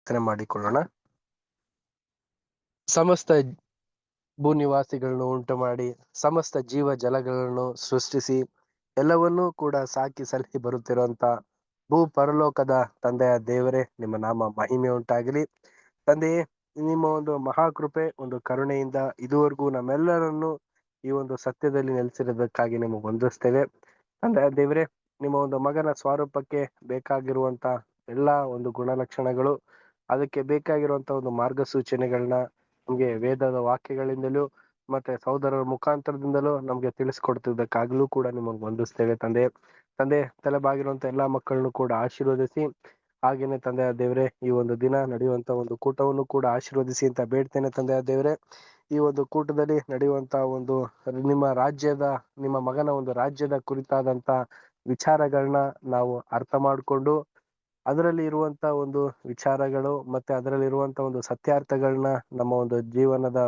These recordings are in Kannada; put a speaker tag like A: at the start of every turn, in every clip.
A: ಪ್ರಾರ್ಥನೆ ಮಾಡಿಕೊಳ್ಳೋಣ. ಸಮಸ್ತ ಭೂನಿವಾಸಿಗಳನ್ನು ಉಂಟು ಮಾಡಿ ಸಮಸ್ತ ಜೀವ ಜಲಗಳನ್ನು ಸೃಷ್ಟಿಸಿ ಎಲ್ಲವನ್ನೂ ಕೂಡ ಸಾಕಿ ಸಲಹಿ ಬರುತ್ತಿರುವಂತ ಭೂ ಪರಲೋಕದ ತಂದೆಯ ದೇವರೇ, ನಿಮ್ಮ ನಾಮ ಮಹಿಮೆ ಉಂಟಾಗಲಿ. ತಂದೆಯೇ, ನಿಮ್ಮ ಒಂದು ಮಹಾಕೃಪೆ, ಒಂದು ಕರುಣೆಯಿಂದ ಇದುವರೆಗೂ ನಮ್ಮೆಲ್ಲರನ್ನು ಈ ಒಂದು ಸತ್ಯದಲ್ಲಿ ನೆಲೆಸಿರೋದಕ್ಕಾಗಿ ನಿಮಗೆ ವಂದಿಸ್ತೇವೆ. ತಂದೆಯ ದೇವರೇ, ನಿಮ್ಮ ಒಂದು ಮಗನ ಸ್ವರೂಪಕ್ಕೆ ಬೇಕಾಗಿರುವಂತ ಎಲ್ಲಾ ಒಂದು ಗುಣಲಕ್ಷಣಗಳು, ಅದಕ್ಕೆ ಬೇಕಾಗಿರುವಂತ ಒಂದು ಮಾರ್ಗಸೂಚನೆಗಳನ್ನ ನಮ್ಗೆ ವೇದದ ವಾಕ್ಯಗಳಿಂದಲೂ ಮತ್ತೆ ಸಹೋದರರ ಮುಖಾಂತರದಿಂದಲೂ ನಮ್ಗೆ ತಿಳಿಸ್ಕೊಡ್ತಿದ್ದಕ್ಕಾಗ್ಲೂ ಕೂಡ ನಿಮಗೆ ವಂದಿಸ್ತೇವೆ. ತಂದೆ ತಲೆಬಾಗಿರುವಂತ ಎಲ್ಲಾ ಮಕ್ಕಳನ್ನು ಕೂಡ ಆಶೀರ್ವದಿಸಿ, ಹಾಗೇನೆ ತಂದೆಯ ದೇವರೇ, ಈ ಒಂದು ದಿನ ನಡೆಯುವಂತ ಒಂದು ಕೂಟವನ್ನು ಕೂಡ ಆಶೀರ್ವದಿಸಿ ಅಂತ ಬೇಡ್ತೇನೆ. ತಂದೆಯ ದೇವರೇ, ಈ ಒಂದು ಕೂಟದಲ್ಲಿ ನಡೆಯುವಂತ ಒಂದು ನಿಮ್ಮ ಮಗನ ಒಂದು ರಾಜ್ಯದ ಕುರಿತಾದಂತ ವಿಚಾರಗಳನ್ನ ನಾವು ಅರ್ಥ ಮಾಡಿಕೊಂಡು, ಅದರಲ್ಲಿ ಇರುವಂತ ಒಂದು ವಿಚಾರಗಳು ಮತ್ತೆ ಅದರಲ್ಲಿ ಇರುವಂತ ಒಂದು ಸತ್ಯಾರ್ಥಗಳನ್ನ ನಮ್ಮ ಒಂದು ಜೀವನದ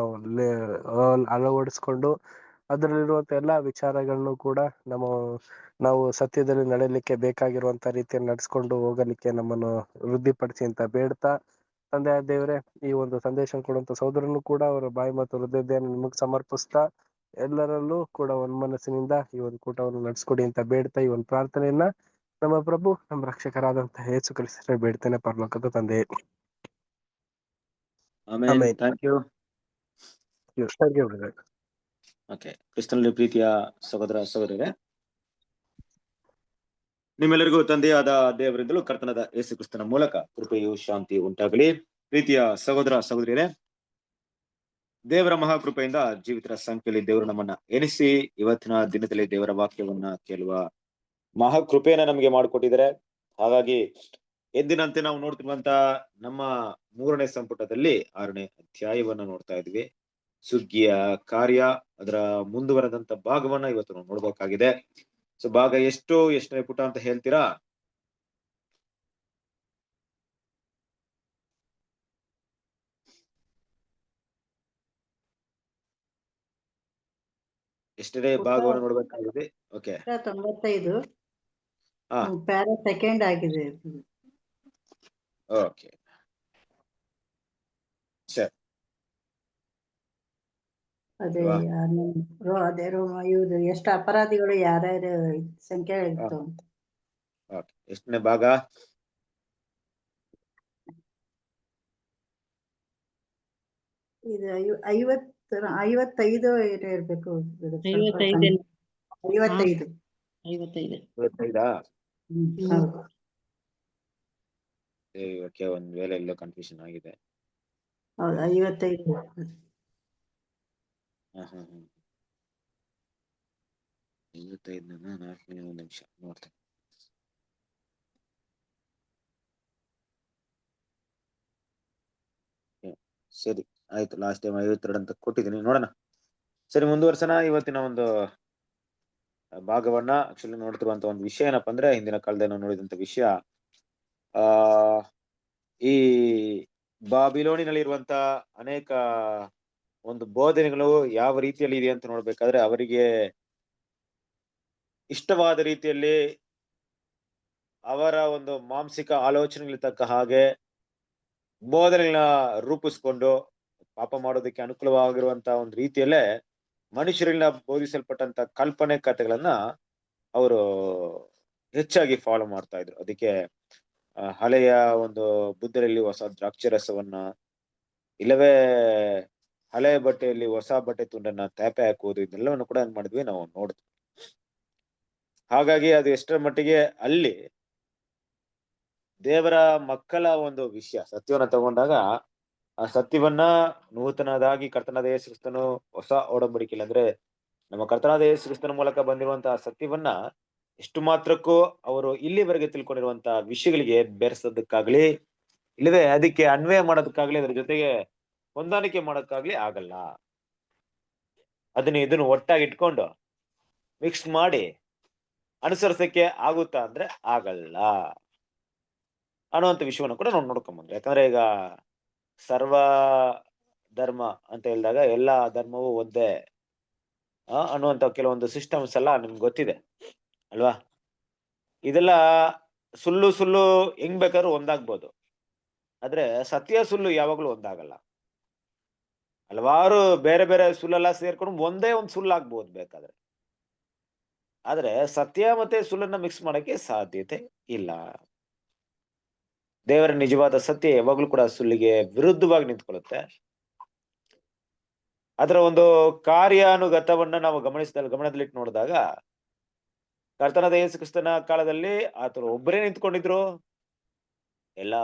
A: ಅಳವಡಿಸ್ಕೊಂಡು, ಅದರಲ್ಲಿರುವಂತ ಎಲ್ಲಾ ವಿಚಾರಗಳನ್ನು ಕೂಡ ನಾವು ಸತ್ಯದಲ್ಲಿ ನಡೆಯಲಿಕ್ಕೆ ಬೇಕಾಗಿರುವಂತ ರೀತಿಯಲ್ಲಿ ನಡೆಸ್ಕೊಂಡು ಹೋಗಲಿಕ್ಕೆ ನಮ್ಮನ್ನು ವೃದ್ಧಿಪಡಿಸಿ ಅಂತ ಬೇಡ್ತಾ, ತಂದೆಯ ದೇವರೇ, ಈ ಒಂದು ಸಂದೇಶ ಕೊಡುವಂತ ಸಹೋದರನು ಕೂಡ ಅವರ ಬಾಯಿ ಮತ್ತು ಹೃದಯವನ್ನು ನಿಮಗೆ ಸಮರ್ಪಿಸ್ತಾ, ಎಲ್ಲರಲ್ಲೂ ಕೂಡ ಮನಸ್ಸಿನಿಂದ ಈ ಒಂದು ಕೂಟವನ್ನು ನಡೆಸ್ಕೊಡಿ ಅಂತ ಬೇಡ್ತಾ, ಈ ಒಂದು ಪ್ರಾರ್ಥನೆಯನ್ನ ನಮ್ಮ ಪ್ರಭು, ನಮ್ಮ ರಕ್ಷಕರಾದಂತಹ ಯೇಸು ಕ್ರಿಸ್ತರೇ ಬೇಡ್ತೇನೆ, ಪರಲೋಕದ ತಂದೆ.
B: ಆಮೆನ್. Thank you. ಓಕೆ, ಕ್ರಿಸ್ತನಲ್ಲಿ ಪ್ರೀತಿಯ ಸಹೋದರ ಸಹೋದರರೇ, ನಿಮ್ಮೆಲ್ಲರಿಗೂ ತಂದೆಯಾದ ದೇವರಿಂದಲೂ ಕರ್ತನಾದ ಯೇಸು ಕ್ರಿಸ್ತನ ಮೂಲಕ ಕೃಪೆಯು ಶಾಂತಿ ಉಂಟಾಗಲಿ. ಪ್ರೀತಿಯ ಸಹೋದರ ಸಹೋದರಿಯರೇ, ದೇವರ ಮಹಾಕೃಪೆಯಿಂದ ಜೀವಿತರ ಸಂಖ್ಯೆಯಲ್ಲಿ ದೇವರು ನಮ್ಮನ್ನ ಎನಿಸಿ ಇವತ್ತಿನ ದಿನದಲ್ಲಿ ದೇವರ ವಾಕ್ಯವನ್ನ ಕೇಳುವ ಮಹಾಕೃಪೆಯನ್ನ ನಮಗೆ ಮಾಡಿಕೊಟ್ಟಿದ್ದಾರೆ. ಹಾಗಾಗಿ ಎಂದಿನಂತೆ ನಾವು ನೋಡ್ತಿರುವಂತ ನಮ್ಮ 3ನೇ ಸಂಪುಟದಲ್ಲಿ 6ನೇ ಅಧ್ಯಾಯವನ್ನ ನೋಡ್ತಾ ಇದ್ವಿ. ಸುಗ್ಗಿಯ ಕಾರ್ಯ, ಅದರ ಮುಂದುವರೆದಂತ ಭಾಗವನ್ನ ಇವತ್ತು ನಾವು ನೋಡ್ಬೇಕಾಗಿದೆ. ಸೊ ಭಾಗ ಎಷ್ಟನೇ ಪುಟ ಅಂತ ಹೇಳ್ತೀರಾ? ಎಷ್ಟನೇ ಭಾಗವನ್ನು ನೋಡ್ಬೇಕಾಗಿದೆ? ಓಕೆ,
C: 95 ಪ್ಯಾರಾ ಸೆಕೆಂಡ್ ಆಗಿದೆ.
B: ಓಕೆ, ಸರಿ.
C: ಅದೇ ಇವ್ರು ಎಷ್ಟು ಅಪರಾಧಿಗಳು ಯಾರ್ಯಾರು ಸಂಖ್ಯೆ ಇತ್ತು ಅಂತ.
B: ಎಷ್ಟನೇ ಭಾಗ?
C: ಇದು 55 ಇರ್ಬೇಕು. 55.
B: ಓಕೆ, ಒಂದ್ ವೇಳೆ ಎಲ್ಲೋ ಕನ್ಫ್ಯೂಷನ್ ಆಗಿದೆ.
C: ಹೌದು, 55.
B: 55 4 ನಿಮಿಷ ನೋಡ್ತೇನೆ. ಸರಿ, ಆಯ್ತು. ಲಾಸ್ಟ್ ಟೈಮ್ 52 ಅಂತ ಕೊಟ್ಟಿದ್ದೀನಿ, ನೋಡೋಣ. ಸರಿ, ಮುಂದುವರ್ಸೋಣ. ಇವತ್ತಿನ ಒಂದು ಭಾಗವನ್ನ ಆಕ್ಚುಲಿ ನೋಡ್ತಿರುವಂತ ಒಂದು ವಿಷಯ ಏನಪ್ಪಾ ಅಂದ್ರೆ, ಹಿಂದಿನ ಕಾಲದಲ್ಲಿ ನಾವು ನೋಡಿದಂತ ವಿಷಯ, ಈ ಬಾಬಿಲೋನಿನಲ್ಲಿರುವಂತ ಅನೇಕ ಒಂದು ಬೋಧನೆಗಳು ಯಾವ ರೀತಿಯಲ್ಲಿ ಇದೆ ಅಂತ ನೋಡ್ಬೇಕಾದ್ರೆ, ಅವರಿಗೆ ಇಷ್ಟವಾದ ರೀತಿಯಲ್ಲಿ ಅವರ ಒಂದು ಮಾನಸಿಕ ಆಲೋಚನೆಗಳಿಗೆ ತಕ್ಕ ಹಾಗೆ ಬೋಧನೆಗಳನ್ನ ರೂಪಿಸ್ಕೊಂಡು ಪಾಪ ಮಾಡೋದಕ್ಕೆ ಅನುಕೂಲವಾಗಿರುವಂತ ಒಂದು ರೀತಿಯಲ್ಲೇ ಮನುಷ್ಯರಿಂದ ಬೋಧಿಸಲ್ಪಟ್ಟಂತ ಕಲ್ಪನೆ ಕಥೆಗಳನ್ನ ಅವರು ಹೆಚ್ಚಾಗಿ ಫಾಲೋ ಮಾಡ್ತಾ ಇದ್ರು. ಅದಕ್ಕೆ ಹಳೆಯ ಒಂದು ಬುದ್ಧರಲ್ಲಿ ಹೊಸ ದ್ರಾಕ್ಷರಸವನ್ನ, ಇಲ್ಲವೇ ಹಳೆ ಬಟ್ಟೆಯಲ್ಲಿ ಹೊಸ ಬಟ್ಟೆ ತುಂಡನ್ನ ತೇಪೆ ಹಾಕುವುದು, ಇದೆಲ್ಲವನ್ನು ಕೂಡ ಏನ್ ಮಾಡಿದ್ವಿ ನಾವು ನೋಡಿದ್ವಿ. ಹಾಗಾಗಿ ಅದು ಎಷ್ಟರ ಮಟ್ಟಿಗೆ ಅಲ್ಲಿ ದೇವರ ಮಕ್ಕಳ ಒಂದು ವಿಷಯ ಸತ್ಯವನ್ನ ತಗೊಂಡಾಗ, ಆ ಸತ್ಯವನ್ನ ನೂತನದಾಗಿ ಕರ್ತನಾದ ಯೇಸು ಕ್ರಿಸ್ತನು ಹೊಸ ಒಡಂಬಡಿಕೆಯಲ್ಲಿ, ಅಂದ್ರೆ ನಮ್ಮ ಕರ್ತನಾದ ಯೇಸು ಕ್ರಿಸ್ತನ ಮೂಲಕ ಬಂದಿರುವಂತಹ ಸತ್ಯವನ್ನ ಎಷ್ಟು ಮಾತ್ರಕ್ಕೂ ಅವರು ಇಲ್ಲಿವರೆಗೆ ತಿಳ್ಕೊಂಡಿರುವಂತ ವಿಷಯಗಳಿಗೆ ಬೆರೆಸೋದಕ್ಕಾಗ್ಲಿ, ಇಲ್ಲವೇ ಅದಕ್ಕೆ ಅನ್ವಯ ಮಾಡೋದಕ್ಕಾಗ್ಲಿ, ಅದ್ರ ಜೊತೆಗೆ ಹೊಂದಾಣಿಕೆ ಮಾಡೋದಕ್ಕಾಗ್ಲಿ ಆಗಲ್ಲ. ಇದನ್ನು ಒಟ್ಟಾಗಿ ಇಟ್ಕೊಂಡು ಮಿಕ್ಸ್ ಮಾಡಿ ಅನುಸರಿಸಕ್ಕೆ ಆಗುತ್ತಾ ಅಂದ್ರೆ ಆಗಲ್ಲ ಅನ್ನುವಂಥ ವಿಷಯವನ್ನು ಕೂಡ ನಾವು ನೋಡ್ಕೊಂಬಂದ್ವಿ. ಯಾಕಂದ್ರೆ ಈಗ ಸರ್ವ ಧರ್ಮ ಅಂತ ಹೇಳಿದಾಗ ಎಲ್ಲಾ ಧರ್ಮವೂ ಒಂದೇ ಅನ್ನುವಂಥ ಕೆಲವೊಂದು ಸಿಸ್ಟಮ್ಸ್ ಎಲ್ಲ ನಿಮ್ಗೆ ಗೊತ್ತಿದೆ ಅಲ್ವಾ? ಇದೆಲ್ಲ ಸುಳ್ಳು ಹೆಂಗ್ ಬೇಕಾದ್ರೂ ಒಂದಾಗ್ಬೋದು. ಆದ್ರೆ ಸತ್ಯ ಸುಳ್ಳು ಯಾವಾಗ್ಲೂ ಒಂದಾಗಲ್ಲ. ಹಲವಾರು ಬೇರೆ ಬೇರೆ ಸುಳ್ಳೆಲ್ಲ ಸೇರ್ಕೊಂಡು ಒಂದೇ ಒಂದು ಸುಳ್ಳಾಗ್ಬೋದು ಬೇಕಾದ್ರೆ. ಆದ್ರೆ ಸತ್ಯ ಮತ್ತೆ ಸುಳ್ಳನ್ನ ಮಿಕ್ಸ್ ಮಾಡಕ್ಕೆ ಸಾಧ್ಯತೆ ಇಲ್ಲ. ದೇವರ ನಿಜವಾದ ಸತ್ಯ ಯಾವಾಗ್ಲೂ ಕೂಡ ಸುಳ್ಳಿಗೆ ವಿರುದ್ಧವಾಗಿ ನಿಂತ್ಕೊಳ್ಳುತ್ತೆ. ಅದರ ಒಂದು ಕಾರ್ಯಾನುಗತವನ್ನ ನಾವು ಗಮನದಲ್ಲಿಟ್ಟು ನೋಡಿದಾಗ, ಕರ್ತನಾದ ಯೇಸು ಕ್ರಿಸ್ತನ ಕಾಲದಲ್ಲಿ ಆತನು ಒಬ್ಬರೇ ನಿಂತ್ಕೊಂಡಿದ್ರು. ಎಲ್ಲಾ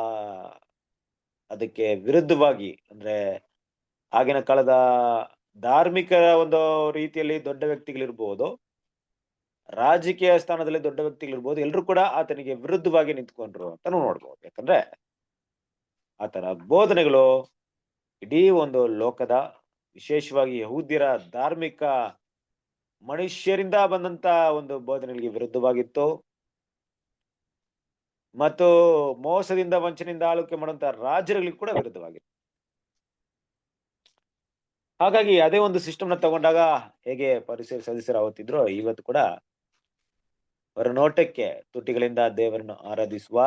B: ಅದಕ್ಕೆ ವಿರುದ್ಧವಾಗಿ ಅಂದ್ರೆ ಆಗಿನ ಕಾಲದ ಧಾರ್ಮಿಕ ಒಂದು ರೀತಿಯಲ್ಲಿ ದೊಡ್ಡ ವ್ಯಕ್ತಿಗಳಿರ್ಬೋದು, ರಾಜಕೀಯ ಸ್ಥಾನದಲ್ಲಿ ದೊಡ್ಡ ವ್ಯಕ್ತಿಗಳಿರ್ಬೋದು, ಎಲ್ರು ಕೂಡ ಆತನಿಗೆ ವಿರುದ್ಧವಾಗಿ ನಿಂತ್ಕೊಂಡ್ರು ಅಂತ ನಾವು ನೋಡ್ಬೋದು. ಯಾಕಂದ್ರೆ ಆತನ ಬೋಧನೆಗಳು ಇಡೀ ಒಂದು ಲೋಕದ, ವಿಶೇಷವಾಗಿ ಯಹೂದ್ಯರ ಧಾರ್ಮಿಕ ಮನುಷ್ಯರಿಂದ ಬಂದಂತ ಒಂದು ಬೋಧನೆಗಳಿಗೆ ವಿರುದ್ಧವಾಗಿತ್ತು. ಮತ್ತು ಮೋಸದಿಂದ ವಂಚನೆಯಿಂದ ಆಳ್ವಿಕೆ ಮಾಡುವಂತ ರಾಜರುಗಳಿಗೆ ಕೂಡ ವಿರುದ್ಧವಾಗಿತ್ತು. ಹಾಗಾಗಿ ಅದೇ ಒಂದು ಸಿಸ್ಟಮ್ ನ ತಗೊಂಡಾಗ ಹೇಗೆ ಪರಿಸರ ಸದಸ್ಯರು ಆಗುತ್ತಿದ್ರು, ಇವತ್ತು ಕೂಡ ಅವರ ನೋಟಕ್ಕೆ ತುಟಿಗಳಿಂದ ದೇವರನ್ನು ಆರಾಧಿಸುವ,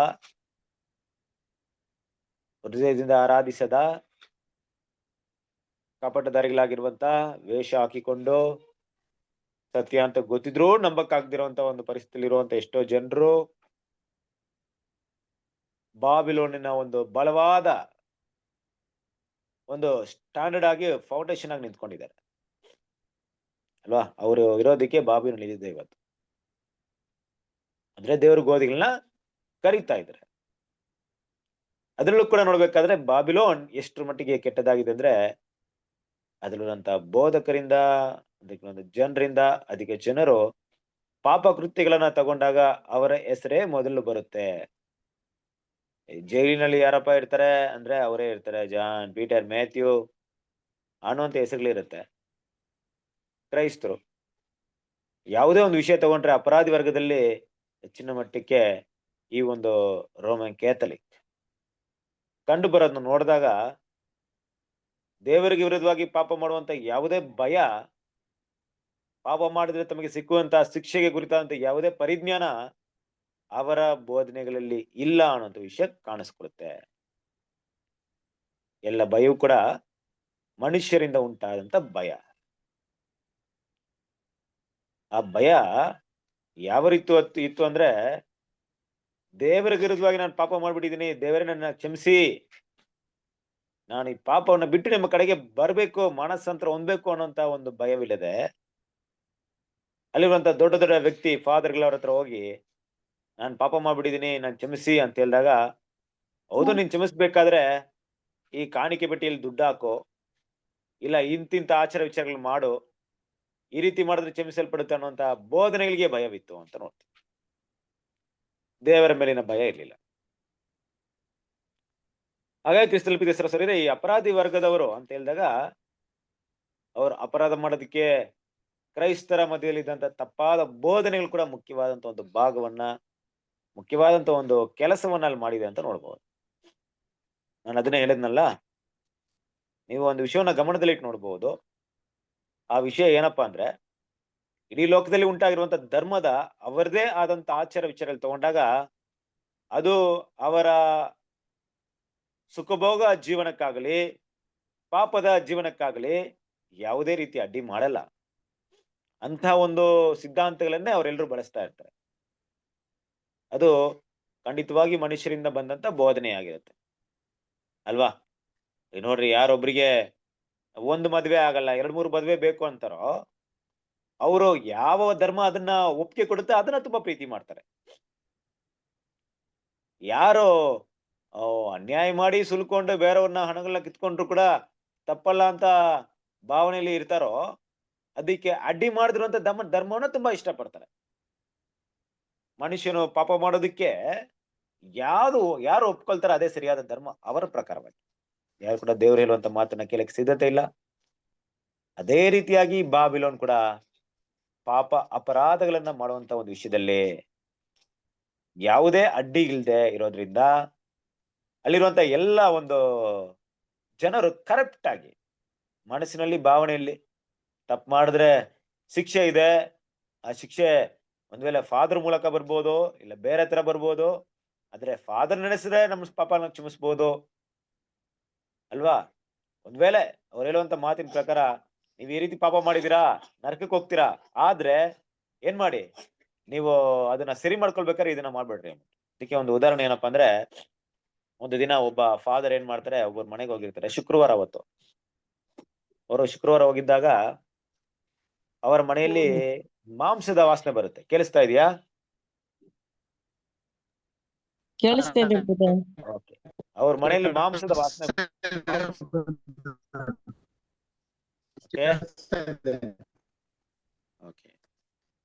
B: ಹೃದಯದಿಂದ ಆರಾಧಿಸದ, ಕಪಟದಾರಿಗಳಾಗಿರುವಂತ, ವೇಷ ಹಾಕಿಕೊಂಡು ಸತ್ಯ ಅಂತ ಗೊತ್ತಿದ್ರು ನಂಬಕ್ಕಾಗ್ದಿರುವಂತ ಒಂದು ಪರಿಸ್ಥಿತಿಯಲ್ಲಿ ಇರುವಂತ ಎಷ್ಟೋ ಜನರು ಬಾಬಿಲೋನಿನ ಒಂದು ಬಲವಾದ ಒಂದು ಸ್ಟ್ಯಾಂಡರ್ಡ್ ಆಗಿ ಫೌಂಡೇಶನ್ ಆಗಿ ನಿಂತ್ಕೊಂಡಿದ್ದಾರೆ ಅಲ್ವಾ. ಅವರು ಇರೋದಕ್ಕೆ ಬಾಬಿಲೋನ್ ನಿಲ್ಲಿದೆ ಇವತ್ತು. ಅಂದ್ರೆ ದೇವ್ರ ಗೋಧಿಗಳನ್ನ ಕರೀತಾ ಇದ್ದಾರೆ. ಅದ್ರಲ್ಲೂ ಕೂಡ ನೋಡ್ಬೇಕಾದ್ರೆ ಬಾಬಿಲೋನ್ ಎಷ್ಟರ ಮಟ್ಟಿಗೆ ಕೆಟ್ಟದಾಗಿದೆ ಅಂದ್ರೆ, ಅದರಲ್ಲಿರುವಂತ ಬೋಧಕರಿಂದ, ಅದಕ್ಕೆ ಒಂದು ಜನರಿಂದ, ಅದಕ್ಕೆ ಜನರು ಪಾಪ ಕೃತ್ಯಗಳನ್ನ ತಗೊಂಡಾಗ ಅವರ ಹೆಸರೇ ಮೊದಲು ಬರುತ್ತೆ. ಜೈಲಿನಲ್ಲಿ ಯಾರಪ್ಪ ಇರ್ತಾರೆ ಅಂದ್ರೆ ಅವರೇ ಇರ್ತಾರೆ. ಜಾನ್, ಪೀಟರ್, ಮ್ಯಾಥ್ಯೂ ಅನ್ನುವಂತ ಹೆಸರುಗಳಿರುತ್ತೆ. ಕ್ರೈಸ್ತರು ಯಾವುದೇ ಒಂದು ವಿಷಯ ತಗೊಂಡ್ರೆ ಅಪರಾಧಿ ವರ್ಗದಲ್ಲಿ ಹೆಚ್ಚಿನ ಮಟ್ಟಕ್ಕೆ ಈ ಒಂದು ರೋಮನ್ ಕ್ಯಾಥಲಿಕ್ ಕಂಡು ಬರೋದನ್ನ ನೋಡಿದಾಗ, ದೇವರಿಗೆ ವಿರುದ್ಧವಾಗಿ ಪಾಪ ಮಾಡುವಂತ ಯಾವುದೇ ಭಯ, ಪಾಪ ಮಾಡಿದ್ರೆ ತಮಗೆ ಸಿಕ್ಕುವಂತ ಶಿಕ್ಷೆಗೆ ಕುರಿತಾದಂತ ಯಾವುದೇ ಪರಿಜ್ಞಾನ ಅವರ ಬೋಧನೆಗಳಲ್ಲಿ ಇಲ್ಲ ಅನ್ನೋಂಥ ವಿಷಯ ಕಾಣಿಸ್ಕೊಳುತ್ತೆ. ಎಲ್ಲ ಭಯವು ಕೂಡ ಮನುಷ್ಯರಿಂದ ಉಂಟಾದಂತ ಭಯ. ಆ ಭಯ ಯಾವ ರೀತಿ ಇತ್ತು ಅಂದ್ರೆ, ದೇವರ ವಿರುದ್ಧವಾಗಿ ನಾನು ಪಾಪ ಮಾಡ್ಬಿಟ್ಟಿದ್ದೀನಿ, ದೇವರೇ ನನ್ನ ಕ್ಷಮಿಸಿ, ನಾನು ಈ ಪಾಪವನ್ನ ಬಿಟ್ಟು ನಿಮ್ಮ ಕಡೆಗೆ ಬರ್ಬೇಕು, ಮನಸ್ಸಂತರ ಹೊಂದ್ಬೇಕು ಅನ್ನೋಂತ ಒಂದು ಭಯವಿಲ್ಲದೆ, ಅಲ್ಲಿರುವಂತ ದೊಡ್ಡ ದೊಡ್ಡ ವ್ಯಕ್ತಿ ಫಾದರ್ಗಳವ್ರ ಹತ್ರ ಹೋಗಿ ನಾನು ಪಾಪ ಮಾಡ್ಬಿಟ್ಟಿದ್ದೀನಿ, ನಾನು ಕ್ಷಮಿಸಿ ಅಂತ ಹೇಳಿದಾಗ, ಹೌದು ನೀನ್ ಕ್ಷಮಿಸ್ಬೇಕಾದ್ರೆ ಈ ಕಾಣಿಕೆ ಪೆಟ್ಟಿಯಲ್ಲಿ ದುಡ್ಡು ಹಾಕು, ಇಲ್ಲ ಇಂತಿಂತ ಆಚಾರ ವಿಚಾರಗಳು ಮಾಡು, ಈ ರೀತಿ ಮಾಡಿದ್ರೆ ಕ್ಷಮಿಸಲ್ಪಡುತ್ತೆ ಅನ್ನುವಂತ ಬೋಧನೆಗಳಿಗೆ ಭಯವಿತ್ತು ಅಂತ ನೋಡ್ತೀವಿ. ದೇವರ ಮೇಲಿನ ಭಯ ಇರಲಿಲ್ಲ. ಹಾಗಾಗಿ ಕ್ರಿಸ್ತಲ್ ಪ್ರೀತಿಯ ಸರಿದೆ, ಈ ಅಪರಾಧಿ ವರ್ಗದವರು ಅಂತ ಹೇಳಿದಾಗ, ಅವರು ಅಪರಾಧ ಮಾಡೋದಕ್ಕೆ ಕ್ರೈಸ್ತರ ಮಧ್ಯದಲ್ಲಿದ್ದಂತ ತಪ್ಪಾದ ಬೋಧನೆಗಳು ಕೂಡ ಮುಖ್ಯವಾದಂತ ಒಂದು ಭಾಗವನ್ನ, ಮುಖ್ಯವಾದಂತ ಒಂದು ಕೆಲಸವನ್ನ ಅಲ್ಲಿ ಮಾಡಿದೆ ಅಂತ ನೋಡ್ಬೋದು. ನಾನು ಅದನ್ನೇ ಹೇಳಿದ್ನಲ್ಲ, ನೀವು ಒಂದು ವಿಷಯವನ್ನ ಗಮನದಲ್ಲಿಟ್ಟು ನೋಡ್ಬೋದು. ಆ ವಿಷಯ ಏನಪ್ಪಾ ಅಂದ್ರೆ, ಇಡೀ ಲೋಕದಲ್ಲಿ ಉಂಟಾಗಿರುವಂತ ಧರ್ಮದ ಅವರದೇ ಆದಂತ ಆಚಾರ ವಿಚಾರಗಳು ತಗೊಂಡಾಗ, ಅದು ಅವರ ಸುಖಭೋಗ ಜೀವನಕ್ಕಾಗಲಿ, ಪಾಪದ ಜೀವನಕ್ಕಾಗಲಿ ಯಾವುದೇ ರೀತಿ ಅಡ್ಡಿ ಮಾಡಲ್ಲ. ಅಂತ ಒಂದು ಸಿದ್ಧಾಂತಗಳನ್ನೇ ಅವರೆಲ್ಲರೂ ಬಳಸ್ತಾ ಇರ್ತಾರೆ. ಅದು ಖಂಡಿತವಾಗಿ ಮನುಷ್ಯರಿಂದ ಬಂದಂತ ಬೋಧನೆ ಆಗಿರುತ್ತೆ ಅಲ್ವಾ. ಈಗ ನೋಡ್ರಿ, ಯಾರೊಬ್ರಿಗೆ ಒಂದು ಮದ್ವೆ ಆಗಲ್ಲ, 2-3 ಮದ್ವೆ ಬೇಕು ಅಂತಾರೋ, ಅವರು ಯಾವ ಧರ್ಮ ಅದನ್ನ ಒಪ್ಪಿಗೆ ಕೊಡುತ್ತೆ ಅದನ್ನ ತುಂಬಾ ಪ್ರೀತಿ ಮಾಡ್ತಾರೆ. ಯಾರು ಅನ್ಯಾಯ ಮಾಡಿ ಸುಲ್ಕೊಂಡು ಬೇರೆಯವ್ರನ್ನ ಹಣಗಳನ್ನ ಕಿತ್ಕೊಂಡ್ರು ಕೂಡ ತಪ್ಪಲ್ಲ ಅಂತ ಭಾವನೆಯಲ್ಲಿ ಇರ್ತಾರೋ, ಅದಕ್ಕೆ ಅಡ್ಡಿ ಮಾಡಿದ್ರು ಅಂತ ಧರ್ಮವನ್ನ ತುಂಬಾ ಇಷ್ಟಪಡ್ತಾರೆ. ಮನುಷ್ಯನು ಪಾಪ ಮಾಡೋದಕ್ಕೆ ಯಾರು ಒಪ್ಕೊಳ್ತಾರೆ ಅದೇ ಸರಿಯಾದ ಧರ್ಮ ಅವರ ಪ್ರಕಾರವಾಗಿ. ಯಾರು ಕೂಡ ದೇವರು ಹೇಳುವಂತ ಮಾತನ್ನ ಕೇಳಕ್ಕೆ ಸಿದ್ಧತೆ ಇಲ್ಲ. ಅದೇ ರೀತಿಯಾಗಿ ಬಾಬಿಲೋನ್ ಕೂಡ ಪಾಪ ಅಪರಾಧಗಳನ್ನ ಮಾಡುವಂತ ಒಂದು ವಿಷಯದಲ್ಲಿ ಯಾವುದೇ ಅಡ್ಡಿ ಇಲ್ಲದೆ ಇರೋದ್ರಿಂದ, ಅಲ್ಲಿರುವಂತ ಎಲ್ಲ ಒಂದು ಜನರು ಕರೆಕ್ಟ್ ಆಗಿ ಮನಸ್ಸಿನಲ್ಲಿ, ಭಾವನೆಯಲ್ಲಿ ತಪ್ಪು ಮಾಡಿದ್ರೆ ಶಿಕ್ಷೆ ಇದೆ, ಆ ಶಿಕ್ಷೆ ಒಂದ್ ವೇಳೆ ಫಾದರ್ ಮೂಲಕ ಬರ್ಬೋದು, ಇಲ್ಲ ಬೇರೆ ತರ ಬರ್ಬೋದು. ಆದ್ರೆ ಫಾದರ್ ನೆನೆಸಿದ್ರೆ ನಮ್ಮ ಪಾಪನ ಕ್ಷಮಿಸ್ಬೋದು. ಅಲ್ವಾ? ಒಂದ್ ವೇಳೆ ಅವ್ರು ಹೇಳುವಂತ ಮಾತಿನ ಪ್ರಕಾರ ನೀವ್ ಈ ರೀತಿ ಪಾಪ ಮಾಡಿದೀರಾ, ನರಕಕ್ಕೆ ಹೋಗ್ತೀರಾ, ಆದ್ರೆ ಏನ್ ಮಾಡಿ, ನೀವು ಅದನ್ನ ಸರಿ ಮಾಡ್ಕೊಳ್ಬೇಕಾದ್ರೆ ಇದನ್ನ ಮಾಡ್ಬೇಡ್ರಿ. ಅದಕ್ಕೆ ಒಂದು ಉದಾಹರಣೆ ಏನಪ್ಪಾ ಅಂದ್ರೆ, ಒಂದು ದಿನ ಒಬ್ಬ ಫಾದರ್ ಏನ್ ಮಾಡ್ತಾರೆ, ಒಬ್ಬರ ಮನೆಗೆ ಹೋಗಿರ್ತಾರೆ, ಶುಕ್ರವಾರ ಅವತ್ತು. ಅವರು ಶುಕ್ರವಾರ ಹೋಗಿದ್ದಾಗ ಅವರ ಮನೆಯಲ್ಲಿ ಮಾಂಸದ ವಾಸನೆ ಬರುತ್ತೆ. ಕೇಳಿಸ್ತಾ ಇದೆಯಾ?
D: ಕೇಳಿಸ್ತಾ ಇದೆ ಬ್ರದರ್.
B: ಓಕೆ. ಅವ್ರ ಮನೆಯಲ್ಲಿ ಮಾಂಸದ ವಾಸನೆ. ಓಕೆ ಓಕೆ,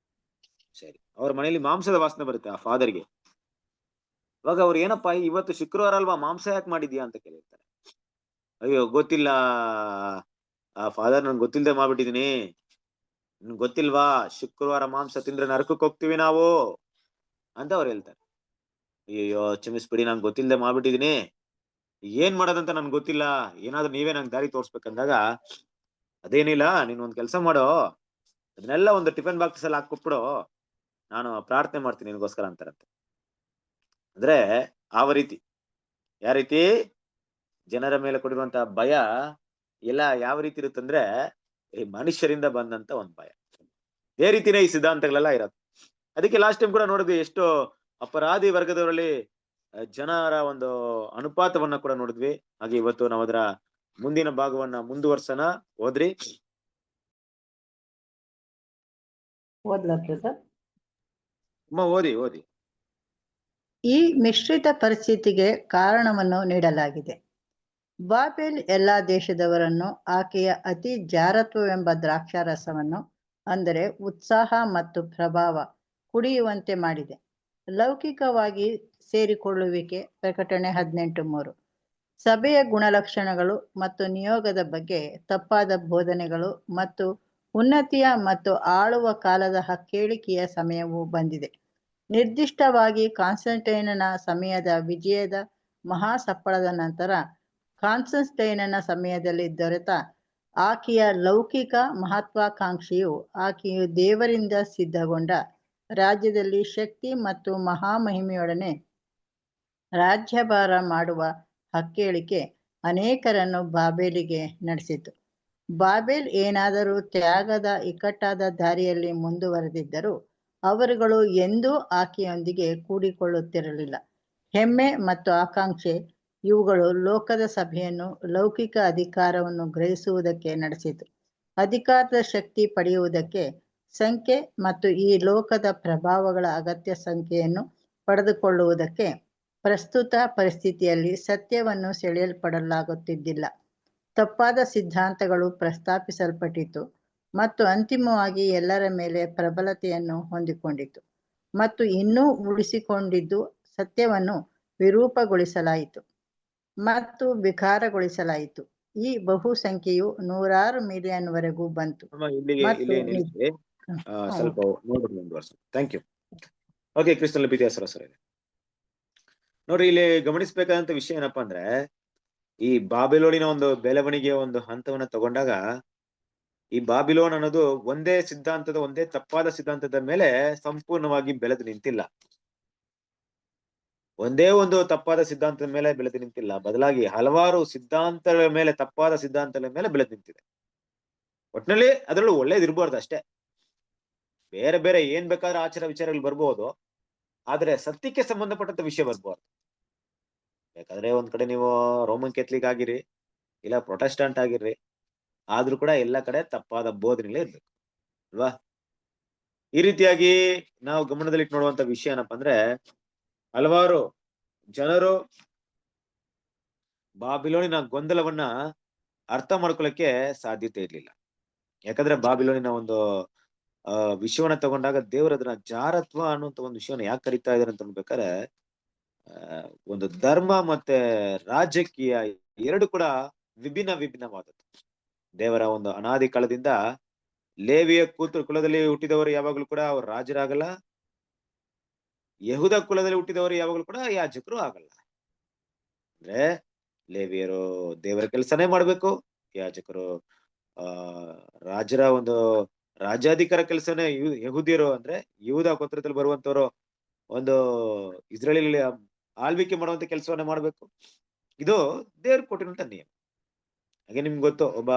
B: ಸರಿ. ಅವ್ರ ಮನೆಯಲ್ಲಿ ಮಾಂಸದ ವಾಸನೆ ಬರುತ್ತೆ ಆ ಫಾದರ್ಗೆ. ಇವಾಗ ಅವ್ರು ಏನಪ್ಪಾ, ಇವತ್ತು ಶುಕ್ರವಾರ ಅಲ್ವಾ, ಮಾಂಸ ಯಾಕೆ ಮಾಡಿದ್ಯಾ ಅಂತ ಕೇಳಿರ್ತಾರೆ. ಅಯ್ಯೋ ಗೊತ್ತಿಲ್ಲ ಆ ಫಾದರ್, ನನ್ಗೆ ಗೊತ್ತಿಲ್ಲದೆ ಮಾಡ್ಬಿಟ್ಟಿದೀನಿ. ನಿನ್ಗೆ ಗೊತ್ತಿಲ್ವಾ, ಶುಕ್ರವಾರ ಮಾಂಸ ತಿಂದ್ರೆ ನರಕಕ್ಕೆ ಹೋಗ್ತೀವಿ ನಾವು ಅಂತ ಅವ್ರು ಹೇಳ್ತಾರೆ. ಅಯ್ಯೋ ಕ್ಷಮಿಸ್ಬಿಡಿ, ನಂಗೆ ಗೊತ್ತಿಲ್ಲದೆ ಮಾಡ್ಬಿಟ್ಟಿದೀನಿ, ಏನ್ ಮಾಡೋದಂತ ನನ್ಗೆ ಗೊತ್ತಿಲ್ಲ, ಏನಾದ್ರೂ ನೀವೇ ನಂಗೆ ದಾರಿ ತೋರ್ಸ್ಬೇಕಂದಾಗ, ಅದೇನಿಲ್ಲ, ನೀನ್ ಒಂದ್ ಕೆಲ್ಸ ಮಾಡೋ, ಅದನ್ನೆಲ್ಲ ಒಂದು ಟಿಫಿನ್ ಬಾಕ್ಸ್ ಅಲ್ಲಿ ಹಾಕ್ಕೊಟ್ಬಿಡು, ನಾನು ಪ್ರಾರ್ಥನೆ ಮಾಡ್ತೀನಿ ನಿನ್ಗೋಸ್ಕರ ಅಂತಾರಂತೆ. ಅಂದ್ರೆ ಆ ರೀತಿ, ಯಾವ ರೀತಿ ಜನರ ಮೇಲೆ ಕೊಡಿರುವಂತಹ ಭಯ ಎಲ್ಲ ಯಾವ ರೀತಿ ಇರುತ್ತಂದ್ರೆ, ಈ ಮನುಷ್ಯರಿಂದ ಬಂದಂತ ಒಂದ್ ಭಯ. ಇದೇ ರೀತಿನೇ ಈ ಸಿದ್ಧಾಂತಗಳೆಲ್ಲ ಇರೋದು. ಅದಕ್ಕೆ ಲಾಸ್ಟ್ ಟೈಮ್ ಕೂಡ ನೋಡಿದ್ವಿ, ಎಷ್ಟು ಅಪರಾಧಿ ವರ್ಗದವರಲ್ಲಿ ಜನರ ಒಂದು ಅನುಪಾತವನ್ನ ಕೂಡ ನೋಡಿದ್ವಿ. ಹಾಗೆ ಇವತ್ತು ನಾವು ಅದರ ಮುಂದಿನ ಭಾಗವನ್ನ ಮುಂದುವರ್ಸನ. ಹೋದ್ರಿ
C: ಓದ್ಲಾ ಬ್ರದರ್?
B: ಓದಿ ಓದಿ.
C: ಈ ಮಿಶ್ರಿತ ಪರಿಸ್ಥಿತಿಗೆ ಕಾರಣವನ್ನು ನೀಡಲಾಗಿದೆ. ಬಾಬೆಲ್ ಎಲ್ಲಾ ದೇಶದವರನ್ನು ಆಕೆಯ ಅತಿ ಜಾರತ್ವವೆಂಬ ದ್ರಾಕ್ಷಾರಸವನ್ನು, ಅಂದರೆ ಉತ್ಸಾಹ ಮತ್ತು ಪ್ರಭಾವ, ಕುಡಿಯುವಂತೆ ಮಾಡಿದೆ. ಲೌಕಿಕವಾಗಿ ಸೇರಿಕೊಳ್ಳುವಿಕೆ. ಪ್ರಕಟಣೆ 18:3. ಸಭೆಯ ಗುಣಲಕ್ಷಣಗಳು ಮತ್ತು ನಿಯೋಗದ ಬಗ್ಗೆ ತಪ್ಪಾದ ಬೋಧನೆಗಳು ಮತ್ತು ಉನ್ನತಿಯ ಮತ್ತು ಆಳುವ ಕಾಲದ ಕೇಳಿಕೆಯ ಸಮಯವು ಬಂದಿದೆ. ನಿರ್ದಿಷ್ಟವಾಗಿ ಕಾನ್ಸ್ಟಂಟೈನನ ಸಮಯದ ವಿಜಯದ ಮಹಾಸಪ್ಪಳದ ನಂತರ ಕಾನ್ಸ್ಟಂಟೈನನ ಸಮಯದಲ್ಲಿ ದೊರೆತ ಆಕೆಯ ಲೌಕಿಕ ಮಹತ್ವಾಕಾಂಕ್ಷೆಯು ಆಕೆಯು ದೇವರಿಂದ ಸಿದ್ಧಗೊಂಡ ರಾಜ್ಯದಲ್ಲಿ ಶಕ್ತಿ ಮತ್ತು ಮಹಾಮಹಿಮೆಯೊಡನೆ ರಾಜ್ಯಭಾರ ಮಾಡುವ ಹಕ್ಕೇಳಿಕೆ ಅನೇಕರನ್ನು ಬಾಬೇಲಿಗೆ ನಡೆಸಿತು. ಬಾಬೇಲ್ ಏನಾದರೂ ತ್ಯಾಗದ ಇಕ್ಕಟ್ಟಾದ ದಾರಿಯಲ್ಲಿ ಮುಂದುವರೆದಿದ್ದರೂ ಅವರುಗಳು ಎಂದೂ ಆಕೆಯೊಂದಿಗೆ ಕೂಡಿಕೊಳ್ಳುತ್ತಿರಲಿಲ್ಲ. ಹೆಮ್ಮೆ ಮತ್ತು ಆಕಾಂಕ್ಷೆ ಇವುಗಳು ಲೋಕದ ಸಭೆಯನ್ನು ಲೌಕಿಕ ಅಧಿಕಾರವನ್ನು ಗ್ರಹಿಸುವುದಕ್ಕೆ ನಡೆಸಿತು. ಅಧಿಕಾರದ ಶಕ್ತಿ ಪಡೆಯುವುದಕ್ಕೆ ಸಂಖ್ಯೆ ಮತ್ತು ಈ ಲೋಕದ ಪ್ರಭಾವಗಳ ಅಗತ್ಯ ಸಂಖ್ಯೆಯನ್ನು ಪಡೆದುಕೊಳ್ಳುವುದಕ್ಕೆ ಪ್ರಸ್ತುತ ಪರಿಸ್ಥಿತಿಯಲ್ಲಿ ಸತ್ಯವನ್ನು ಸೆಳೆಯಲ್ಪಡಲಾಗುತ್ತಿದ್ದಿಲ್ಲ. ತಪ್ಪಾದ ಸಿದ್ಧಾಂತಗಳು ಪ್ರಸ್ತಾಪಿಸಲ್ಪಟ್ಟಿತು ಮತ್ತು ಅಂತಿಮವಾಗಿ ಎಲ್ಲರ ಮೇಲೆ ಪ್ರಬಲತೆಯನ್ನು ಹೊಂದಿಕೊಂಡಿತು ಮತ್ತು ಇನ್ನೂ ಉಳಿಸಿಕೊಂಡಿದ್ದು ಸತ್ಯವನ್ನು ವಿರೂಪಗೊಳಿಸಲಾಯಿತು ಮತ್ತು ವಿಕಾರಗೊಳಿಸಲಾಯಿತು. ಈ ಬಹುಸಂಖ್ಯೆಯು 100 ಮಿಲಿಯನ್ ವರೆಗೂ ಬಂತು.
B: ಇಲ್ಲಿಗೆ ನಿಲ್ಲಿಸಿ, ಸ್ವಲ್ಪ ನೋಡ್ಬಿಟ್ಟು ಮುಂದುವರ್ಸ. Thank you. ಓಕೆ, ಕ್ರಿಸ್ತನಲ್ಲಿ ಪ್ರೀತಿಯ ಸಹೋದರರೇ, ನೋಡ್ರಿ, ಇಲ್ಲಿ ಗಮನಿಸಬೇಕಾದಂತ ವಿಷಯ ಏನಪ್ಪಾ ಅಂದ್ರೆ, ಈ ಬಾಬಿಲೋನಿನ ಒಂದು ಬೆಳವಣಿಗೆಯ ಒಂದು ಹಂತವನ್ನ ತಗೊಂಡಾಗ, ಈ ಬಾಬಿಲೋನ್ ಅನ್ನೋದು ಒಂದೇ ತಪ್ಪಾದ ಸಿದ್ಧಾಂತದ ಮೇಲೆ ಸಂಪೂರ್ಣವಾಗಿ ಬೆಳೆದು ನಿಂತಿಲ್ಲ. ಒಂದೇ ಒಂದು ತಪ್ಪಾದ ಸಿದ್ಧಾಂತದ ಮೇಲೆ ಬೆಳೆದು ನಿಂತಿಲ್ಲ, ಬದಲಾಗಿ ಹಲವಾರು ಸಿದ್ಧಾಂತಗಳ ಮೇಲೆ, ತಪ್ಪಾದ ಸಿದ್ಧಾಂತಗಳ ಮೇಲೆ ಬೆಳೆದು ನಿಂತಿದೆ. ಒಟ್ಟಿನಲ್ಲಿ ಅದರಲ್ಲೂ ಒಳ್ಳೇದು ಇರ್ಬಾರ್ದು ಅಷ್ಟೇ. ಬೇರೆ ಬೇರೆ ಏನ್ ಬೇಕಾದ್ರೆ ಆಚಾರ ವಿಚಾರಗಳು ಬರ್ಬೋದು, ಆದ್ರೆ ಸತ್ಯಕ್ಕೆ ಸಂಬಂಧಪಟ್ಟಂತ ವಿಷಯ ಬರ್ಬಾರ್ದು. ಬೇಕಾದ್ರೆ ಒಂದ್ ಕಡೆ ನೀವು ರೋಮನ್ ಕೆಥಲಿಕ್ ಆಗಿರಿ, ಇಲ್ಲ ಪ್ರೊಟೆಸ್ಟೆಂಟ್ ಆಗಿರ್ರಿ, ಆದ್ರೂ ಕೂಡ ಎಲ್ಲ ಕಡೆ ತಪ್ಪಾದ ಬೋಧನೆಗಳೇ ಇರ್ಬೇಕು ಅಲ್ವಾ? ಈ ರೀತಿಯಾಗಿ ನಾವು ಗಮನದಲ್ಲಿಟ್ಟು ನೋಡುವಂತ ವಿಷಯ ಏನಪ್ಪಾ ಅಂದ್ರೆ, ಹಲವಾರು ಜನರು ಬಾಬಿಲೋನಿನ ಗೊಂದಲವನ್ನ ಅರ್ಥ ಮಾಡ್ಕೊಳ್ಳಕ್ಕೆ ಸಾಧ್ಯತೆ ಇರ್ಲಿಲ್ಲ. ಯಾಕಂದ್ರೆ ಬಾಬಿಲೋನಿನ ಒಂದು ವಿಷಯವನ್ನ ತಗೊಂಡಾಗ ದೇವರು ಅದನ್ನ ಜಾರತ್ವ ಅನ್ನುವಂತ ಒಂದು ವಿಷಯವನ್ನ ಯಾಕೆ ಕರೀತಾ ಇದಾರೆ ಅಂತ ಅನ್ಬೇಕಾದ್ರೆ, ಒಂದು ಧರ್ಮ ಮತ್ತೆ ರಾಜಕೀಯ ಎರಡು ಕೂಡ ವಿಭಿನ್ನವಾದದ್ದು. ದೇವರ ಒಂದು ಅನಾದಿ ಕಾಲದಿಂದ ಲೇವಿಯ ಕುಲದಲ್ಲಿ ಹುಟ್ಟಿದವರು ಯಾವಾಗಲೂ ಕೂಡ ಅವ್ರು ರಾಜರಾಗಲ್ಲ, ಯಹೂದ ಕುಲದಲ್ಲಿ ಹುಟ್ಟಿದವರು ಯಾವಾಗಲೂ ಕೂಡ ಯಾಜಕರು ಆಗಲ್ಲ. ಅಂದ್ರೆ ಲೇವಿಯರು ದೇವರ ಕೆಲಸನೇ ಮಾಡ್ಬೇಕು, ಯಾಜಕರು ರಾಜರ ಒಂದು ರಾಜ್ಯಾಧಿಕಾರ ಕೆಲಸನೇ, ಯಹೂದಿಯರು ಅಂದ್ರೆ ಯಹೂದ ಗೋತ್ರದಲ್ಲಿ ಬರುವಂತವರು ಒಂದು ಇಸ್ರೇಲ್ ಆಳ್ವಿಕೆ ಮಾಡುವಂತ ಕೆಲಸವನ್ನ ಮಾಡ್ಬೇಕು. ಇದು ದೇವ್ರು ಕೊಟ್ಟಿರುವಂತ ನಿಯಮ. ಹಾಗೆ ನಿಮ್ಗೆ ಗೊತ್ತು, ಒಬ್ಬ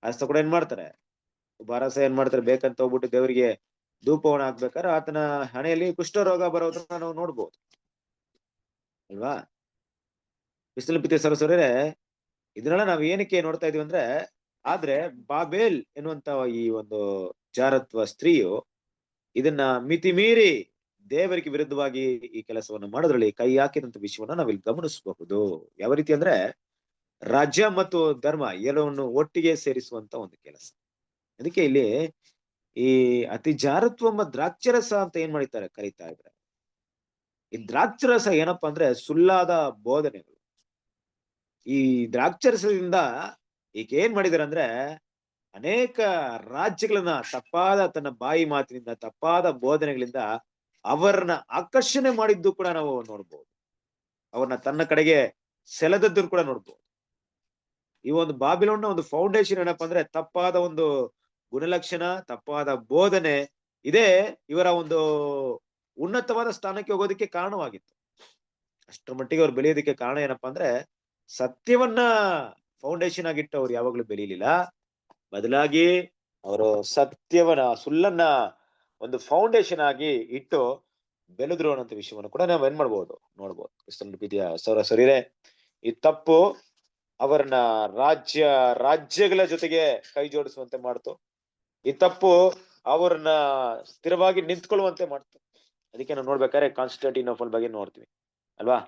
B: ಅರಸ ಕೂಡ ಏನ್ ಮಾಡ್ತಾರೆ, ಒಬ್ಬ ಅರಸ ಏನ್ ಮಾಡ್ತಾರೆ, ಬೇಕಂತ ಹೋಗ್ಬಿಟ್ಟು ದೇವರಿಗೆ ಧೂಪವನ್ನು ಹಾಕ್ಬೇಕಾದ್ರೆ ಆತನ ಹಣೆಯಲ್ಲಿ ಕುಷ್ಠರೋಗ ಬರೋದನ್ನ ನಾವು ನೋಡ್ಬೋದು ಅಲ್ವಾ. ಬಿಸಿಲು ಪಿತೆ ಸರಸರೇ, ಇದನ್ನೆಲ್ಲ ನಾವ್ ಏನಕ್ಕೆ ನೋಡ್ತಾ ಇದೀವಿ ಅಂದ್ರೆ, ಆದ್ರೆ ಬಾಬೇಲ್ ಎನ್ನುವಂತ ಈ ಒಂದು ಜಾರತ್ವ ಸ್ತ್ರೀಯು ಇದನ್ನ ಮಿತಿ ಮೀರಿ ದೇವರಿಗೆ ವಿರುದ್ಧವಾಗಿ ಈ ಕೆಲಸವನ್ನು ಮಾಡೋದ್ರಲ್ಲಿ ಕೈ ಹಾಕಿದಂತ ವಿಷಯವನ್ನ ನಾವಿಲ್ಲಿ ಗಮನಿಸಬಹುದು. ಯಾವ ರೀತಿ ಅಂದ್ರೆ, ರಾಜ್ಯ ಮತ್ತು ಧರ್ಮ ಎಲ್ಲವನ್ನು ಒಟ್ಟಿಗೆ ಸೇರಿಸುವಂತ ಒಂದು ಕೆಲಸ. ಅದಕ್ಕೆ ಇಲ್ಲಿ ಈ ಅತಿ ಜಾರತ್ವ ದ್ರಾಕ್ಷರಸ ಅಂತ ಏನ್ ಮಾಡಿದ್ದಾರೆ, ಕರೀತಾ ಇದ್ದಾರೆ. ಈ ದ್ರಾಕ್ಷರಸ ಏನಪ್ಪಾ ಅಂದ್ರೆ ಸುಳ್ಳಾದ ಬೋಧನೆಗಳು. ಈ ದ್ರಾಕ್ಷರಸದಿಂದ ಈಗ ಏನ್ ಮಾಡಿದಾರೆ ಅಂದ್ರೆ, ಅನೇಕ ರಾಜ್ಯಗಳನ್ನ ತಪ್ಪಾದ ತನ್ನ ಬಾಯಿ ಮಾತಿನಿಂದ, ತಪ್ಪಾದ ಬೋಧನೆಗಳಿಂದ ಅವರನ್ನ ಆಕರ್ಷಣೆ ಮಾಡಿದ್ದು ಕೂಡ ನಾವು ನೋಡ್ಬೋದು. ಅವ್ರನ್ನ ತನ್ನ ಕಡೆಗೆ ಸೆಳೆದದ್ದು ಕೂಡ ನೋಡ್ಬೋದು. ಈ ಒಂದು ಬಾಬಿಲೋನ್ನ ಒಂದು ಫೌಂಡೇಶನ್ ಏನಪ್ಪಾ ಅಂದ್ರೆ ತಪ್ಪಾದ ಒಂದು ಗುಣಲಕ್ಷಣ, ತಪ್ಪಾದ ಬೋಧನೆ. ಇದೇ ಇವರ ಒಂದು ಉನ್ನತವಾದ ಸ್ಥಾನಕ್ಕೆ ಹೋಗೋದಕ್ಕೆ ಕಾರಣವಾಗಿತ್ತು. ಅಷ್ಟರ ಮಟ್ಟಿಗೆ ಅವ್ರು ಬೆಳೆಯೋದಕ್ಕೆ ಕಾರಣ ಏನಪ್ಪಾ ಅಂದ್ರೆ, ಸತ್ಯವನ್ನ ಫೌಂಡೇಶನ್ ಆಗಿಟ್ಟು ಅವ್ರು ಯಾವಾಗ್ಲೂ ಬೆಳೀಲಿಲ್ಲ. ಬದಲಾಗಿ ಅವರು ಸತ್ಯವನ್ನ, ಸುಳ್ಳನ್ನ ಒಂದು ಫೌಂಡೇಶನ್ ಆಗಿ ಇಟ್ಟು ಬೆಳೆದ್ರು ಅನ್ನೋ ವಿಷಯವನ್ನು ಕೂಡ ನಾವು ಏನ್ ಮಾಡ್ಬೋದು, ನೋಡ್ಬೋದು. ಕ್ರಿಸ್ತನ ಪ್ರೀತಿಯ ಸಹೋದರರೇ, ಈ ತಪ್ಪು ಅವರನ್ನ ರಾಜ್ಯಗಳ ಜೊತೆಗೆ ಕೈ ಜೋಡಿಸುವಂತೆ ಮಾಡ್ತು. ಈ ತಪ್ಪು ಅವ್ರನ್ನ ಸ್ಥಿರವಾಗಿ ನಿಂತ್ಕೊಳ್ಳುವಂತೆ ಮಾಡ್ತು. ಅದಕ್ಕೆ ನಾವು ನೋಡ್ಬೇಕಾದ್ರೆ ಕಾನ್ಸ್ಟಂಟಿನೋಪಲ್ ಬಗ್ಗೆ ನೋಡ್ತೀವಿ ಅಲ್ವಾ.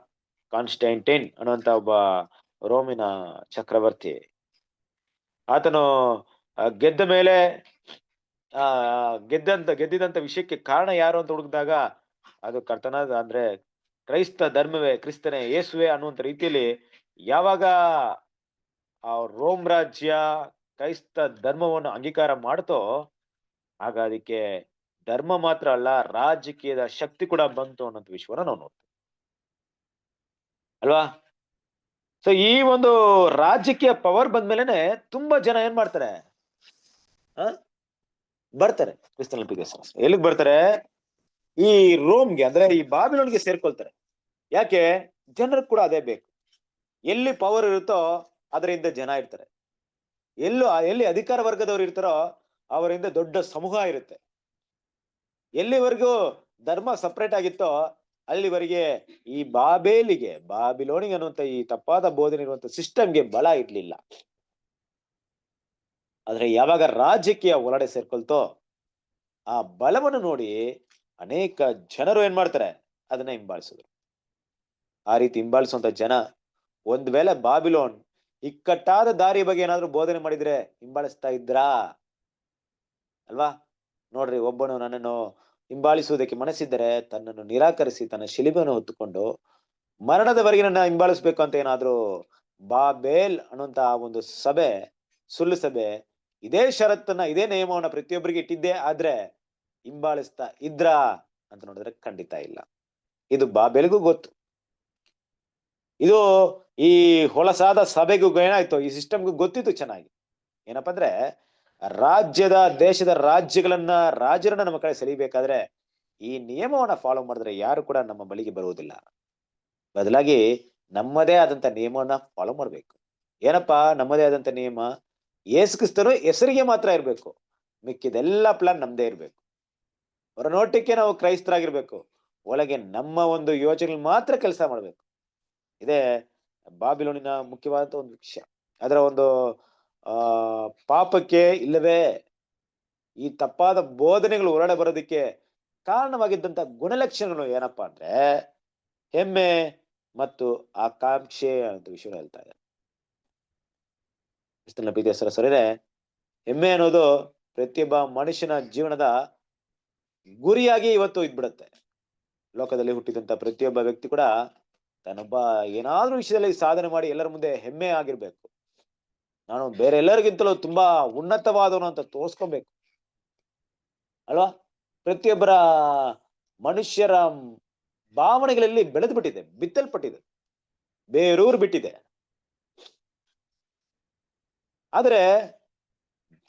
B: ಕಾನ್ಸ್ಟಂಟೈನ್ ಅನ್ನುವಂತ ಒಬ್ಬ ರೋಮಿನ ಚಕ್ರವರ್ತಿ, ಆತನು ಗೆದ್ದ ಮೇಲೆ ಗೆದ್ದಿದಂತ ವಿಷಯಕ್ಕೆ ಕಾರಣ ಯಾರು ಅಂತ ಹುಡುಕಿದಾಗ ಅದು ಕರ್ತನಾದ ಅಂದ್ರೆ ಕ್ರೈಸ್ತ ಧರ್ಮವೇ, ಕ್ರಿಸ್ತನೇ, ಯೇಸುವೆ ಅನ್ನುವಂತ ರೀತಿಯಲ್ಲಿ ಯಾವಾಗ ಆ ರೋಮ್ ರಾಜ್ಯ ಕ್ರೈಸ್ತ ಧರ್ಮವನ್ನು ಅಂಗೀಕಾರ ಮಾಡ್ತೋ, ಆಗ ಅದಕ್ಕೆ ಧರ್ಮ ಮಾತ್ರ ಅಲ್ಲ, ರಾಜಕೀಯದ ಶಕ್ತಿ ಕೂಡ ಬಂತು ಅನ್ನೋಂಥ ವಿಷಯವನ್ನ ನಾವು ನೋಡ್ತೀವಿ ಅಲ್ವಾ. ಸೊ ಈ ಒಂದು ರಾಜಕೀಯ ಪವರ್ ಬಂದ್ಮೇಲೆನೆ ತುಂಬಾ ಜನ ಏನ್ ಮಾಡ್ತಾರೆ, ಬರ್ತಾರೆ ಕ್ರಿಸ್ತನ ಪ್ರೀತಿಯ ಸಹೋದರರೇ. ಎಲ್ಲಿಗೆ ಬರ್ತಾರೆ? ಈ ರೋಮ್ಗೆ, ಅಂದ್ರೆ ಈ ಬಾಬಿಲೋನ್ಗೆ ಸೇರ್ಕೊಳ್ತಾರೆ. ಯಾಕೆ? ಜನರಿಗೆ ಕೂಡ ಅದೇ ಬೇಕು. ಎಲ್ಲಿ ಪವರ್ ಇರುತ್ತೋ ಅದರಿಂದ ಜನ ಇರ್ತಾರೆ. ಎಲ್ಲಿ ಅಧಿಕಾರ ವರ್ಗದವರು ಇರ್ತಾರೋ ಅವರಿಂದ ದೊಡ್ಡ ಸಮೂಹ ಇರುತ್ತೆ. ಎಲ್ಲಿವರೆಗೂ ಧರ್ಮ ಸಪರೇಟ್ ಆಗಿತ್ತೋ ಅಲ್ಲಿವರೆಗೆ ಈ ಬಾಬಿಲೋನಿಗೆ ಅನ್ನುವಂತ ಈ ತಪ್ಪಾದ ಬೋಧನೆ ಇರುವಂತ ಸಿಸ್ಟಮ್ಗೆ ಬಲ ಇರ್ಲಿಲ್ಲ. ಆದ್ರೆ ಯಾವಾಗ ರಾಜಕೀಯ ಒಳಗಡೆ ಸೇರ್ಕೊಳ್ತೋ, ಆ ಬಲವನ್ನು ನೋಡಿ ಅನೇಕ ಜನರು ಏನ್ ಮಾಡ್ತಾರೆ, ಅದನ್ನ ಹಿಂಬಾಲಿಸಿದ್ರು. ಆ ರೀತಿ ಹಿಂಬಾಲಿಸುವಂತ ಜನ ಒಂದ್ ವೇಳೆ ಬಾಬಿಲೋನ್ ಇಕ್ಕಟ್ಟಾದ ದಾರಿಯ ಬಗ್ಗೆ ಏನಾದ್ರು ಬೋಧನೆ ಮಾಡಿದ್ರೆ ಹಿಂಬಾಲಿಸ್ತಾ ಇದ್ರಾ ಅಲ್ವಾ. ನೋಡ್ರಿ, ಒಬ್ಬನು ನನ್ನನ್ನು ಹಿಂಬಾಲಿಸುವುದಕ್ಕೆ ಮನಸ್ಸಿದ್ದರೆ ತನ್ನನ್ನು ನಿರಾಕರಿಸಿ ತನ್ನ ಶಿಲುಬೆಯನ್ನು ಹೊತ್ತುಕೊಂಡು ಮರಣದವರೆಗೆ ನನ್ನ ಹಿಂಬಾಲಿಸ್ಬೇಕು ಅಂತ ಏನಾದ್ರು ಬಾಬೇಲ್ ಅನ್ನುವಂತ ಒಂದು ಸಭೆ, ಸುಳ್ಳು ಸಭೆ, ಇದೇ ಷರತ್ತನ್ನ, ಇದೇ ನಿಯಮವನ್ನ ಪ್ರತಿಯೊಬ್ಬರಿಗೆ ಇಟ್ಟಿದ್ದೇ ಆದ್ರೆ ಹಿಂಬಾಲಿಸ್ತಾ ಇದ್ರಾ ಅಂತ ನೋಡಿದ್ರೆ ಖಂಡಿತ ಇಲ್ಲ. ಇದು ಬಾಬೇಲ್ಗೂ ಗೊತ್ತು. ಇದು ಈ ಹೊಲಸಾದ ಸಭೆಗೂ ಏನಾಯ್ತು, ಈ ಸಿಸ್ಟಮ್ಗೂ ಗೊತ್ತಿತ್ತು ಚೆನ್ನಾಗಿ. ಏನಪ್ಪಾ ಅಂದ್ರೆ, ದೇಶದ ರಾಜ್ಯರನ್ನ ನಮ್ಮ ಕಡೆ ಸೆಳಿಬೇಕಾದ್ರೆ ಈ ನಿಯಮವನ್ನ ಫಾಲೋ ಮಾಡಿದ್ರೆ ಯಾರು ಕೂಡ ನಮ್ಮ ಬಳಿಗೆ ಬರುವುದಿಲ್ಲ. ಬದಲಾಗಿ ನಮ್ಮದೇ ಆದಂತ ನಿಯಮವನ್ನ ಫಾಲೋ ಮಾಡ್ಬೇಕು. ಏನಪ್ಪಾ ನಮ್ಮದೇ ಆದಂತ ನಿಯಮ? ಯೇಸು ಕ್ರಿಸ್ತನು ಹೆಸರಿಗೆ ಮಾತ್ರ ಇರ್ಬೇಕು, ಮಿಕ್ಕಿದೆಲ್ಲ ಪ್ಲಾನ್ ನಮ್ದೇ ಇರ್ಬೇಕು. ಹೊರನೋಟಕ್ಕೆ ನಾವು ಕ್ರೈಸ್ತರಾಗಿರ್ಬೇಕು, ಒಳಗೆ ನಮ್ಮ ಒಂದು ಯೋಚನೆ ಮಾತ್ರ ಕೆಲಸ ಮಾಡ್ಬೇಕು. ಇದೇ ಬಾಬಿಲೋನಿನ ಮುಖ್ಯವಾದಂತ ಒಂದು ವಿಷಯ. ಅದರ ಒಂದು ಪಾಪಕ್ಕೆ ಇಲ್ಲವೇ ಈ ತಪ್ಪಾದ ಬೋಧನೆಗಳು ಹೊರಡೆ ಬರೋದಕ್ಕೆ ಕಾರಣವಾಗಿದ್ದಂತ ಗುಣಲಕ್ಷಣಗಳು ಏನಪ್ಪಾ ಅಂದ್ರೆ ಹೆಮ್ಮೆ ಮತ್ತು ಆಕಾಂಕ್ಷೆ ಅಂತ ವಿಷಯ ಹೇಳ್ತಾ ಇದ್ದಾರೆ. ಪ್ರೀತಿಯ ಸಹೋದರರೇ, ಹೆಮ್ಮೆ ಅನ್ನೋದು ಪ್ರತಿಯೊಬ್ಬ ಮನುಷ್ಯನ ಜೀವನದ ಗುರಿಯಾಗಿ ಇವತ್ತು ಇದ್ಬಿಡುತ್ತೆ. ಲೋಕದಲ್ಲಿ ಹುಟ್ಟಿದಂತ ಪ್ರತಿಯೊಬ್ಬ ವ್ಯಕ್ತಿ ಕೂಡ ತಾನೊಬ್ಬ ಏನಾದ್ರೂ ವಿಷಯದಲ್ಲಿ ಸಾಧನೆ ಮಾಡಿ ಎಲ್ಲರ ಮುಂದೆ ಹೆಮ್ಮೆ ಆಗಿರ್ಬೇಕು. ನಾನು ಬೇರೆ ಎಲ್ಲರಿಗಿಂತಲೂ ತುಂಬಾ ಉನ್ನತವಾದವನು ಅಂತ ತೋರ್ಸ್ಕೊಬೇಕು ಅಲ್ವಾ. ಪ್ರತಿಯೊಬ್ಬರ ಮನುಷ್ಯರ ಭಾವನೆಗಳಲ್ಲಿ ಬೆಳೆದು ಬಿಟ್ಟಿದೆ, ಬಿತ್ತಲ್ಪಟ್ಟಿದೆ, ಬೇರೂರು ಬಿಟ್ಟಿದೆ. ಆದ್ರೆ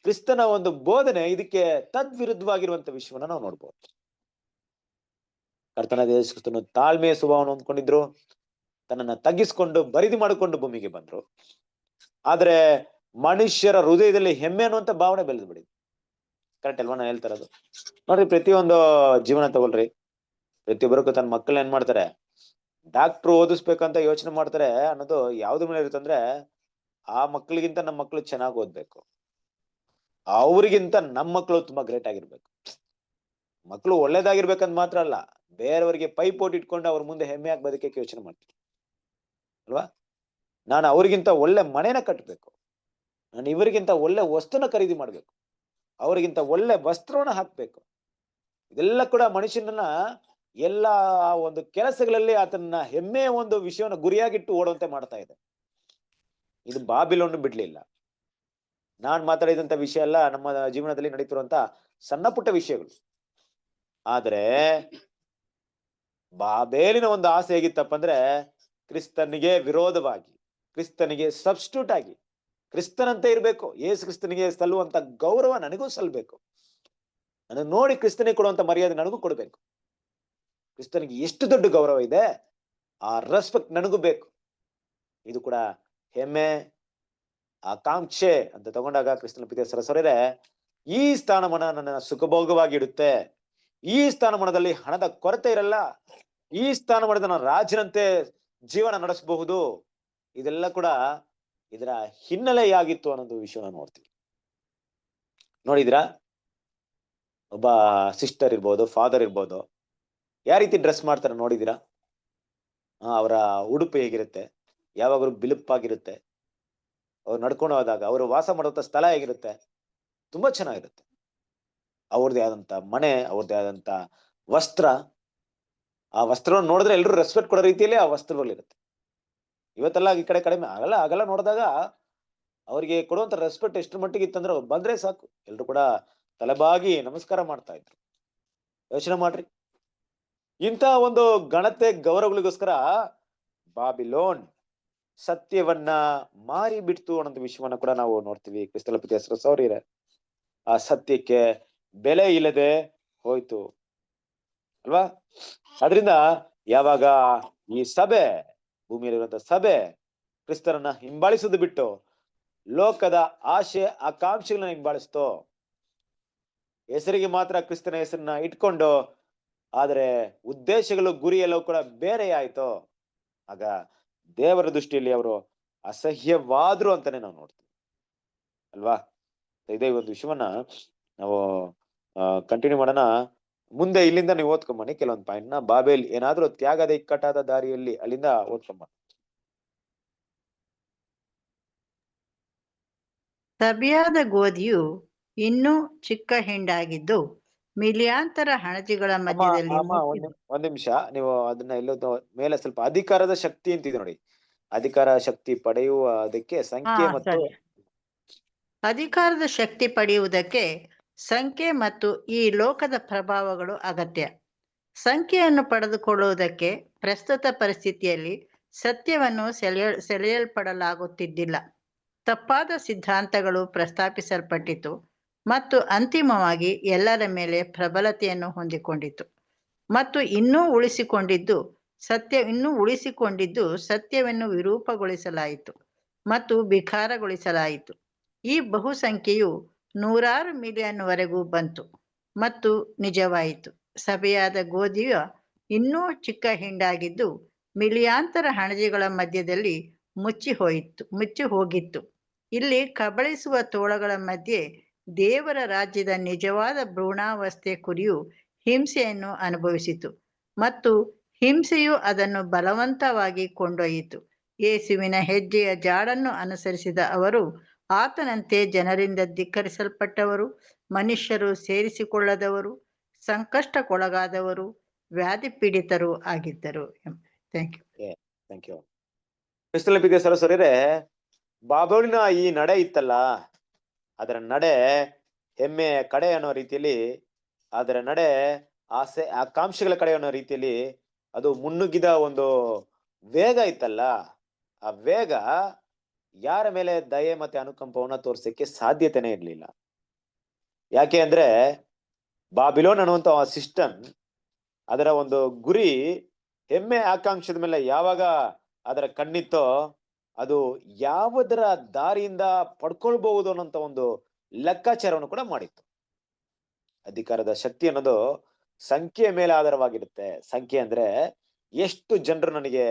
B: ಕ್ರಿಸ್ತನ ಒಂದು ಬೋಧನೆ ಇದಕ್ಕೆ ತದ್ವಿರುದ್ಧವಾಗಿರುವಂತ ವಿಷಯವನ್ನ ನಾವು ನೋಡ್ಬೋದು. ಕರ್ತನಾದ ಯೇಸು ಕ್ರಿಸ್ತನು ತಾಳ್ಮೆಯ ಸ್ವಭಾವವನ್ನು ಹೊಂದ್ಕೊಂಡಿದ್ರು, ತನ್ನನ್ನ ತಗ್ಗಿಸ್ಕೊಂಡು ಬರಿದು ಮಾಡಿಕೊಂಡು ಭೂಮಿಗೆ ಬಂದ್ರು. ಆದ್ರೆ ಮನುಷ್ಯರ ಹೃದಯದಲ್ಲಿ ಹೆಮ್ಮೆ ಅನ್ನುವಂತ ಭಾವನೆ ಬೆಳೆದು ಬಿಡಿ. ಕರೆಕ್ಟ್ ಅಲ್ವಾ ನಾನು ಹೇಳ್ತಾ ಇರೋದು? ನೋಡ್ರಿ, ಪ್ರತಿಯೊಂದು ಜೀವನ ತಗೊಳ್ರಿ, ಪ್ರತಿಯೊಬ್ಬರಿಗೂ ತನ್ನ ಮಕ್ಕಳನ್ನ ಏನ್ ಮಾಡ್ತಾರೆ, ಡಾಕ್ಟ್ರು ಓದಿಸ್ಬೇಕಂತ ಯೋಚನೆ ಮಾಡ್ತಾರೆ ಅನ್ನೋದು ಯಾವ್ದ್ರ ಮೇಲೆ ಇರುತ್ತಂದ್ರೆ, ಆ ಮಕ್ಳಿಗಿಂತ ನಮ್ಮ ಮಕ್ಳು ಚೆನ್ನಾಗಿ ಓದ್ಬೇಕು, ಅವ್ರಿಗಿಂತ ನಮ್ಮ ಮಕ್ಳು ತುಂಬಾ ಗ್ರೇಟ್ ಆಗಿರ್ಬೇಕು. ಮಕ್ಳು ಒಳ್ಳೇದಾಗಿರ್ಬೇಕಂತ ಮಾತ್ರ ಅಲ್ಲ, ಬೇರೆಯವರಿಗೆ ಪೈಪೋಟಿ ಇಟ್ಕೊಂಡು ಅವ್ರ ಮುಂದೆ ಹೆಮ್ಮೆ ಆಗಿ ಬದುಕಕ್ಕೆ ಯೋಚನೆ ಮಾಡ್ತೀವಿ ಅಲ್ವಾ? ನಾನು ಅವ್ರಿಗಿಂತ ಒಳ್ಳೆ ಮನೆನ ಕಟ್ಟಬೇಕು, ನಾನು ಇವರಿಗಿಂತ ಒಳ್ಳೆ ವಸ್ತುನ ಖರೀದಿ ಮಾಡ್ಬೇಕು, ಅವರಿಗಿಂತ ಒಳ್ಳೆ ವಸ್ತ್ರವನ್ನ ಹಾಕ್ಬೇಕು. ಇದೆಲ್ಲ ಕೂಡ ಮನುಷ್ಯನನ್ನ ಎಲ್ಲ ಒಂದು ಕೆಲಸಗಳಲ್ಲಿ ಆತನ ಹೆಮ್ಮೆಯ ಒಂದು ವಿಷಯವನ್ನ ಗುರಿಯಾಗಿಟ್ಟು ಓಡುವಂತೆ ಮಾಡ್ತಾ ಇದೆ. ಇದು ಬಾಬಿಲೋನ್ ಬಿಡ್ಲಿಲ್ಲ. ನಾನ್ ಮಾತಾಡಿದಂತ ವಿಷಯ ಎಲ್ಲ ನಮ್ಮ ಜೀವನದಲ್ಲಿ ನಡೀತಿರುವಂತ ಸಣ್ಣ ಪುಟ್ಟ ವಿಷಯಗಳು. ಆದ್ರೆ ಬಾಬೇಲಿನ ಒಂದು ಆಸೆ ಹೇಗಿತ್ತಪ್ಪ ಅಂದ್ರೆ, ಕ್ರಿಸ್ತನಿಗೆ ವಿರೋಧವಾಗಿ, ಕ್ರಿಸ್ತನಿಗೆ ಸಬ್ಸ್ಟಿಟ್ಯೂಟ್ ಆಗಿ, ಕ್ರಿಸ್ತನಂತೆ ಇರ್ಬೇಕು, ಯೇಸು ಕ್ರಿಸ್ತನಿಗೆ ಸಲ್ಲುವಂತ ಗೌರವ ನನಗೂ ಸಲ್ಬೇಕು, ನನಗೆ ನೋಡಿ ಕ್ರಿಸ್ತನಿಗೆ ಕೊಡುವಂತ ಮರ್ಯಾದೆ ನನಗೂ ಕೊಡ್ಬೇಕು. ಕ್ರಿಸ್ತನಿಗೆ ಎಷ್ಟು ದೊಡ್ಡ ಗೌರವ ಇದೆ, ಆ ರೆಸ್ಪೆಕ್ಟ್ ನನಗೂ ಬೇಕು. ಇದು ಕೂಡ ಹೆಮ್ಮೆ, ಆಕಾಂಕ್ಷೆ ಅಂತ ತಗೊಂಡಾಗ ಕ್ರಿಸ್ತನ ಪ್ರೀತಿಯ ಸರಸರೇ, ಈ ಸ್ಥಾನಮಾನ ನನ್ನ ಸುಖಭೋಗವಾಗಿ ಇಡುತ್ತೆ, ಈ ಸ್ಥಾನಮಾನದಲ್ಲಿ ಹಣದ ಕೊರತೆ ಇರಲ್ಲ, ಈ ಸ್ಥಾನಮಾನದ ನಾನು ರಾಜನಂತೆ ಜೀವನ ನಡೆಸಬಹುದು. ಇದೆಲ್ಲ ಕೂಡ ಇದರ ಹಿನ್ನೆಲೆಯಾಗಿತ್ತು ಅನ್ನೋದು ವಿಷಯನ ನೋಡ್ತೀವಿ. ನೋಡಿದ್ರಾ, ಒಬ್ಬ ಸಿಸ್ಟರ್ ಇರ್ಬೋದು, ಫಾದರ್ ಇರ್ಬೋದು, ಯಾವ ರೀತಿ ಡ್ರೆಸ್ ಮಾಡ್ತಾರೆ ನೋಡಿದೀರಾ? ಅವರ ಉಡುಪು ಹೇಗಿರುತ್ತೆ, ಯಾವಾಗಲೂ ಬಿಳುಪಾಗಿರುತ್ತೆ, ಅವ್ರು ನಡ್ಕೊಂಡು ಹೋದಾಗ ಅವರು ವಾಸ ಮಾಡುವಂತ ಸ್ಥಳ ಹೇಗಿರುತ್ತೆ, ತುಂಬಾ ಚೆನ್ನಾಗಿರುತ್ತೆ. ಅವ್ರದ್ದೇ ಆದಂತ ಮನೆ, ಅವ್ರದ್ದೇ ಆದಂತ ವಸ್ತ್ರ, ಆ ವಸ್ತ್ರವನ್ನು ನೋಡಿದ್ರೆ ಎಲ್ಲರೂ ರೆಸ್ಪೆಕ್ಟ್ ಕೊಡೋ ರೀತಿಯಲ್ಲಿ ಆ ವಸ್ತ್ರಗಳಿರುತ್ತೆ. ಇವತ್ತೆಲ್ಲ ಈ ಕಡೆ ಕಡಿಮೆ ಆಗಲ್ಲ ನೋಡಿದಾಗ ಅವ್ರಿಗೆ ಕೊಡುವಂತ ರೆಸ್ಪೆಕ್ಟ್ ಎಷ್ಟು ಮಟ್ಟಿಗೆ ಇತ್ತಂದ್ರೆ, ಅವ್ರು ಬಂದ್ರೆ ಸಾಕು ಎಲ್ರು ಕೂಡ ತಲೆಬಾಗಿ ನಮಸ್ಕಾರ ಮಾಡ್ತಾ ಇದ್ರು. ಯೋಚನೆ ಮಾಡ್ರಿ, ಇಂಥ ಒಂದು ಘನತೆ ಗೌರವಗಳಿಗೋಸ್ಕರ ಬಾಬಿಲೋನ್ ಸತ್ಯವನ್ನ ಮಾರಿ ಬಿಡ್ತು ಅನ್ನೋದು ವಿಷಯವನ್ನ ಕೂಡ ನಾವು ನೋಡ್ತೀವಿ. ಕ್ರಿಸ್ತನ ಪ್ರೀತಿಯ ಸಹೋದರರೇ, ಆ ಸತ್ಯಕ್ಕೆ ಬೆಲೆ ಇಲ್ಲದೆ ಹೋಯ್ತು ಅಲ್ವಾ? ಅದರಿಂದ ಯಾವಾಗ ಈ ಸಭೆ, ಭೂಮಿಯಲ್ಲಿರುವಂತ ಸಭೆ ಕ್ರಿಸ್ತರನ್ನ ಹಿಂಬಾಲಿಸುದು ಬಿಟ್ಟು ಲೋಕದ ಆಶೆ ಆಕಾಂಕ್ಷೆಗಳನ್ನ ಹಿಂಬಾಲಿಸ್ತೋ, ಹೆಸರಿಗೆ ಮಾತ್ರ ಕ್ರಿಸ್ತನ ಹೆಸರನ್ನ ಇಟ್ಕೊಂಡು ಆದ್ರೆ ಉದ್ದೇಶಗಳು ಗುರಿ ಎಲ್ಲವೂ ಕೂಡ ಬೇರೆ ಆಯ್ತು, ಆಗ ದೇವರ ದೃಷ್ಟಿಯಲ್ಲಿ ಅವರು ಅಸಹ್ಯವಾದ್ರು ಅಂತಾನೆ ನಾವು ನೋಡ್ತೀವಿ ಅಲ್ವಾ? ಇದೇ ಒಂದು ವಿಷಯವನ್ನ ನಾವು ಕಂಟಿನ್ಯೂ ಮಾಡೋಣ. ಮುಂದೆ ಇಲ್ಲಿಂದ ನೀವು ಓದ್ಕೊಂಬನ್ನಿ ಕೆಲವೊಂದು ಪಾಯಿಂಟ್ ನ. ಬಾಬೇಲ್ ಏನಾದ್ರೂ ತ್ಯಾಗದ ಇಕ್ಕಟ್ಟಾದ ದಾರಿಯಲ್ಲಿ ಅಲ್ಲಿಂದ ಓದ್ಕೊಂಬನ್ನಿ.
C: ಸಬಿಯಾದ ಗೋಧಿಯು ಇನ್ನೂ ಚಿಕ್ಕ ಹಿಂಡಾಗಿದ್ದು ಮಿಲಿಯಾಂತರ ಹಣಜಿಗಳ ಮಧ್ಯದಲ್ಲಿ
B: ಒಂದ್ ನಿಮಿಷ, ನೀವು ಅದನ್ನ ಎಲ್ಲೋ ಮೇಲೆ ಸ್ವಲ್ಪ ಅಧಿಕಾರದ ಶಕ್ತಿ ಅಂತಿದೆ ನೋಡಿ, ಅಧಿಕಾರ ಶಕ್ತಿ ಪಡೆಯುವುದಕ್ಕೆ ಸಂಖ್ಯೆ ಮತ್ತು
C: ಅಧಿಕಾರದ ಶಕ್ತಿ ಪಡೆಯುವುದಕ್ಕೆ ಸಂಖ್ಯೆ ಮತ್ತು ಈ ಲೋಕದ ಪ್ರಭಾವಗಳು ಅಗತ್ಯ. ಸಂಖ್ಯೆಯನ್ನು ಪಡೆದುಕೊಳ್ಳುವುದಕ್ಕೆ ಪ್ರಸ್ತುತ ಪರಿಸ್ಥಿತಿಯಲ್ಲಿ ಸತ್ಯವನ್ನು ಸೆಳೆಯಲ್ಪಡಲಾಗುತ್ತಿದ್ದಿಲ್ಲ. ತಪ್ಪಾದ ಸಿದ್ಧಾಂತಗಳು ಪ್ರಸ್ತಾಪಿಸಲ್ಪಟ್ಟಿತು ಮತ್ತು ಅಂತಿಮವಾಗಿ ಎಲ್ಲರ ಮೇಲೆ ಪ್ರಬಲತೆಯನ್ನು ಹೊಂದಿಕೊಂಡಿತು ಮತ್ತು ಇನ್ನೂ ಉಳಿಸಿಕೊಂಡಿದ್ದು ಸತ್ಯವನ್ನು ವಿರೂಪಗೊಳಿಸಲಾಯಿತು ಮತ್ತು ವಿಕಾರಗೊಳಿಸಲಾಯಿತು. ಈ ಬಹುಸಂಖ್ಯೆಯು 100 ಮಿಲಿಯನ್ ವರೆಗೂ ಬಂತು ಮತ್ತು ನಿಜವಾಯಿತು. ಸಭೆಯಾದ ಗೋಧಿಯ ಇನ್ನೂ ಚಿಕ್ಕ ಹಿಂಡಾಗಿದ್ದು ಮಿಲಿಯಾಂತರ ಹಣಜಿಗಳ ಮಧ್ಯದಲ್ಲಿ ಮುಚ್ಚಿ ಹೋಗಿತ್ತು. ಇಲ್ಲಿ ಕಬಳಿಸುವ ತೋಳಗಳ ಮಧ್ಯೆ ದೇವರ ರಾಜ್ಯದ ನಿಜವಾದ ಭ್ರೂಣಾವಸ್ಥೆ ಕುರಿಯು ಹಿಂಸೆಯನ್ನು ಅನುಭವಿಸಿತು ಮತ್ತು ಹಿಂಸೆಯು ಅದನ್ನು ಬಲವಂತವಾಗಿ ಕೊಂಡೊಯ್ಯಿತು. ಯೇಸುವಿನ ಹೆಜ್ಜೆಯ ಜಾಡನ್ನು ಅನುಸರಿಸಿದ ಅವರು ಆತನಂತೆ ಜನರಿಂದ ಧಿಕ್ಕರಿಸಲ್ಪಟ್ಟವರು, ಮನುಷ್ಯರು ಸೇರಿಸಿಕೊಳ್ಳದವರು, ಸಂಕಷ್ಟಕ್ಕೊಳಗಾದವರು, ವ್ಯಾಧಿ ಪೀಡಿತರು ಆಗಿದ್ದರು. Thank
B: you. ಕ್ರಿಸ್ತನ ಪ್ರೀತಿಯ ಸಹೋದರರೇ, ಬಾಬಿಲೋನಿನ ಈ ನಡೆ ಇತ್ತಲ್ಲ, ಅದರ ನಡೆ ಹೆಮ್ಮೆ ಕಡೆ ಅನ್ನೋ ರೀತಿಯಲ್ಲಿ, ಅದರ ನಡೆ ಆಸೆ ಆಕಾಂಕ್ಷೆಗಳ ಕಡೆ ಅನ್ನೋ ರೀತಿಯಲ್ಲಿ ಅದು ಮುನ್ನುಗ್ಗಿದ ಒಂದು ವೇಗ ಇತ್ತಲ್ಲ, ಆ ವೇಗ ಯಾರ ಮೇಲೆ ದಯೆ ಮತ್ತೆ ಅನುಕಂಪವನ್ನ ತೋರ್ಸಕ್ಕೆ ಸಾಧ್ಯತೆನೇ ಇರ್ಲಿಲ್ಲ. ಯಾಕೆ ಅಂದ್ರೆ ಬಾಬಿಲೋನ್ ಅನ್ನುವಂತ ಸಿಸ್ಟಮ್, ಅದರ ಒಂದು ಗುರಿ ಹೆಮ್ಮೆ ಆಕಾಂಕ್ಷದ ಮೇಲೆ ಯಾವಾಗ ಅದರ ಕಣ್ಣಿತ್ತೋ ಅದು ಯಾವುದರ ದಾರಿಯಿಂದ ಪಡ್ಕೊಳ್ಬಹುದು ಅನ್ನೋಂತ ಒಂದು ಲೆಕ್ಕಾಚಾರವನ್ನು ಕೂಡ ಮಾಡಿತ್ತು. ಅಧಿಕಾರದ ಶಕ್ತಿ ಅನ್ನೋದು ಸಂಖ್ಯೆಯ ಮೇಲೆ ಆಧಾರವಾಗಿರುತ್ತೆ. ಸಂಖ್ಯೆ ಅಂದ್ರೆ ಎಷ್ಟು ಜನರು ನನಗೆ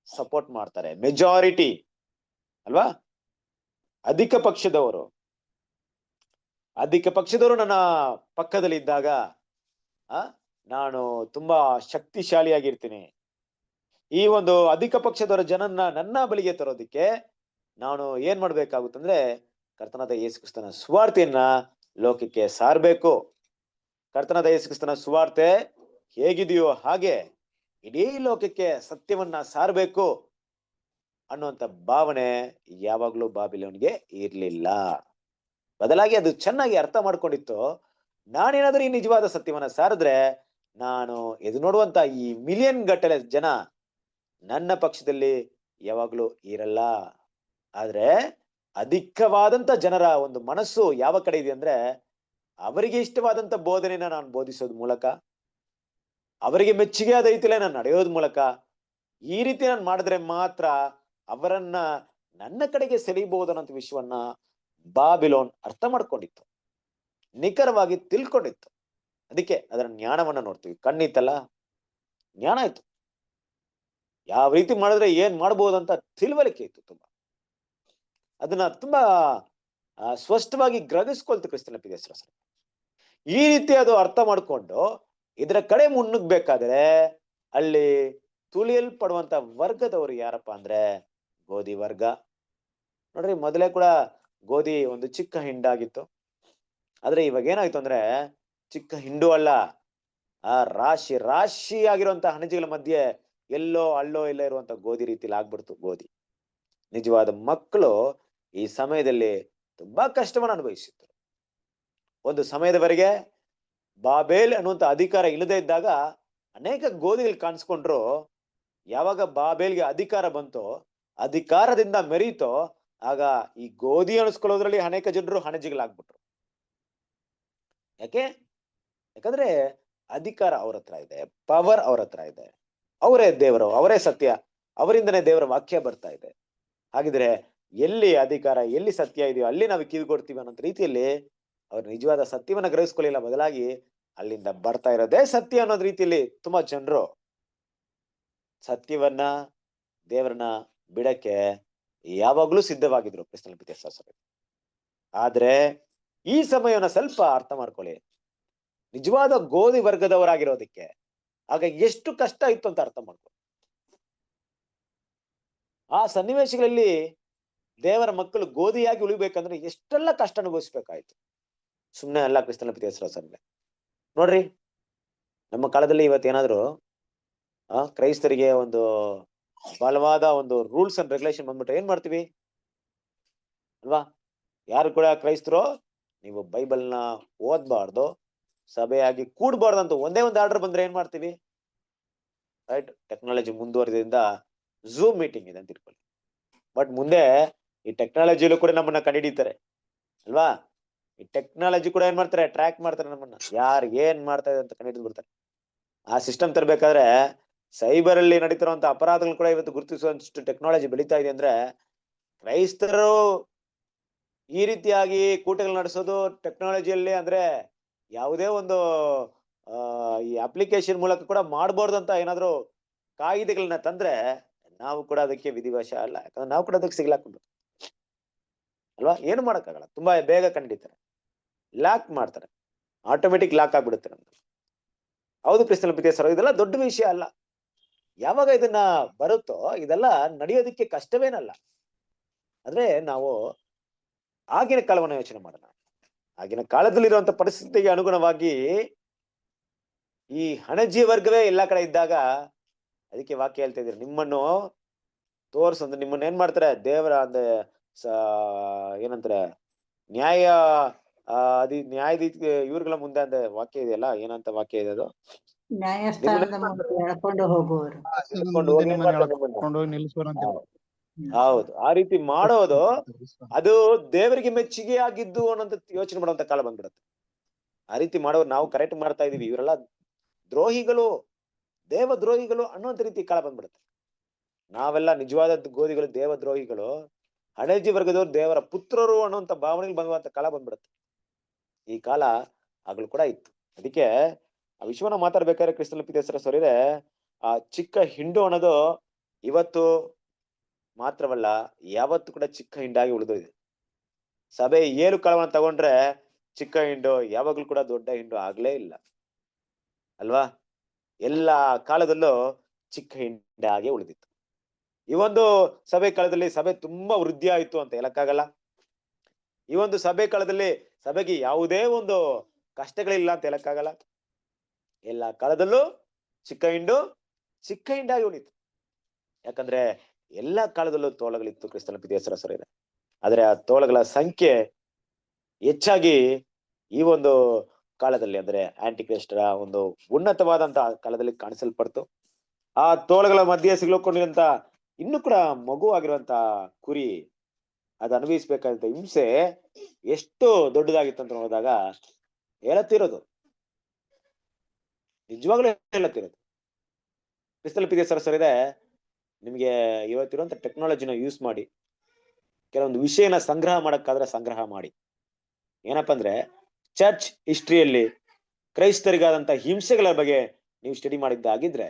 B: ಸಪೋರ್ಟ್ ಮಾಡ್ತಾರೆ, ಮೆಜಾರಿಟಿ ಅಲ್ವಾ. ಅಧಿಕ ಪಕ್ಷದವರು ನನ್ನ ಪಕ್ಕದಲ್ಲಿ ಇದ್ದಾಗ ನಾನು ತುಂಬಾ ಶಕ್ತಿಶಾಲಿಯಾಗಿರ್ತೀನಿ. ಈ ಒಂದು ಅಧಿಕ ಪಕ್ಷದವರ ಜನನ್ನ ನನ್ನ ಬಳಿಗೆ ತರೋದಿಕ್ಕೆ ನಾನು ಏನ್ ಮಾಡ್ಬೇಕಾಗುತ್ತಂದ್ರೆ ಕರ್ತನಾದ ಯೇಸು ಕ್ರಿಸ್ತನ ಸುವಾರ್ತೆಯನ್ನ ಲೋಕಕ್ಕೆ ಸಾರಬೇಕು. ಕರ್ತನಾದ ಯೇಸು ಕ್ರಿಸ್ತನ ಸುವಾರ್ತೆ ಹೇಗಿದೆಯೋ ಹಾಗೆ ಇಡೀ ಲೋಕಕ್ಕೆ ಸತ್ಯವನ್ನ ಸಾರಬೇಕು ಅನ್ನುವಂತ ಭಾವನೆ ಯಾವಾಗ್ಲೂ ಬಾಬಿಲೋನ್ಗೆ ಇರ್ಲಿಲ್ಲ. ಬದಲಾಗಿ ಅದು ಚೆನ್ನಾಗಿ ಅರ್ಥ ಮಾಡ್ಕೊಂಡಿತ್ತು. ನಾನೇನಾದ್ರೂ ಈ ನಿಜವಾದ ಸತ್ಯವನ್ನ ಸಾರಿದ್ರೆ ನಾನು ಎದು ನೋಡುವಂತ ಈ ಮಿಲಿಯನ್ ಗಟ್ಟಲೆ ಜನ ನನ್ನ ಪಕ್ಷದಲ್ಲಿ ಯಾವಾಗ್ಲೂ ಇರಲ್ಲ. ಆದ್ರೆ ಅಧಿಕವಾದಂತ ಜನರ ಒಂದು ಮನಸ್ಸು ಯಾವ ಕಡೆ ಇದೆ ಅಂದ್ರೆ ಅವರಿಗೆ ಇಷ್ಟವಾದಂತ ಬೋಧನೆನ ನಾನು ಬೋಧಿಸೋದ್ ಮೂಲಕ, ಅವರಿಗೆ ಮೆಚ್ಚುಗೆ ಆದ ರೀತಿಯಲ್ಲೇ ನಾನು ನಡೆಯೋದ್ ಮೂಲಕ, ಈ ರೀತಿ ನಾನು ಮಾಡಿದ್ರೆ ಮಾತ್ರ ಅವರನ್ನ ನನ್ನ ಕಡೆಗೆ ಸೆಳೆಯಬಹುದು ಅನ್ನೋ ವಿಷಯವನ್ನ ಬಾಬಿಲೋನ್ ಅರ್ಥ ಮಾಡ್ಕೊಂಡಿತ್ತು, ನಿಖರವಾಗಿ ತಿಳ್ಕೊಂಡಿತ್ತು. ಅದಕ್ಕೆ ಅದರ ಜ್ಞಾನವನ್ನ ನೋಡ್ತೀವಿ. ಕಣ್ಣಿತ್ತಲ್ಲ, ಜ್ಞಾನ ಇತ್ತು. ಯಾವ ರೀತಿ ಮಾಡಿದ್ರೆ ಏನ್ ಮಾಡ್ಬೋದಂತ ತಿಳುವಳಿಕೆ ಇತ್ತು ತುಂಬಾ. ಅದನ್ನ ತುಂಬಾ ಸ್ಪಷ್ಟವಾಗಿ ಗ್ರಹಿಸ್ಕೊಳ್ತು ಕ್ರಿಸ್ತನ ಪಿದೇಶ್ವರ. ಈ ರೀತಿ ಅದು ಅರ್ಥ ಮಾಡ್ಕೊಂಡು ಇದರ ಕಡೆ ಮುನ್ನುಗ್ಬೇಕಾದ್ರೆ ಅಲ್ಲಿ ತುಳಿಯಲ್ಪಡುವಂತ ವರ್ಗದವರು ಯಾರಪ್ಪ ಅಂದ್ರೆ ಗೋಧಿ ವರ್ಗ. ನೋಡ್ರಿ, ಮೊದಲೇ ಕೂಡ ಗೋಧಿ ಒಂದು ಚಿಕ್ಕ ಹಿಂಡಾಗಿತ್ತು. ಆದ್ರೆ ಇವಾಗ ಏನಾಯ್ತು ಅಂದ್ರೆ ಚಿಕ್ಕ ಹಿಂಡು ಅಲ್ಲ, ರಾಶಿ ರಾಶಿ ಆಗಿರುವಂತ ಹಣಜಿಗಳ ಮಧ್ಯೆ ಎಲ್ಲೋ ಅಲ್ಲೋ ಇಲ್ಲ ಇರುವಂತ ಗೋಧಿ ರೀತಿಲಿ ಆಗ್ಬಿಡ್ತು ಗೋಧಿ. ನಿಜವಾದ ಮಕ್ಕಳು ಈ ಸಮಯದಲ್ಲಿ ತುಂಬಾ ಕಷ್ಟವನ್ನು ಅನುಭವಿಸಿದ್ರು. ಒಂದು ಸಮಯದವರೆಗೆ ಬಾಬೇಲ್ ಅನ್ನುವಂತ ಅಧಿಕಾರ ಇಲ್ಲದೆ ಇದ್ದಾಗ ಅನೇಕ ಗೋಧಿಗಳು ಕಾಣಿಸ್ಕೊಂಡ್ರು. ಯಾವಾಗ ಬಾಬೇಲ್ಗೆ ಅಧಿಕಾರ ಬಂತೋ, ಅಧಿಕಾರದಿಂದ ಮೆರೀತೋ, ಆಗ ಈ ಗೋಧಿ ಅನಿಸ್ಕೊಳ್ಳೋದ್ರಲ್ಲಿ ಅನೇಕ ಜನರು ಹಣಜಿಗಳಾಗ್ಬಿಟ್ರು. ಯಾಕಂದ್ರೆ ಅಧಿಕಾರ ಅವ್ರ ಹತ್ರ ಇದೆ, ಪವರ್ ಅವ್ರ ಹತ್ರ ಇದೆ, ಅವರೇ ದೇವರು, ಅವರೇ ಸತ್ಯ, ಅವರಿಂದನೇ ದೇವರ ವಾಕ್ಯ ಬರ್ತಾ ಇದೆ. ಹಾಗಿದ್ರೆ ಎಲ್ಲಿ ಅಧಿಕಾರ, ಎಲ್ಲಿ ಸತ್ಯ ಇದೆಯೋ ಅಲ್ಲಿ ನಾವು ಕಿವಿಗೊಡ್ತೀವಿ ಅನ್ನೋ ರೀತಿಯಲ್ಲಿ ಅವ್ರು ನಿಜವಾದ ಸತ್ಯವನ್ನ ಗ್ರಹಿಸ್ಕೊಳ್ಳಿಲ್ಲ. ಬದಲಾಗಿ ಅಲ್ಲಿಂದ ಬರ್ತಾ ಇರೋದೇ ಸತ್ಯ ಅನ್ನೋದ್ ರೀತಿಯಲ್ಲಿ ತುಂಬಾ ಜನರು ಸತ್ಯವನ್ನ, ದೇವರನ್ನ ಬಿಡಕ್ಕೆ ಯಾವಾಗ್ಲೂ ಸಿದ್ಧವಾಗಿದ್ರು ಕ್ರಿಸ್ತನ ಪಿತೇಶ್ವರ. ಆದ್ರೆ ಈ ಸಮಯವನ್ನ ಸ್ವಲ್ಪ ಅರ್ಥ ಮಾಡ್ಕೊಳ್ಳಿ. ನಿಜವಾದ ಗೋಧಿ ವರ್ಗದವರಾಗಿರೋದಕ್ಕೆ ಆಗ ಎಷ್ಟು ಕಷ್ಟ ಇತ್ತು ಅಂತ ಅರ್ಥ ಮಾಡ್ಕೊಳ್ಳಿ. ಆ ಸನ್ನಿವೇಶಗಳಲ್ಲಿ ದೇವರ ಮಕ್ಕಳು ಗೋಧಿಯಾಗಿ ಉಳಿಬೇಕಂದ್ರೆ ಎಷ್ಟೆಲ್ಲ ಕಷ್ಟ ಅನುಭವಿಸ್ಬೇಕಾಯ್ತು. ಸುಮ್ನೆ ಅಲ್ಲ ಕ್ರಿಸ್ತನ ಪಿತೇಶ್ವರ. ನೋಡ್ರಿ, ನಮ್ಮ ಕಾಲದಲ್ಲಿ ಇವತ್ತೇನಾದ್ರು ಕ್ರೈಸ್ತರಿಗೆ ಒಂದು ಬಲವಾದ ಒಂದು ರೂಲ್ಸ್ ಅಂಡ್ ರೆಗ್ಯುಲೇಷನ್ ಬಂದ್ಬಿಟ್ರೆ ಏನ್ ಮಾಡ್ತೀವಿ ಅಲ್ವಾ? ಯಾರು ಕೂಡ ಕ್ರೈಸ್ತರು ನೀವು ಬೈಬಲ್ನ ಓದ್ಬಾರ್ದು, ಸಭೆಯಾಗಿ ಕೂಡ್ಬಾರ್ದು ಅಂತ ಒಂದೇ ಒಂದು ಆರ್ಡರ್ ಬಂದ್ರೆ ಏನ್ ಮಾಡ್ತೀವಿ? ರೈಟ್, ಟೆಕ್ನಾಲಜಿ ಮುಂದುವರೆದಿಂದ ಝೂಮ್ ಮೀಟಿಂಗ್ ಇದೆ ಅಂತ ಇಟ್ಕೊಳ್ಳಿ. ಬಟ್ ಮುಂದೆ ಈ ಟೆಕ್ನಾಲಜಿಯಲ್ಲೂ ಕೂಡ ನಮ್ಮನ್ನ ಕಂಡುಹಿಡಿತಾರೆ ಅಲ್ವಾ? ಈ ಟೆಕ್ನಾಲಜಿ ಕೂಡ ಏನ್ ಮಾಡ್ತಾರೆ? ಟ್ರ್ಯಾಕ್ ಮಾಡ್ತಾರೆ ನಮ್ಮನ್ನ, ಯಾರು ಏನ್ ಮಾಡ್ತಾ ಇದೆ ಅಂತ ಕಂಡುಹಿಡಿದು ಬಿಡ್ತಾರೆ. ಆ ಸಿಸ್ಟಮ್ ತರಬೇಕಾದ್ರೆ ಸೈಬರ್ ಅಲ್ಲಿ ನಡೀತಿರುವಂತ ಅಪರಾಧಗಳು ಕೂಡ ಇವತ್ತು ಗುರುತಿಸುವಂತಷ್ಟು ಟೆಕ್ನಾಲಜಿ ಬೆಳೀತಾ ಇದೆ. ಅಂದ್ರೆ ಕ್ರೈಸ್ತರು ಈ ರೀತಿಯಾಗಿ ಕೂಟಗಳು ನಡೆಸೋದು ಟೆಕ್ನಾಲಜಿಯಲ್ಲಿ, ಅಂದ್ರೆ ಯಾವುದೇ ಒಂದು ಈ ಅಪ್ಲಿಕೇಶನ್ ಮೂಲಕ ಕೂಡ ಮಾಡ್ಬಾರ್ದು ಅಂತ ಏನಾದ್ರು ಕಾಯಿದೆಗಳನ್ನ ತಂದ್ರೆ ನಾವು ಕೂಡ ಅದಕ್ಕೆ ವಿಧಿವಶ ಅಲ್ಲ. ಯಾಕಂದ್ರೆ ನಾವು ಕೂಡ ಅದಕ್ಕೆ ಸಿಗ್ಲಾಕೊಂಡು ಅಲ್ವಾ? ಏನು ಮಾಡಕ್ಕಾಗಲ್ಲ, ತುಂಬಾ ಬೇಗ ಕಂಡಿಡ್ತಾರೆ, ಲಾಕ್ ಮಾಡ್ತಾರೆ, ಆಟೋಮೆಟಿಕ್ ಲಾಕ್ ಆಗ್ಬಿಡುತ್ತೆ ನಮ್ಗೆ. ಹೌದು ಕ್ರಿಸ್ತನ ಪಿತೇಶ್ವರ, ಇದೆಲ್ಲ ದೊಡ್ಡ ವಿಷಯ ಅಲ್ಲ. ಯಾವಾಗ ಇದನ್ನ ಬರುತ್ತೋ ಇದೆಲ್ಲ ನಡೆಯೋದಕ್ಕೆ ಕಷ್ಟವೇನಲ್ಲ. ಆದ್ರೆ ನಾವು ಆಗಿನ ಕಾಲವನ್ನು ಯೋಚನೆ ಮಾಡೋಣ. ಆಗಿನ ಕಾಲದಲ್ಲಿರುವಂತ ಪರಿಸ್ಥಿತಿಗೆ ಅನುಗುಣವಾಗಿ ಈ ಹಣಜಿ ವರ್ಗವೇ ಎಲ್ಲಾ ಕಡೆ ಇದ್ದಾಗ ಅದಕ್ಕೆ ವಾಕ್ಯ ಹೇಳ್ತಾ ಇದ್ದೀರಿ, ನಿಮ್ಮನ್ನು ತೋರ್ಸಂದ್ರೆ ನಿಮ್ಮನ್ನ ಏನ್ ಮಾಡ್ತಾರೆ? ದೇವರ ಅಂದ್ರೆ ಏನಂತಾರೆ ನ್ಯಾಯ ನ್ಯಾಯಾಧೀಶ ಇವ್ರಗಳ ಮುಂದೆ ಅಂದ್ರೆ ವಾಕ್ಯ ಇದೆಯಲ್ಲ, ಏನಂತ ವಾಕ್ಯ ಇದೆ ಅದು?
C: ನ್ಯಾಯಸ್ಥಾನದ ಮುಂದೆ ಎಳ್ಕೊಂಡು ಹೋಗುವರು.
B: ಹೌದು, ಆ ರೀತಿ ಮಾಡೋದು ಅದು ದೇವರಿಗೆ ಮೆಚ್ಚುಗೆ ಆಗಿದ್ದು ಅನ್ನೋಂತ ಯೋಚನೆ ಮಾಡುವಂತ ಕಾಲ ಬಂದ್ಬಿಡುತ್ತೆ. ಆ ರೀತಿ ಮಾಡೋರು ನಾವು ಕರೆಕ್ಟ್ ಮಾಡ್ತಾ ಇದೀವಿ, ಇವರೆಲ್ಲ ದ್ರೋಹಿಗಳು, ದೇವ ದ್ರೋಹಿಗಳು ಅನ್ನೋಂತ ರೀತಿ ಕಾಲ ಬಂದ್ಬಿಡುತ್ತೆ. ನಾವೆಲ್ಲ ನಿಜವಾದ ಗೋಧಿಗಳು, ದೇವದ್ರೋಹಿಗಳು, ಹಣಜಿ ವರ್ಗದವರು ದೇವರ ಪುತ್ರರು ಅನ್ನುವಂತ ಭಾವನೆಗೆ ಬಂದುವಂತ ಕಾಲ ಬಂದ್ಬಿಡುತ್ತೆ. ಈ ಕಾಲ ಆಗ್ಲೂ ಕೂಡ ಇತ್ತು. ಅದಕ್ಕೆ ಆ ವಿಷಯವನ್ನ ಮಾತಾಡ್ಬೇಕಾದ್ರೆ ಕ್ರಿಸ್ತನ ಪಿತೇಸರ ಸರಿದೆ, ಆ ಚಿಕ್ಕ ಹಿಂಡು ಅನ್ನೋದು ಇವತ್ತು ಮಾತ್ರವಲ್ಲ, ಯಾವತ್ತು ಕೂಡ ಚಿಕ್ಕ ಹಿಂಡಾಗಿ ಉಳಿದಿದೆ. ಸಭೆ ಏಳು ಕಾಲವನ್ನ ತಗೊಂಡ್ರೆ ಚಿಕ್ಕ ಹಿಂಡು ಯಾವಾಗ್ಲೂ ಕೂಡ ದೊಡ್ಡ ಹಿಂಡು ಆಗ್ಲೇ ಇಲ್ಲ ಅಲ್ವಾ? ಎಲ್ಲಾ ಕಾಲದಲ್ಲೂ ಚಿಕ್ಕ ಹಿಂಡಾಗಿ ಉಳಿದಿತ್ತು. ಈ ಒಂದು ಸಭೆ ಕಾಲದಲ್ಲಿ ಸಭೆ ತುಂಬಾ ವೃದ್ಧಿ ಆಯ್ತು ಅಂತ ಹೇಳಕ್ಕಾಗಲ್ಲ. ಈ ಒಂದು ಸಭೆ ಕಾಲದಲ್ಲಿ ಸಭೆಗೆ ಯಾವುದೇ ಒಂದು ಕಷ್ಟಗಳಿಲ್ಲ ಅಂತ ಹೇಳಕ್ಕಾಗಲ್ಲ. ಎಲ್ಲಾ ಕಾಲದಲ್ಲೂ ಚಿಕ್ಕ ಹಿಂಡಾಗಿ ಉಳಿತು. ಯಾಕಂದ್ರೆ ಎಲ್ಲಾ ಕಾಲದಲ್ಲೂ ತೋಳಗಳಿತ್ತು ಕ್ರಿಸ್ತನ ಪಿತೇಸರ ಸರಿದೆ. ಆದ್ರೆ ಆ ತೋಳಗಳ ಸಂಖ್ಯೆ ಹೆಚ್ಚಾಗಿ ಈ ಒಂದು ಕಾಲದಲ್ಲಿ, ಅಂದ್ರೆ ಆಂಟಿಕ್ರಿಸ್ಟರ ಒಂದು ಉನ್ನತವಾದಂತ ಕಾಲದಲ್ಲಿ ಕಾಣಿಸಲ್ಪಡ್ತು. ಆ ತೋಳಗಳ ಮಧ್ಯೆ ಸಿಗ್ಲುಕೊಂಡಿರುವಂತ ಇನ್ನು ಕೂಡ ಮಗು ಆಗಿರುವಂತ ಕುರಿ ಅದು ಅನುಭವಿಸ್ಬೇಕಾದಂತ ಹಿಂಸೆ ಎಷ್ಟು ದೊಡ್ಡದಾಗಿತ್ತು ಅಂತ ನೋಡಿದಾಗ ಹೇಳತ್ತಿರೋದು, ನಿಜವಾಗ್ಲೂ ಹೇಳತ್ತಿರೋದು. ಕ್ರಿಸ್ತನ ಪಿತೇಸರ ಸರಿದೆ, ನಿಮ್ಗೆ ಇವತ್ತಿರುವಂತ ಟೆಕ್ನಾಲಜಿನ ಯೂಸ್ ಮಾಡಿ ಕೆಲವೊಂದು ವಿಷಯನ ಸಂಗ್ರಹ ಮಾಡಕ್ಕಾದ್ರೆ ಸಂಗ್ರಹ ಮಾಡಿ. ಏನಪ್ಪಾ ಅಂದ್ರೆ, ಚರ್ಚ್ ಹಿಸ್ಟ್ರಿಯಲ್ಲಿ ಕ್ರೈಸ್ತರಿಗಾದಂತ ಹಿಂಸೆಗಳ ಬಗ್ಗೆ ನೀವು ಸ್ಟಡಿ ಮಾಡಿದ್ದಾಗಿದ್ರೆ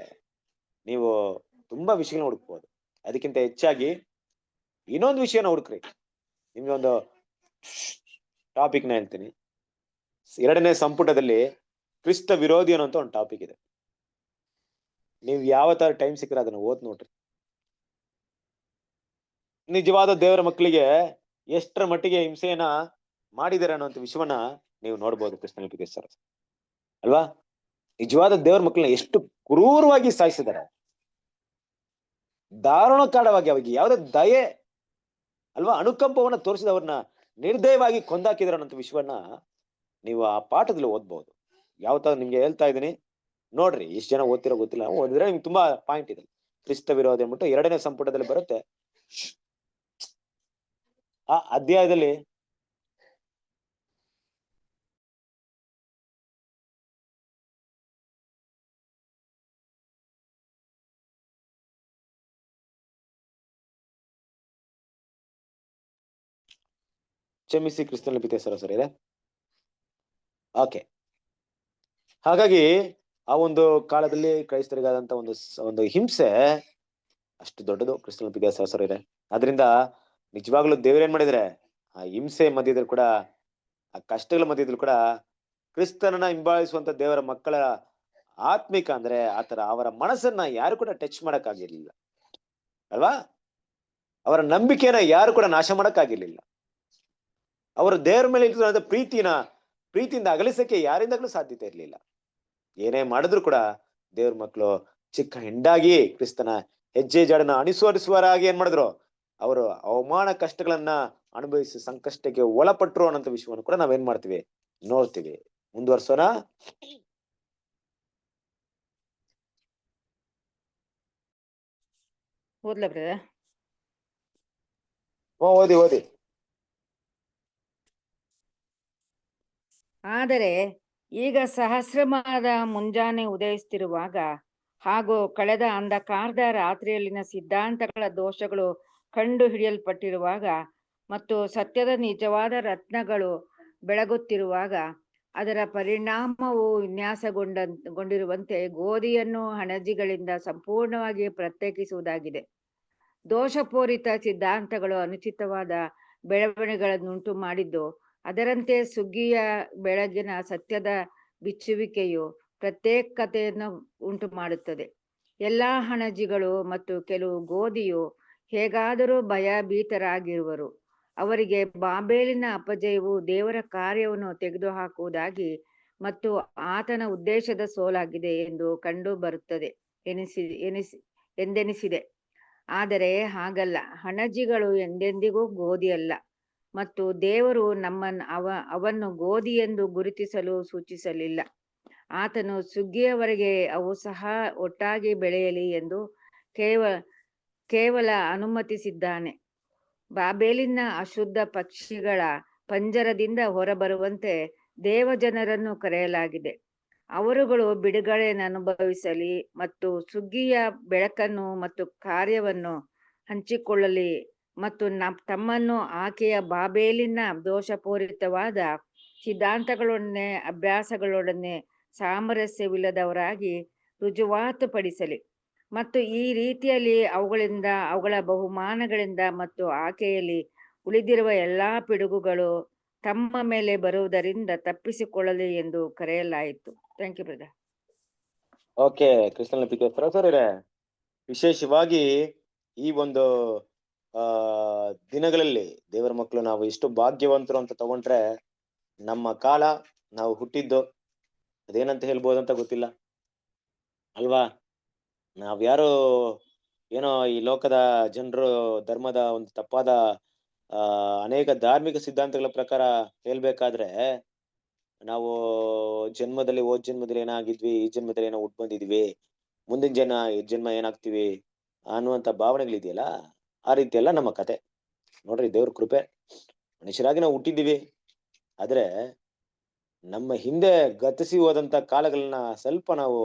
B: ನೀವು ತುಂಬಾ ವಿಷಯಗಳನ್ನ ಹುಡುಕ್ಬೋದು. ಅದಕ್ಕಿಂತ ಹೆಚ್ಚಾಗಿ ಇನ್ನೊಂದು ವಿಷಯನ ಹುಡುಕ್ರಿ. ನಿಮ್ಗೆ ಒಂದು ಟಾಪಿಕ್ನ ಹೇಳ್ತೀನಿ. 2ನೇ ಸಂಪುಟದಲ್ಲಿ ಕ್ರಿಸ್ತ ವಿರೋಧಿ ಅನ್ನೋಂತ ಒಂದು ಟಾಪಿಕ್ ಇದೆ. ನೀವು ಯಾವ ತರ ಟೈಮ್ ಸಿಕ್ಕರೆ ಅದನ್ನ ಓದ್ ನೋಡ್ರಿ. ನಿಜವಾದ ದೇವರ ಮಕ್ಕಳಿಗೆ ಎಷ್ಟರ ಮಟ್ಟಿಗೆ ಹಿಂಸೆಯನ್ನ ಮಾಡಿದ್ದಾರೆ ಅನ್ನೋಂಥ ವಿಷಯವನ್ನ ನೀವು ನೋಡ್ಬೋದು ಕ್ರಿಸ್ತನ ಪಿತೇಸರ ಅಲ್ವಾ? ನಿಜವಾದ ದೇವರ ಮಕ್ಕಳನ್ನ ಎಷ್ಟು ಕ್ರೂರವಾಗಿ ಸಾಯಿಸಿದ್ದಾರೆ, ದಾರುಣಕಾರವಾಗಿ, ಅವಿಗೆ ಯಾವುದೇ ದಯೆ ಅಲ್ವಾ, ಅನುಕಂಪವನ್ನ ತೋರಿಸಿದವ್ರನ್ನ ನಿರ್ದಯವಾಗಿ ಕೊಂದಾಕಿದಾರೆ ಅನ್ನೋಂಥ ವಿಷಯವನ್ನ ನೀವು ಆ ಪಾಠದಲ್ಲಿ ಓದ್ಬಹುದು. ಯಾವ ತರ ನಿಮ್ಗೆ ಹೇಳ್ತಾ ಇದೀನಿ ನೋಡ್ರಿ. ಎಷ್ಟು ಜನ ಓದ್ತಿರೋ ಗೊತ್ತಿಲ್ಲ, ಓದಿದ್ರೆ ನಿಮ್ಗೆ ತುಂಬಾ ಪಾಯಿಂಟ್ ಇದೆ. ಕ್ರಿಸ್ತ ವಿರೋಧಿ ಅಂದ್ಬಿಟ್ಟು 2ನೇ ಸಂಪುಟದಲ್ಲಿ ಬರುತ್ತೆ. ಆ ಅಧ್ಯಾಯದಲ್ಲಿ ಕ್ಷಮಿಸಿ, ಕ್ರಿಸ್ತನ ಪಿತೇಸರ ಸರಿದೆ. ಓಕೆ, ಹಾಗಾಗಿ ಆ ಒಂದು ಕಾಲದಲ್ಲಿ ಕ್ರೈಸ್ತರಿಗಾದಂತ ಒಂದು ಹಿಂಸೆ ಅಷ್ಟು ದೊಡ್ಡದು ಕ್ರಿಸ್ತನ ಪಿತೇಸರ ಸರಿದೆ. ಅದರಿಂದ ನಿಜವಾಗ್ಲೂ ದೇವರೇನ್ ಮಾಡಿದ್ರೆ, ಆ ಹಿಂಸೆ ಮಧ್ಯದಲ್ಲಿ ಕೂಡ, ಆ ಕಷ್ಟಗಳ ಮಧ್ಯದಲ್ಲಿ ಕೂಡ ಕ್ರಿಸ್ತನನ್ನ ಹಿಂಬಾಲಿಸುವಂತ ದೇವರ ಮಕ್ಕಳ ಆತ್ಮಿಕ, ಅಂದ್ರೆ ಆತರ ಅವರ ಮನಸ್ಸನ್ನ ಯಾರು ಕೂಡ ಟಚ್ ಮಾಡಕ್ ಆಗಿರ್ಲಿಲ್ಲ ಅಲ್ವಾ? ಅವರ ನಂಬಿಕೆನ ಯಾರು ಕೂಡ ನಾಶ ಮಾಡಕ್ ಆಗಿರ್ಲಿಲ್ಲ. ಅವರ ದೇವರ ಮೇಲೆ ಇರ್ತಕ್ಕಂಥ ಪ್ರೀತಿಯಿಂದ ಅಗಲಿಸಕ್ಕೆ ಯಾರಿಂದಾಗ್ಲೂ ಸಾಧ್ಯತೆ ಇರ್ಲಿಲ್ಲ. ಏನೇ ಮಾಡಿದ್ರು ಕೂಡ ದೇವ್ರ ಮಕ್ಕಳು ಚಿಕ್ಕ ಹಿಂಡಾಗಿ ಕ್ರಿಸ್ತನ ಹೆಜ್ಜೆ ಜಾಡನ್ನ ಅನುಸರಿಸುವರಾಗಿ ಏನ್ ಮಾಡಿದ್ರು, ಅವರು ಅವಮಾನ ಕಷ್ಟಗಳನ್ನ ಅನುಭವಿಸಿ ಸಂಕಷ್ಟಕ್ಕೆ ಒಳಪಟ್ರು ಅನ್ನೋಂಥ ವಿಷಯವನ್ನು ಕೂಡ ನಾವೇನ್ ಮಾಡ್ತೀವಿ, ನೋಡ್ತೀವಿ. ಮುಂದುವರ್ಸೋಣ.
E: ಓದ್ಲಾ ಬ್ರದರ್?
B: ಓದಿ.
E: ಆದರೆ ಈಗ ಸಹಸ್ರಮಾನದ ಮುಂಜಾನೆ ಉದಯಿಸುತ್ತಿರುವಾಗ ಹಾಗೂ ಕಳೆದ ಅಂಧಕಾರದ ರಾತ್ರಿಯಲ್ಲಿನ ಸಿದ್ಧಾಂತಗಳ ದೋಷಗಳು ಕಂಡು ಹಿಡಿಯಲ್ಪಟ್ಟಿರುವಾಗ ಮತ್ತು ಸತ್ಯದ ನಿಜವಾದ ರತ್ನಗಳು ಬೆಳಗುತ್ತಿರುವಾಗ ಅದರ ಪರಿಣಾಮವು ವಿನ್ಯಾಸಗೊಂಡಿರುವಂತೆ ಗೋಧಿಯನ್ನು ಹಣಜಿಗಳಿಂದ ಸಂಪೂರ್ಣವಾಗಿ ಪ್ರತ್ಯೇಕಿಸುವುದಾಗಿದೆ. ದೋಷಪೂರಿತ ಸಿದ್ಧಾಂತಗಳು ಅನುಚಿತವಾದ ಬೆಳವಣಿಗೆಗಳನ್ನುಂಟು ಮಾಡಿದ್ದು, ಅದರಂತೆ ಸುಗ್ಗಿಯ ಬೆಳಗಿನ ಸತ್ಯದ ಬಿಚ್ಚುವಿಕೆಯು ಪ್ರತ್ಯೇಕತೆಯನ್ನು ಉಂಟು ಮಾಡುತ್ತದೆ. ಎಲ್ಲಾ ಹಣಜಿಗಳು ಮತ್ತು ಕೆಲವು ಗೋಧಿಯು ಹೇಗಾದರೂ ಭಯಭೀತರಾಗಿರುವರು. ಅವರಿಗೆ ಬಾಬೇಲಿನ ಅಪಜಯವು ದೇವರ ಕಾರ್ಯವನ್ನು ತೆಗೆದುಹಾಕುವುದಾಗಿ ಮತ್ತು ಆತನ ಉದ್ದೇಶದ ಸೋಲಾಗಿದೆ ಎಂದು ಕಂಡು ಬರುತ್ತದೆ ಎಂದೆನಿಸಿದೆ. ಆದರೆ ಹಾಗಲ್ಲ. ಹಣಜಿಗಳು ಎಂದೆಂದಿಗೂ ಗೋಧಿಯಲ್ಲ, ಮತ್ತು ದೇವರು ಅವನ್ನು ಗೋಧಿ ಎಂದು ಗುರುತಿಸಲು ಸೂಚಿಸಲಿಲ್ಲ. ಆತನು ಸುಗ್ಗಿಯವರೆಗೆ ಅವು ಸಹ ಒಟ್ಟಾಗಿ ಬೆಳೆಯಲಿ ಎಂದು ಕೇವಲ ಅನುಮತಿಸಿದ್ದಾನೆ. ಬಾಬೇಲಿನ ಅಶುದ್ಧ ಪಕ್ಷಿಗಳ ಪಂಜರದಿಂದ ಹೊರಬರುವಂತೆ ದೇವಜನರನ್ನು ಕರೆಯಲಾಗಿದೆ. ಅವರುಗಳು ಬಿಡುಗಡೆಯನ್ನು ಅನುಭವಿಸಲಿ ಮತ್ತು ಸುಗ್ಗಿಯ ಬೆಳಕನ್ನು ಮತ್ತು ಕಾರ್ಯವನ್ನು ಹಂಚಿಕೊಳ್ಳಲಿ ಮತ್ತು ತಮ್ಮನ್ನು ಆಕೆಯ ಬಾಬೇಲಿನ ದೋಷಪೂರಿತವಾದ ಸಿದ್ಧಾಂತಗಳೊಡನೆ ಅಭ್ಯಾಸಗಳೊಡನೆ ಸಾಮರಸ್ಯವಿಲ್ಲದವರಾಗಿ ರುಜುವಾತುಪಡಿಸಲಿ ಮತ್ತು ಈ ರೀತಿಯಲ್ಲಿ ಅವುಗಳ ಬಹುಮಾನಗಳಿಂದ ಮತ್ತು ಆಕೆಯಲ್ಲಿ ಉಳಿದಿರುವ ಎಲ್ಲಾ ಪಿಡುಗುಗಳು ತಮ್ಮ ಮೇಲೆ ಬರುವುದರಿಂದ ತಪ್ಪಿಸಿಕೊಳ್ಳಲಿ ಎಂದು ಕರೆಯಲಾಯಿತು. Thank you brother.
B: ಓಕೆ, ಕೃಷ್ಣನ ಸರಸರಿರೆ, ವಿಶೇಷವಾಗಿ ಈ ಒಂದು ದಿನಗಳಲ್ಲಿ ದೇವರ ಮಕ್ಕಳು ನಾವು ಎಷ್ಟು ಭಾಗ್ಯವಂತರು ಅಂತ ತಗೊಂಡ್ರೆ, ನಮ್ಮ ಕಾಲ ನಾವು ಹುಟ್ಟಿದ್ದು ಅದೇನಂತ ಹೇಳ್ಬೋದಂತ ಗೊತ್ತಿಲ್ಲ ಅಲ್ವಾ. ನಾವ್ಯಾರು ಏನೋ ಈ ಲೋಕದ ಜನರು ಧರ್ಮದ ಒಂದು ತಪ್ಪಾದ ಅನೇಕ ಧಾರ್ಮಿಕ ಸಿದ್ಧಾಂತಗಳ ಪ್ರಕಾರ ಹೇಳ್ಬೇಕಾದ್ರೆ ನಾವು ಹೋದ್ ಜನ್ಮದಲ್ಲಿ ಏನಾಗಿದ್ವಿ, ಈ ಜನ್ಮದಲ್ಲಿ ಏನೋ ಹುಟ್ಟು ಬಂದಿದ್ವಿ, ಮುಂದಿನ ಜನ್ಮ ಏನಾಗ್ತಿವಿ ಅನ್ನುವಂತ ಭಾವನೆಗಳಿದೆಯಲ್ಲ, ಆ ರೀತಿ ಎಲ್ಲ ನಮ್ಮ ಕತೆ. ನೋಡ್ರಿ, ದೇವ್ರ ಕೃಪೆ, ಮನುಷ್ಯರಾಗಿ ನಾವು ಹುಟ್ಟಿದ್ದೀವಿ. ಆದ್ರೆ ನಮ್ಮ ಹಿಂದೆ ಗತಿಸಿ ಹೋದಂತ ಕಾಲಗಳನ್ನ ಸ್ವಲ್ಪ ನಾವು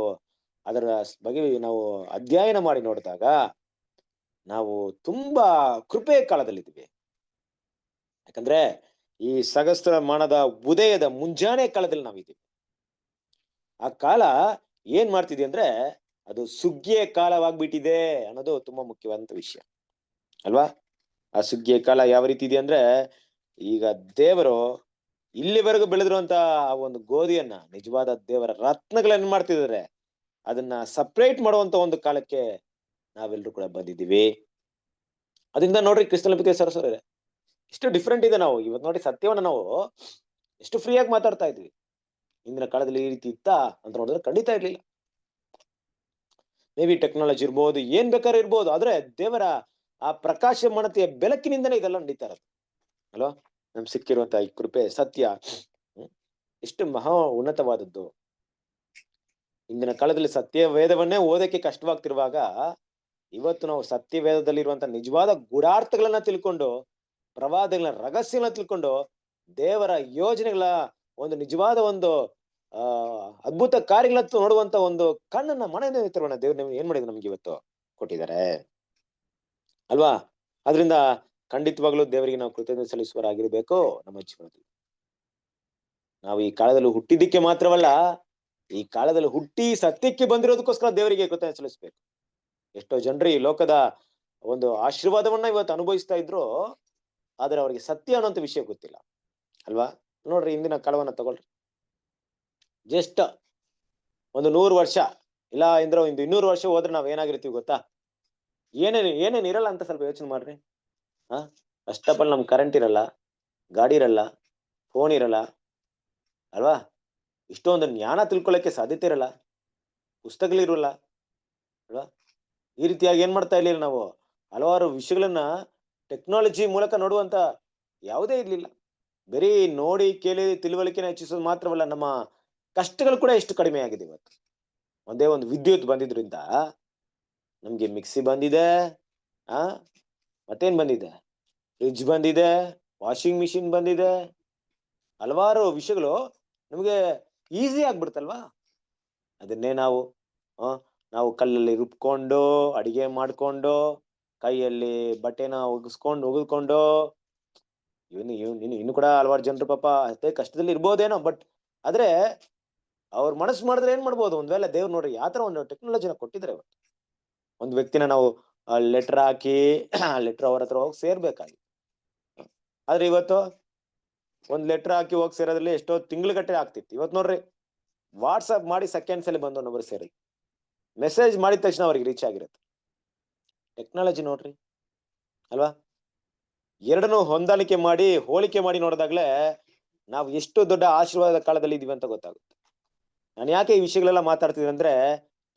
B: ಅದರ ಬಗ್ಗೆ ನಾವು ಅಧ್ಯಯನ ಮಾಡಿ ನೋಡಿದಾಗ ನಾವು ತುಂಬಾ ಕೃಪೆಯ ಕಾಲದಲ್ಲಿದ್ದೀವಿ. ಯಾಕಂದ್ರೆ ಈ ಸಹಸ್ರಮಾನದ ಉದಯದ ಮುಂಜಾನೆ ಕಾಲದಲ್ಲಿ ನಾವಿದ್ದೀವಿ. ಆ ಕಾಲ ಏನ್ ಮಾಡ್ತಿದೆ ಅಂದ್ರೆ ಅದು ಸುಗ್ಗಿಯ ಕಾಲವಾಗ್ಬಿಟ್ಟಿದೆ ಅನ್ನೋದು ತುಂಬಾ ಮುಖ್ಯವಾದಂತ ವಿಷಯ ಅಲ್ವಾ. ಆ ಸುಗ್ಗಿಯ ಕಾಲ ಯಾವ ರೀತಿ ಇದೆ ಅಂದ್ರೆ, ಈಗ ದೇವರು ಇಲ್ಲಿವರೆಗೂ ಬೆಳೆದಿರುವಂತ ಒಂದು ಗೋಧಿಯನ್ನ, ನಿಜವಾದ ದೇವರ ರತ್ನಗಳನ್ನ ಮಾಡ್ತಿದ್ದಾರೆ, ಅದನ್ನ ಸಪ್ರೇಟ್ ಮಾಡುವಂತ ಒಂದು ಕಾಲಕ್ಕೆ ನಾವೆಲ್ಲರೂ ಕೂಡ ಬಂದಿದ್ದೀವಿ. ಅದರಿಂದ ನೋಡ್ರಿ ಕ್ರಿಸ್ತನ ಸರಸರ ಎಷ್ಟು ಡಿಫ್ರೆಂಟ್ ಇದೆ. ನಾವು ಇವತ್ತು ನೋಡಿ ಸತ್ಯವನ್ನ ನಾವು ಎಷ್ಟು ಫ್ರೀಯಾಗಿ ಮಾತಾಡ್ತಾ ಇದ್ವಿ. ಇಂದಿನ ಕಾಲದಲ್ಲಿ ಈ ರೀತಿ ಇತ್ತಾ ಅಂತ ನೋಡಿದ್ರೆ ಖಂಡಿತ ಇರ್ಲಿಲ್ಲ. ಮೇ ಬಿ ಟೆಕ್ನಾಲಜಿ ಇರ್ಬೋದು, ಏನ್ ಬೇಕಾದ್ರೂ ಇರ್ಬೋದು, ಆದ್ರೆ ದೇವರ ಆ ಪ್ರಕಾಶಮಾನತೆಯ ಬೆಳಕಿನಿಂದನೇ ಇದೆಲ್ಲ ನಡೀತಾ ಇರೋದು ಅಲ್ವಾ. ನಮ್ಗೆ ಸಿಕ್ಕಿರುವಂತ ಈ ಕೃಪೆ ಸತ್ಯ ಎಷ್ಟು ಮಹಾ ಉನ್ನತವಾದದ್ದು. ಇಂದಿನ ಕಾಲದಲ್ಲಿ ಸತ್ಯ ವೇದವನ್ನೇ ಓದಕ್ಕೆ ಕಷ್ಟವಾಗ್ತಿರುವಾಗ, ಇವತ್ತು ನಾವು ಸತ್ಯ ವೇದದಲ್ಲಿರುವಂತ ನಿಜವಾದ ಗೂಢಾರ್ಥಗಳನ್ನ ತಿಳ್ಕೊಂಡು, ಪ್ರವಾದಗಳ ರಹಸ್ಯಗಳನ್ನ ತಿಳ್ಕೊಂಡು, ದೇವರ ಯೋಜನೆಗಳ ಒಂದು ನಿಜವಾದ ಒಂದು ಅದ್ಭುತ ಕಾರ್ಯಗಳನ್ನ ನೋಡುವಂತ ಒಂದು ಕಣ್ಣನ್ನ ಮನೆಯಿಂದ ತರೋಣ. ದೇವ್ರು ಏನ್ ಮಾಡಿದ್ರು ನಮ್ಗೆ ಇವತ್ತು ಕೊಟ್ಟಿದ್ದಾರೆ ಅಲ್ವಾ. ಅದರಿಂದ ಖಂಡಿತವಾಗ್ಲೂ ದೇವರಿಗೆ ನಾವು ಕೃತಜ್ಞತೆ ಸಲ್ಲಿಸುವರಾಗಿರ್ಬೇಕು. ನಮ್ಮ ಜೀವನದಲ್ಲಿ ನಾವು ಈ ಕಾಲದಲ್ಲಿ ಹುಟ್ಟಿದ್ದಕ್ಕೆ ಮಾತ್ರವಲ್ಲ, ಈ ಕಾಲದಲ್ಲಿ ಹುಟ್ಟಿ ಸತ್ಯಕ್ಕೆ ಬಂದಿರೋದಕ್ಕೋಸ್ಕರ ದೇವರಿಗೆ ಕೃತಜ್ಞತೆ ಸಲ್ಲಿಸ್ಬೇಕು. ಎಷ್ಟೋ ಜನರು ಈ ಲೋಕದ ಒಂದು ಆಶೀರ್ವಾದವನ್ನ ಇವತ್ತು ಅನುಭವಿಸ್ತಾ ಇದ್ರು, ಆದ್ರೆ ಅವರಿಗೆ ಸತ್ಯ ಅನ್ನೋಂಥ ವಿಷಯ ಗೊತ್ತಿಲ್ಲ ಅಲ್ವಾ. ನೋಡ್ರಿ, ಇಂದಿನ ಕಾಲವನ್ನ ತಗೊಳ್ರಿ, ಜಸ್ಟ್ ಒಂದು 100 ವರ್ಷ ಇಲ್ಲ ಇಂದ್ರೆ ಒಂದು 200 ವರ್ಷ ಹೋದ್ರೆ ನಾವ್ ಏನಾಗಿರ್ತೀವಿ ಗೊತ್ತಾ? ಏನೇನ್ ಇರಲ್ಲ ಅಂತ ಸ್ವಲ್ಪ ಯೋಚನೆ ಮಾಡ್ರಿ. ಫಸ್ಟ್ ಆಫ್ ಆಲ್ ನಮ್ ಕರೆಂಟ್ ಇರಲ್ಲ, ಗಾಡಿ ಇರಲ್ಲ, ಫೋನ್ ಇರಲ್ಲ ಅಲ್ವಾ. ಇಷ್ಟೊಂದು ಜ್ಞಾನ ತಿಳ್ಕೊಳ್ಳಕ್ಕೆ ಸಾಧ್ಯತೆ ಇರಲ್ಲ, ಪುಸ್ತಕಗಳಿರಲ್ಲ ಅಲ್ವಾ. ಈ ರೀತಿಯಾಗಿ ಏನ್ ಮಾಡ್ತಾ ಇರ್ಲಿಲ್ಲ ನಾವು, ಹಲವಾರು ವಿಷಯಗಳನ್ನ ಟೆಕ್ನಾಲಜಿ ಮೂಲಕ ನೋಡುವಂತ ಯಾವುದೇ ಇರ್ಲಿಲ್ಲ. ಬರೀ ನೋಡಿ ಕೇಳಿ ತಿಳುವಳಿಕೆನ ಹೆಚ್ಚಿಸೋದು ಮಾತ್ರವಲ್ಲ, ನಮ್ಮ ಕಷ್ಟಗಳು ಕೂಡ ಎಷ್ಟು ಕಡಿಮೆ ಆಗಿದೆ ಇವತ್ತು. ಒಂದೇ ಒಂದು ವಿದ್ಯುತ್ ಬಂದಿದ್ರಿಂದ ನಮ್ಗೆ ಮಿಕ್ಸಿ ಬಂದಿದೆ, ಮತ್ತೇನ್ ಬಂದಿದೆ, ಫ್ರಿಡ್ಜ್ ಬಂದಿದೆ, ವಾಷಿಂಗ್ ಮಿಷಿನ್ ಬಂದಿದೆ, ಹಲವಾರು ವಿಷಯಗಳು ನಮ್ಗೆ ಈಸಿ ಆಗ್ಬಿಡ್ತಲ್ವಾ. ಅದನ್ನೇ ನಾವು ಕಲ್ಲಲ್ಲಿ ರುಬ್ಕೊಂಡು ಅಡಿಗೆ ಮಾಡ್ಕೊಂಡು, ಕೈಯಲ್ಲಿ ಬಟ್ಟೆನ ಒಗೆದ್ಕೊಂಡು ಇನ್ನು ಕೂಡ ಹಲವಾರು ಜನರು ಪಾಪ ಅಷ್ಟೇ ಕಷ್ಟದಲ್ಲಿ ಇರ್ಬೋದೇನೋ. ಬಟ್ ಆದ್ರೆ ಅವ್ರ ಮನಸ್ಸು ಮಾಡಿದ್ರೆ ಏನ್ ಮಾಡ್ಬೋದು, ಒಂದ್ ವೇಳೆ ದೇವ್ರು ನೋಡ್ರಿ ಯಾವ ತರ ಒಂದು ಟೆಕ್ನಾಲಜಿನ ಕೊಟ್ಟಿದ್ರೆ. ಇವತ್ತು ಒಂದ್ ವ್ಯಕ್ತಿನ ನಾವು ಲೆಟರ್ ಹಾಕಿ ಲೆಟರ್ ಅವ್ರ ಹತ್ರ ಹೋಗಿ ಸೇರ್ಬೇಕಾಗಿ, ಆದ್ರೆ ಇವತ್ತು ಒಂದ್ ಲೆಟರ್ ಹಾಕಿ ಹೋಗಿ ಸೇರೋದ್ರಲ್ಲಿ ಎಷ್ಟೋ ತಿಂಗ್ಳುಗಟ್ಟಲೆ ಆಗ್ತಿತ್ತು. ಇವತ್ತು ನೋಡ್ರಿ, ವಾಟ್ಸಪ್ ಮಾಡಿ ಸೆಕೆಂಡ್ಸ್ ಅಲ್ಲಿ ಬಂದು ಒಬ್ಬರು ಸೇರಿ ಮೆಸೇಜ್ ಮಾಡಿದ ತಕ್ಷಣ ಅವ್ರಿಗೆ ರೀಚ್ ಆಗಿರುತ್ತೆ. ಟೆಕ್ನಾಲಜಿ ನೋಡ್ರಿ ಅಲ್ವಾ. ಎರಡನ್ನೂ ಹೊಂದಾಣಿಕೆ ಮಾಡಿ ಹೋಲಿಕೆ ಮಾಡಿ ನೋಡಿದಾಗ್ಲೇ ನಾವು ಎಷ್ಟು ದೊಡ್ಡ ಆಶೀರ್ವಾದದ ಕಾಲದಲ್ಲಿ ಇದೀವಿ ಅಂತ ಗೊತ್ತಾಗುತ್ತೆ. ನಾನು ಯಾಕೆ ಈ ವಿಷಯಗಳೆಲ್ಲ ಮಾತಾಡ್ತಿದ್ದೀನಿ ಅಂದ್ರೆ,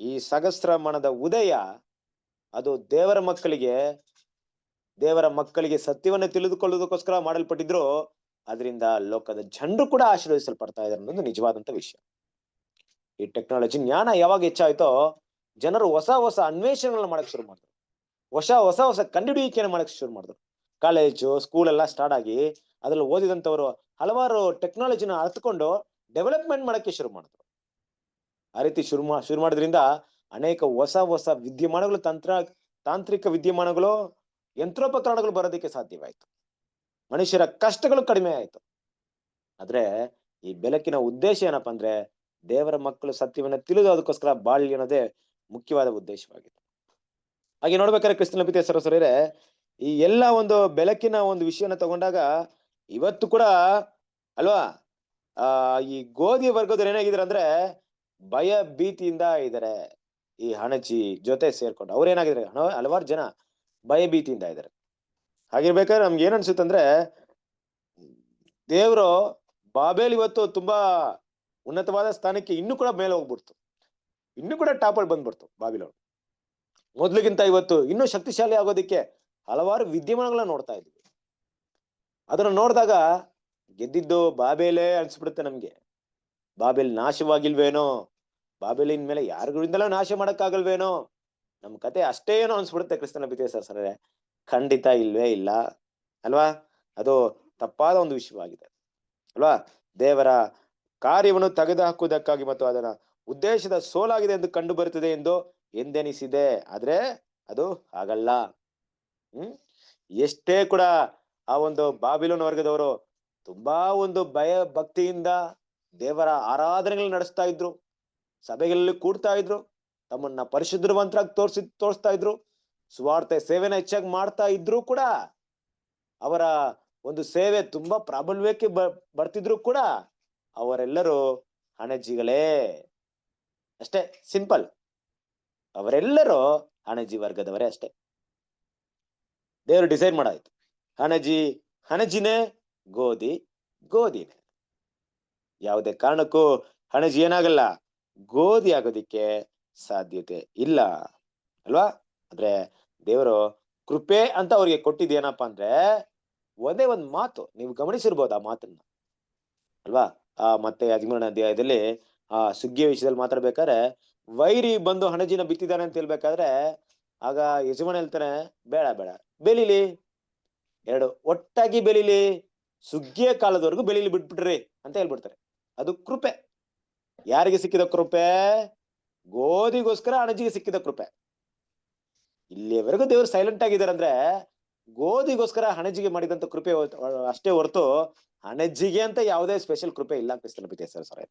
B: ಈ ಸಹಸ್ರಮಾನದ ಉದಯ ಅದು ದೇವರ ಮಕ್ಕಳಿಗೆ ಸತ್ಯವನ್ನು ತಿಳಿದುಕೊಳ್ಳುವುದಕ್ಕೋಸ್ಕರ ಮಾಡಲ್ಪಟ್ಟಿದ್ರು. ಅದರಿಂದ ಲೋಕದ ಜನರು ಕೂಡ ಆಶೀರ್ವದಿಸಲ್ಪಡ್ತಾ ಇದ್ದಾರೆ ಅನ್ನೋದು ನಿಜವಾದಂತ ವಿಷಯ. ಈ ಟೆಕ್ನಾಲಜಿ ಜ್ಞಾನ ಯಾವಾಗ ಹೆಚ್ಚಾಯ್ತೋ, ಜನರು ಹೊಸ ಅನ್ವೇಷಣೆಗಳನ್ನ ಮಾಡಕ್ ಶುರು ಮಾಡಿದ್ರು, ಹೊಸ ಕಂಡುಹಿಡಿಯುವಿಕೆಯನ್ನು ಮಾಡಕ್ ಶುರು ಮಾಡಿದ್ರು. ಕಾಲೇಜು ಸ್ಕೂಲ್ ಎಲ್ಲ ಸ್ಟಾರ್ಟ್ ಆಗಿ ಅದ್ರಲ್ಲಿ ಓದಿದಂತವ್ರು ಹಲವಾರು ಟೆಕ್ನಾಲಜಿನ ಅರ್ಥಕೊಂಡು ಡೆವಲಪ್ಮೆಂಟ್ ಮಾಡಕ್ಕೆ ಶುರು ಮಾಡಿದ್ರು. ಆ ರೀತಿ ಶುರು ಮಾಡೋದ್ರಿಂದ ಅನೇಕ ಹೊಸ ಹೊಸ ವಿದ್ಯಮಾನಗಳು ತಾಂತ್ರಿಕ ವಿದ್ಯಮಾನಗಳು, ಯಂತ್ರೋಪಕರಣಗಳು ಬರೋದಕ್ಕೆ ಸಾಧ್ಯವಾಯ್ತು. ಮನುಷ್ಯರ ಕಷ್ಟಗಳು ಕಡಿಮೆ ಆಯ್ತು. ಆದ್ರೆ ಈ ಬೆಳಕಿನ ಉದ್ದೇಶ ಏನಪ್ಪಾ ಅಂದ್ರೆ ದೇವರ ಮಕ್ಕಳು ಸತ್ಯವನ್ನ ತಿಳಿದು ಅದಕ್ಕೋಸ್ಕರ ಬಾಳ್ಲಿ ಅನ್ನೋದೇ ಮುಖ್ಯವಾದ ಉದ್ದೇಶವಾಗಿದೆ. ಹಾಗೆ ನೋಡ್ಬೇಕಾದ್ರೆ ಕ್ರಿಸ್ತನ ಪ್ರೀತಿಯ ಸಹೋದರರೇ, ಈ ಎಲ್ಲ ಒಂದು ಬೆಳಕಿನ ಒಂದು ವಿಷಯನ ತಗೊಂಡಾಗ ಇವತ್ತು ಕೂಡ ಅಲ್ವಾ ಈ ಗೋಧಿ ವರ್ಗದವ್ರು ಏನಾಗಿದ್ದಾರೆ ಅಂದ್ರೆ ಭಯ ಭೀತಿಯಿಂದ ಇದ್ದಾರೆ. ಈ ಹಣಚಿ ಜೊತೆ ಸೇರ್ಕೊಂಡು ಅವ್ರೇನಾಗಿದ್ದಾರೆ, ಹಲವಾರು ಜನ ಭಯ ಭೀತಿಯಿಂದ ಇದ್ದಾರೆ. ಹಾಗಿರ್ಬೇಕಾದ್ರೆ ನಮ್ಗೆ ಏನ್ ಅನ್ಸುತ್ತಂದ್ರೆ ದೇವ್ರು ಬಾಬೇಲ್ ಇವತ್ತು ತುಂಬಾ ಉನ್ನತವಾದ ಸ್ಥಾನಕ್ಕೆ ಇನ್ನೂ ಕೂಡ ಮೇಲೆ ಹೋಗ್ಬಿಡ್ತು, ಇನ್ನೂ ಕೂಡ ಟಾಪ್ ಅಲ್ಲಿ ಬಂದ್ಬಿಡ್ತು ಬಾಬಿಲೋನ್. ಮೊದ್ಲಿಗಿಂತ ಇವತ್ತು ಇನ್ನೂ ಶಕ್ತಿಶಾಲಿ ಆಗೋದಿಕ್ಕೆ ಹಲವಾರು ವಿದ್ಯಮಾನಗಳನ್ನ ನೋಡ್ತಾ ಇದ್ವಿ. ಅದನ್ನ ನೋಡಿದಾಗ ಗೆದ್ದಿದ್ದು ಬಾಬೇಲೇ ಅನ್ಸ್ಬಿಡುತ್ತೆ ನಮ್ಗೆ. ಬಾಬೇಲ್ ನಾಶವಾಗಿಲ್ವೇನೋ, ಬಾಬೇಲಿನ ಮೇಲೆ ಯಾರಿಗಳಿಂದಲೂ ನಾಶ ಮಾಡಕ್ಕಾಗಲ್ವೇನೋ, ನಮ್ ಕತೆ ಅಷ್ಟೇ ಏನೋ ಅನ್ಸ್ಬಿಡುತ್ತೆ ಕ್ರಿಸ್ತನ ಪ್ರೀತಿಯ ಸಹೋದರರೇ. ಖಂಡಿತ ಇಲ್ವೇ ಇಲ್ಲ ಅಲ್ವಾ. ಅದು ತಪ್ಪಾದ ಒಂದು ವಿಷಯವಾಗಿದೆ ಅಲ್ವಾ. ದೇವರ ಕಾರ್ಯವನ್ನು ತೆಗೆದುಹಾಕುವುದಕ್ಕಾಗಿ ಮತ್ತು ಅದರ ಉದ್ದೇಶದ ಸೋಲಾಗಿದೆ ಎಂದು ಕಂಡು ಬರುತ್ತದೆ ಎಂದು ಎಂದೆನಿಸಿದೆ. ಆದ್ರೆ ಅದು ಆಗಲ್ಲ. ಎಷ್ಟೇ ಕೂಡ ಆ ಒಂದು ಬಾಬಿಲೋನ್ ವರ್ಗದವರು ತುಂಬಾ ಒಂದು ಭಯ ಭಕ್ತಿಯಿಂದ ದೇವರ ಆರಾಧನೆಗಳು ನಡೆಸ್ತಾ ಇದ್ರು, ಸಭೆಗಳಲ್ಲಿ ಕೂಡ್ತಾ ಇದ್ರು, ತಮ್ಮನ್ನ ಪರಿಶುದ್ಧವಂತರಾಗಿ ತೋರಿಸ್ತಾ ಇದ್ರು, ಸುವಾರ್ತೆ ಸೇವೆನ ಹೆಚ್ಚಾಗಿ ಮಾಡ್ತಾ ಇದ್ರು ಕೂಡ, ಅವರ ಒಂದು ಸೇವೆ ತುಂಬಾ ಪ್ರಾಬಲ್ಯಕ್ಕೆ ಬರ್ತಿದ್ರು ಕೂಡ ಅವರೆಲ್ಲರೂ ಹಣಜಿಗಳೇ ಅಷ್ಟೇ. ಸಿಂಪಲ್, ಅವರೆಲ್ಲರೂ ಹಣಜಿ ವರ್ಗದವರೇ ಅಷ್ಟೇ. ದೇವರು ಡಿಸೈಡ್ ಮಾಡಾಯ್ತು, ಹಣಜಿನೇ, ಗೋಧಿನೇ. ಯಾವುದೇ ಕಾರಣಕ್ಕೂ ಹಣಜಿ ಏನಾಗಲ್ಲ, ಗೋಧಿ ಆಗೋದಿಕ್ಕೆ ಸಾಧ್ಯತೆ ಇಲ್ಲ ಅಲ್ವಾ. ಆದ್ರೆ ದೇವರು ಕೃಪೆ ಅಂತ ಅವ್ರಿಗೆ ಕೊಟ್ಟಿದ್ದೇನಪ್ಪಾ ಅಂದ್ರೆ ಒಂದೇ ಒಂದ್ ಮಾತು, ನೀವು ಗಮನಿಸಿರ್ಬೋದು ಆ ಮಾತನ್ನ ಅಲ್ವಾ. ಮತ್ತೆ 13ನೇ ಅಧ್ಯಾಯದಲ್ಲಿ ಆ ಸುಗ್ಗಿಯ ವಿಷಯದಲ್ಲಿ ಮಾತಾಡ್ಬೇಕಾದ್ರೆ ವೈರಿ ಬಂದು ಹಣಜಿನ ಬಿತ್ತಿದ್ದಾನೆ ಅಂತ ಹೇಳ್ಬೇಕಾದ್ರೆ ಆಗ ಯಜಮಾನ ಹೇಳ್ತಾನೆ, ಬೇಡ ಬೆಳಿಲಿ, ಎರಡು ಒಟ್ಟಾಗಿ ಬೆಳಿಲಿ, ಸುಗ್ಗಿಯ ಕಾಲದವರೆಗೂ ಬೆಳಿಲಿ ಬಿಟ್ಬಿಟ್ರಿ ಅಂತ ಹೇಳ್ಬಿಡ್ತಾರೆ. ಅದು ಕೃಪೆ. ಯಾರಿಗೆ ಸಿಕ್ಕಿದ ಕೃಪೆ? ಗೋಧಿಗೋಸ್ಕರ ಹಣಜಿಗೆ ಸಿಕ್ಕಿದ ಕೃಪೆ. ಇಲ್ಲಿವರೆಗೂ ದೇವರು ಸೈಲೆಂಟ್ ಆಗಿದ್ದಾರೆ ಅಂದ್ರೆ ಗೋಧಿಗೋಸ್ಕರ ಹಣಜಿಗೆ ಮಾಡಿದಂತ ಕೃಪೆ ಅಷ್ಟೇ ಹೊರತು ಹಣಜಿಗೆ ಅಂತ ಯಾವುದೇ ಸ್ಪೆಷಲ್ ಕೃಪೆ ಇಲ್ಲ ಕ್ರಿಸ್ತನ ಪ್ರೀತಿಯ ಸಹೋದರರೇ.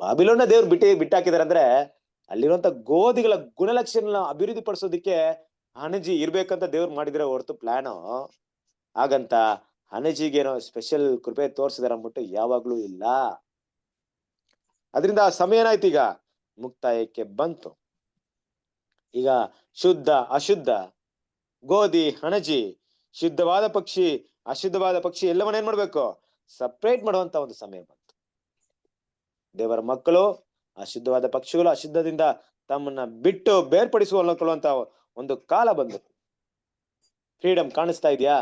B: ಬಾಬಿಲೋನ್ನ ದೇವ್ರು ಬಿಟ್ಟಾಕಿದಾರೆ ಅಂದ್ರೆ ಅಲ್ಲಿರುವಂತ ಗೋಧಿಗಳ ಗುಣಲಕ್ಷಣ ಅಭಿವೃದ್ಧಿ ಪಡಿಸೋದಿಕ್ಕೆ ಹಣಜಿ ಇರ್ಬೇಕಂತ ದೇವ್ರು ಮಾಡಿದ್ರೆ ಹೊರತು ಪ್ಲಾನು. ಹಾಗಂತ ಹಣಜಿಗೇನೋ ಸ್ಪೆಷಲ್ ಕೃಪೆ ತೋರಿಸಿದಾರೆ ಅಂದ್ಬಿಟ್ಟು ಯಾವಾಗ್ಲೂ ಇಲ್ಲ. ಅದರಿಂದ ಆ ಸಮಯ ಏನಾಯ್ತು, ಈಗ ಮುಕ್ತಾಯಕ್ಕೆ ಬಂತು. ಈಗ ಶುದ್ಧ ಅಶುದ್ಧ, ಗೋಧಿ ಹಣಜಿ, ಶುದ್ಧವಾದ ಪಕ್ಷಿ ಅಶುದ್ಧವಾದ ಪಕ್ಷಿ ಎಲ್ಲವನ್ನ ಏನ್ ಮಾಡ್ಬೇಕು, ಸಪ್ರೇಟ್ ಮಾಡುವಂತ ಒಂದು ಸಮಯ ಬಂತು. ದೇವರ ಮಕ್ಕಳು ಅಶುದ್ಧವಾದ ಪಕ್ಷಿಗಳು ಅಶುದ್ಧದಿಂದ ತಮ್ಮನ್ನ ಬಿಟ್ಟು ಬೇರ್ಪಡಿಸುವಂತ ಒಂದು ಕಾಲ ಬಂತು. ಫ್ರೀಡಮ್ ಕಾಣಿಸ್ತಾ ಇದೆಯಾ?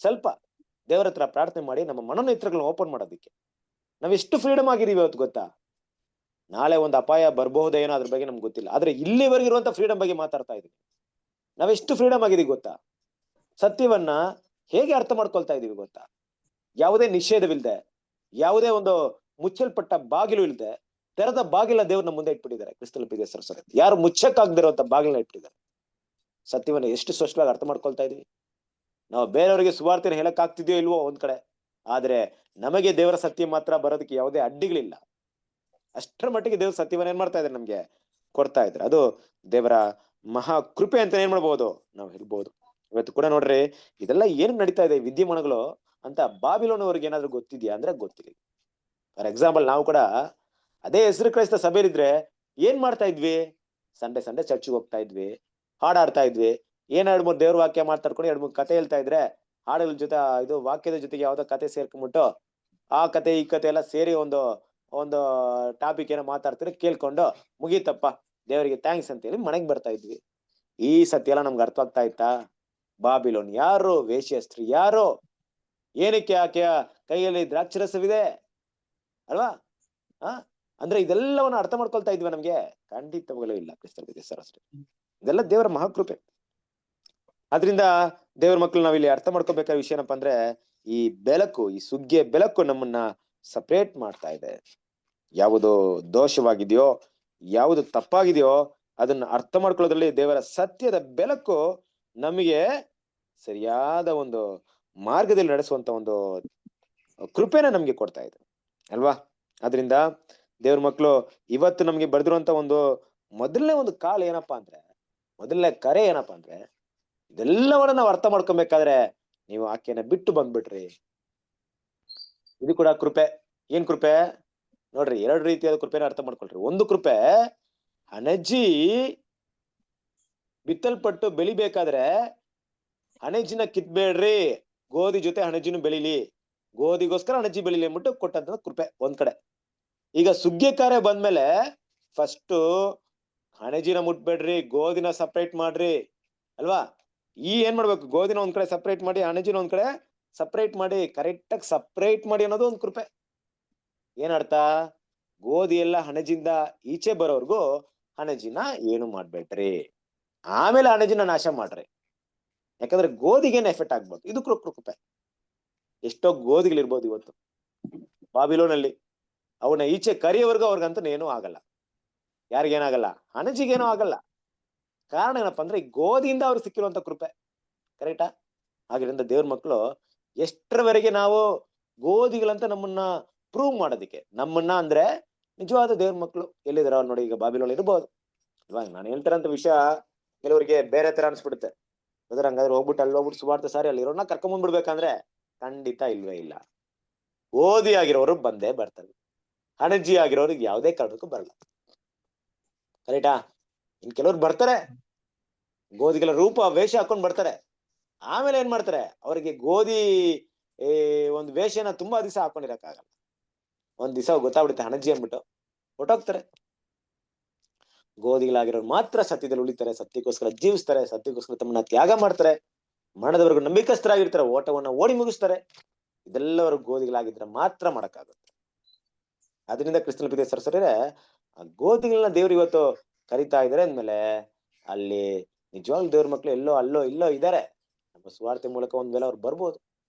B: ಸ್ವಲ್ಪ ದೇವರ ಹತ್ರ ಪ್ರಾರ್ಥನೆ ಮಾಡಿ ನಮ್ಮ ಮನೋನೇತ್ರಗಳನ್ನ ಓಪನ್ ಮಾಡೋದಿಕ್ಕೆ. ನಾವೆಷ್ಟು ಫ್ರೀಡಮ್ ಆಗಿದೀವಿ ಇವತ್ತು ಗೊತ್ತಾ? ನಾಳೆ ಒಂದು ಅಪಾಯ ಬರಬಹುದೇನೋ ಅದ್ರ ಬಗ್ಗೆ ನಮ್ಗೆ ಗೊತ್ತಿಲ್ಲ, ಆದ್ರೆ ಇಲ್ಲಿವರೆಗೆ ಇರುವಂತ ಫ್ರೀಡಮ್ ಬಗ್ಗೆ ಮಾತಾಡ್ತಾ ಇದೀವಿ. ನಾವೆಷ್ಟು ಫ್ರೀಡಮ್ ಆಗಿದೀವಿ ಗೊತ್ತಾ? ಸತ್ಯವನ್ನ ಹೇಗೆ ಅರ್ಥ ಮಾಡ್ಕೊಳ್ತಾ ಇದೀವಿ ಗೊತ್ತಾ? ಯಾವುದೇ ನಿಷೇಧವಿಲ್ಲದೆ, ಯಾವುದೇ ಒಂದು ಮುಚ್ಚಲ್ಪಟ್ಟ ಬಾಗಿಲು ಇಲ್ಲದೆ, ತೆರೆದ ಬಾಗಿಲ ದೇವ್ರ ನಮ್ಮ ಮುಂದೆ ಇಟ್ಬಿಟ್ಟಿದ್ದಾರೆ ಕ್ರಿಸ್ತನ ಪ್ರೀತಿಯ ಸಹೋದರರೇ. ಯಾರು ಮುಚ್ಚಕ್ಕಾಗದಿರುವಂತ ಬಾಗಿಲನ್ನ ಇಟ್ಬಿಟ್ಟಿದ್ದಾರೆ. ಸತ್ಯವನ್ನ ಎಷ್ಟು ಸ್ಪಷ್ಟವಾಗಿ ಅರ್ಥ ಮಾಡ್ಕೊಳ್ತಾ ಇದೀವಿ. ನಾವು ಬೇರೆಯವರಿಗೆ ಸುವಾರ್ತೆಯನ್ನು ಹೇಳಕ್ ಆಗ್ತಿದ್ಯೋ ಇಲ್ವೋ ಒಂದ್ ಕಡೆ, ಆದ್ರೆ ನಮಗೆ ದೇವರ ಸತ್ಯ ಮಾತ್ರ ಬರೋದಕ್ಕೆ ಯಾವುದೇ ಅಡ್ಡಿಗಳಿಲ್ಲ. ಅಷ್ಟರ ಮಟ್ಟಿಗೆ ದೇವ್ರ ಸತ್ಯವನ್ನ ಏನ್ ಮಾಡ್ತಾ ಇದ್ದಾರೆ, ನಮ್ಗೆ ಕೊಡ್ತಾ ಇದ್ದಾರೆ. ಅದು ದೇವರ ಮಹಾ ಕೃಪೆ ಅಂತ ಏನ್ ಮಾಡ್ಬೋದು ನಾವು ಹೇಳ್ಬೋದು. ಇವತ್ತು ಕೂಡ ನೋಡ್ರಿ, ಇದೆಲ್ಲ ಏನ್ ನಡೀತಾ ಇದೆ ವಿದ್ಯಮಾನಗಳು ಅಂತ ಬಾಬಿಲೋನವರಿಗೆ ಏನಾದ್ರು ಗೊತ್ತಿದ್ಯಾ ಅಂದ್ರೆ ಗೊತ್ತಿಲ್ಲ. ಫಾರ್ ಎಕ್ಸಾಂಪಲ್, ನಾವು ಕೂಡ ಅದೇ ಹೆಸರು ಕ್ರೈಸ್ತ ಸಭೆಲಿದ್ರೆ ಏನ್ ಮಾಡ್ತಾ ಇದ್ವಿ? ಸಂಡೆ ಚರ್ಚಿಗೆ ಹೋಗ್ತಾ ಇದ್ವಿ, ಹಾಡಾಡ್ತಾ ಇದ್ವಿ, ಏನ್ 2-3 ದೇವ್ರ ವಾಕ್ಯ ಮಾತಾಡ್ಕೊಂಡು 2-3 ಕತೆ ಹೇಳ್ತಾ ಇದ್ರೆ ಹಾಡುಗಳ ಜೊತೆ ಇದು ವಾಕ್ಯದ ಜೊತೆಗೆ ಯಾವ್ದೋ ಕತೆ ಸೇರ್ಕೊಂಡ್ಬಿಟ್ಟು ಆ ಕತೆ ಈ ಕತೆ ಎಲ್ಲ ಸೇರಿ ಒಂದು ಟಾಪಿಕ್ ಏನೋ ಮಾತಾಡ್ತಾರೆ, ಕೇಳ್ಕೊಂಡು ಮುಗೀತಪ್ಪ ದೇವರಿಗೆ ಥ್ಯಾಂಕ್ಸ್ ಅಂತ ಹೇಳಿ ಮನೆಗೆ ಬರ್ತಾ ಇದ್ವಿ. ಈ ಸತ್ಯ ಎಲ್ಲ ನಮ್ಗೆ ಅರ್ಥವಾಗ್ತಾ ಇತ್ತಾ? ಬಾಬಿಲೋನ್ ಯಾರು? ವೇಶ್ಯಸ್ತ್ರೀ ಯಾರು? ಏನಕ್ಕೆ ಆಕೆಯ ಕೈಯಲ್ಲಿ ದ್ರಾಕ್ಷರಸವಿದೆ ಅಲ್ವಾ? ಅಂದ್ರೆ ಇದೆಲ್ಲವನ್ನ ಅರ್ಥ ಮಾಡ್ಕೊಳ್ತಾ ಇದ್ವಿ ನಮ್ಗೆ? ಖಂಡಿತವಾಗಲೂ ಇಲ್ಲ ಕ್ರಿಸ್ತನ ಪ್ರೀತಿಯ ಸಹೋದರರೇ. ಇದೆಲ್ಲ ದೇವರ ಮಹಾಕೃಪೆ. ಆದ್ರಿಂದ ದೇವರ ಮಕ್ಕಳು ನಾವಿಲ್ಲಿ ಅರ್ಥ ಮಾಡ್ಕೋಬೇಕಾದ ವಿಷಯ ಏನಪ್ಪಾ ಅಂದ್ರೆ, ಈ ಬೆಳಕು, ಈ ಸುಗ್ಗಿಯ ಬೆಳಕು ನಮ್ಮನ್ನ ಸಪರೇಟ್ ಮಾಡ್ತಾ ಇದೆ. ಯಾವುದು ದೋಷವಾಗಿದೆಯೋ, ಯಾವುದು ತಪ್ಪಾಗಿದೆಯೋ ಅದನ್ನ ಅರ್ಥ ಮಾಡ್ಕೊಳ್ಳೋದ್ರಲ್ಲಿ ದೇವರ ಸತ್ಯದ ಬೆಳಕು ನಮಗೆ ಸರಿಯಾದ ಒಂದು ಮಾರ್ಗದಲ್ಲಿ ನಡೆಸುವಂತ ಒಂದು ಕೃಪೆನ ನಮ್ಗೆ ಕೊಡ್ತಾ ಇದೆ ಅಲ್ವಾ. ಅದರಿಂದ ದೇವ್ರ ಮಕ್ಕಳು ಇವತ್ತು ನಮ್ಗೆ ಬರೆದಿರುವಂತ ಒಂದು ಮೊದಲನೇ ಒಂದು ಕಾಲ್ ಏನಪ್ಪಾ ಅಂದ್ರೆ, ಮೊದಲನೇ ಕರೆ ಏನಪ್ಪಾ ಅಂದ್ರೆ, ಇದೆಲ್ಲವನ್ನ ನಾವು ಅರ್ಥ ಮಾಡ್ಕೊಬೇಕಾದ್ರೆ ನೀವು ಆಕೆನ ಬಿಟ್ಟು ಬಂದ್ಬಿಟ್ರಿ. ಇದು ಕೂಡ ಕೃಪೆ. ಏನ್ ಕೃಪೆ ನೋಡ್ರಿ, ಎರಡು ರೀತಿಯಾದ ಕೃಪೆನ ಅರ್ಥ ಮಾಡ್ಕೊಳ್ರಿ. ಒಂದು ಕೃಪೆ, ಹಣಜಿ ಬಿತ್ತಲ್ಪಟ್ಟು ಬೆಳಿಬೇಕಾದ್ರೆ ಹಣಜಿನ ಕಿತ್ಬೇಡ್ರಿ, ಗೋಧಿ ಜೊತೆ ಹಣಜಿನ ಬೆಳಿಲಿ, ಗೋಧಿಗೋಸ್ಕರ ಹಣಜಿ ಬೆಳಿಲಿ ಅಂದ್ಬಿಟ್ಟು ಕೊಟ್ಟಂತ ಕೃಪೆ ಒಂದ್ ಕಡೆ. ಈಗ ಸುಗ್ಗಿ ಕಾರ್ಯ ಬಂದ್ಮೇಲೆ ಫಸ್ಟ್ ಹಣಜಿನ ಮುಟ್ಬೇಡ್ರಿ, ಗೋಧಿನ ಸಪ್ರೇಟ್ ಮಾಡ್ರಿ ಅಲ್ವಾ. ಏನ್ ಮಾಡ್ಬೇಕು, ಗೋಧಿನ ಒಂದ್ ಕಡೆ ಸಪ್ರೇಟ್ ಮಾಡಿ, ಹಣಜಿನ ಒಂದ್ ಕಡೆ ಸಪ್ರೇಟ್ ಮಾಡಿ, ಕರೆಕ್ಟ್ ಆಗಿ ಸಪ್ರೇಟ್ ಮಾಡಿ ಅನ್ನೋದು ಒಂದು ಕೃಪೆ. ಏನರ್ಥ, ಗೋಧಿ ಎಲ್ಲ ಹಣಜಿಂದ ಈಚೆ ಬರೋರ್ಗು ಹಣಜಿನ ಏನು ಮಾಡ್ಬೇಡ್ರಿ, ಆಮೇಲೆ ಹಣಜಿನ ನಾಶ ಮಾಡ್ರಿ. ಯಾಕಂದ್ರೆ ಗೋಧಿಗೇನು ಎಫೆಕ್ಟ್ ಆಗ್ಬೋದು. ಇದು ಕೃಪೆ. ಎಷ್ಟೋ ಗೋಧಿಗಳಿರ್ಬೋದು ಇವತ್ತು ಬಾಬಿಲೋನಲ್ಲಿ, ಅವನ ಈಚೆ ಕರಿಯವರೆಗೂ ಅವ್ರಿಗಂತೂ ಏನೂ ಆಗಲ್ಲ. ಯಾರಿಗೇನಾಗಲ್ಲ, ಹಣಜಿಗೇನೂ ಆಗಲ್ಲ. ಕಾರಣ ಏನಪ್ಪಾ ಅಂದ್ರೆ ಈ ಗೋಧಿಯಿಂದ ಅವ್ರಿಗೆ ಸಿಕ್ಕಿರುವಂತ ಕೃಪೆ. ಕರೆಕ್ಟಾ? ಹಾಗಿರಿಂದ ದೇವ್ರ ಮಕ್ಕಳು ಎಷ್ಟರವರೆಗೆ ನಾವು ಗೋಧಿಗಳಂತ ನಮ್ಮನ್ನ ಪ್ರೂವ್ ಮಾಡೋದಿಕ್ಕೆ, ನಮ್ಮನ್ನ ಅಂದ್ರೆ ನಿಜವಾದ ದೇವ್ರ ಮಕ್ಕಳು ಎಲ್ಲಿದಾರ ಅವ್ರು ನೋಡಿ. ಈಗ ಬಾಬಿಲೋನ್ ಇರ್ಬೋದು ಅಲ್ವಾ. ನಾನು ಹೇಳ್ತಾರಂತ ವಿಷಯ ಕೆಲವರಿಗೆ ಬೇರೆ ತರ ಅನ್ಸ್ಬಿಡುತ್ತೆ. ಅದ್ರ ಹಂಗಾದ್ರೆ ಹೋಗ್ಬಿಟ್ಟು ಅಲ್ಲಿ ಹೋಗ್ಬಿಟ್ಟು ಸುವಾರ್ತೆ ಸಾರಿ ಅಲ್ಲಿ ಇರೋನ್ನ ಕರ್ಕೊಂಡ್ಬಂದ್ಬಿಡ್ಬೇಕಂದ್ರೆ ಖಂಡಿತ ಇಲ್ವೇ ಇಲ್ಲ. ಗೋಧಿ ಆಗಿರೋರು ಬಂದೇ ಬರ್ತಾರೆ, ಹಣಜಿ ಆಗಿರೋರಿಗೆ ಯಾವುದೇ ಕಾರಣಕ್ಕೂ ಬರಲ್ಲ. ಕರೆಕ್ಟಾ? ಇನ್ ಕೆಲವ್ರು ಬರ್ತಾರೆ, ಗೋಧಿಗಳ ರೂಪ ವೇಷ ಹಾಕೊಂಡ್ ಬರ್ತಾರೆ. ಆಮೇಲೆ ಏನ್ ಮಾಡ್ತಾರೆ, ಅವ್ರಿಗೆ ಗೋಧಿ ಒಂದು ವೇಷನ ತುಂಬಾ ದಿವಸ ಹಾಕೊಂಡಿರಕ್ಕಾಗಲ್ಲ. ಒಂದ್ ದಿವಸ ಗೊತ್ತಾಗ್ಬಿಡುತ್ತೆ ಹಣಜಿ ಅಂದ್ಬಿಟ್ಟು ಹೊಟ್ಟೋಗ್ತಾರೆ. ಗೋಧಿಗಳಾಗಿರೋರು ಮಾತ್ರ ಸತ್ಯದಲ್ಲಿ ಉಳಿತಾರೆ, ಸತ್ಯಕ್ಕೋಸ್ಕರ ಜೀವಿಸ್ತಾರೆ, ಸತ್ಯಕ್ಕೋಸ್ಕರ ತಮ್ಮನ್ನ ತ್ಯಾಗ ಮಾಡ್ತಾರೆ, ಮರಣದವರೆಗೂ ನಂಬಿಕಸ್ಥರಾಗಿರ್ತಾರೆ, ಓಟವನ್ನ ಓಡಿ ಮುಗಿಸ್ತಾರೆ. ಇದೆಲ್ಲವರು ಗೋಧಿಗಳಾಗಿದ್ರೆ ಮಾತ್ರ ಮಾಡಕ್ಕಾಗುತ್ತೆ. ಅದರಿಂದ ಕ್ರಿಸ್ತನ ಪ್ರೀತಿಯ ಸರಸರೇ, ಆ ಗೋಧಿಗಳನ್ನ ದೇವ್ರು ಇವತ್ತು ಕರಿತಾ ಇದಾರೆ ಅಂದ್ಮೇಲೆ ಅಲ್ಲಿ ನಿಜವಾಗ್ಲೂ ದೇವ್ರ ಮಕ್ಳು ಎಲ್ಲೋ ಅಲ್ಲೋ ಇಲ್ಲೋ ಇದ್ದಾರೆ. ನಮ್ಮ ಸ್ವಾರ್ಥ ಮೂಲಕ ಒಂದ್ ವೇಳೆ ಅವ್ರು ಬರ್ಬೋದು.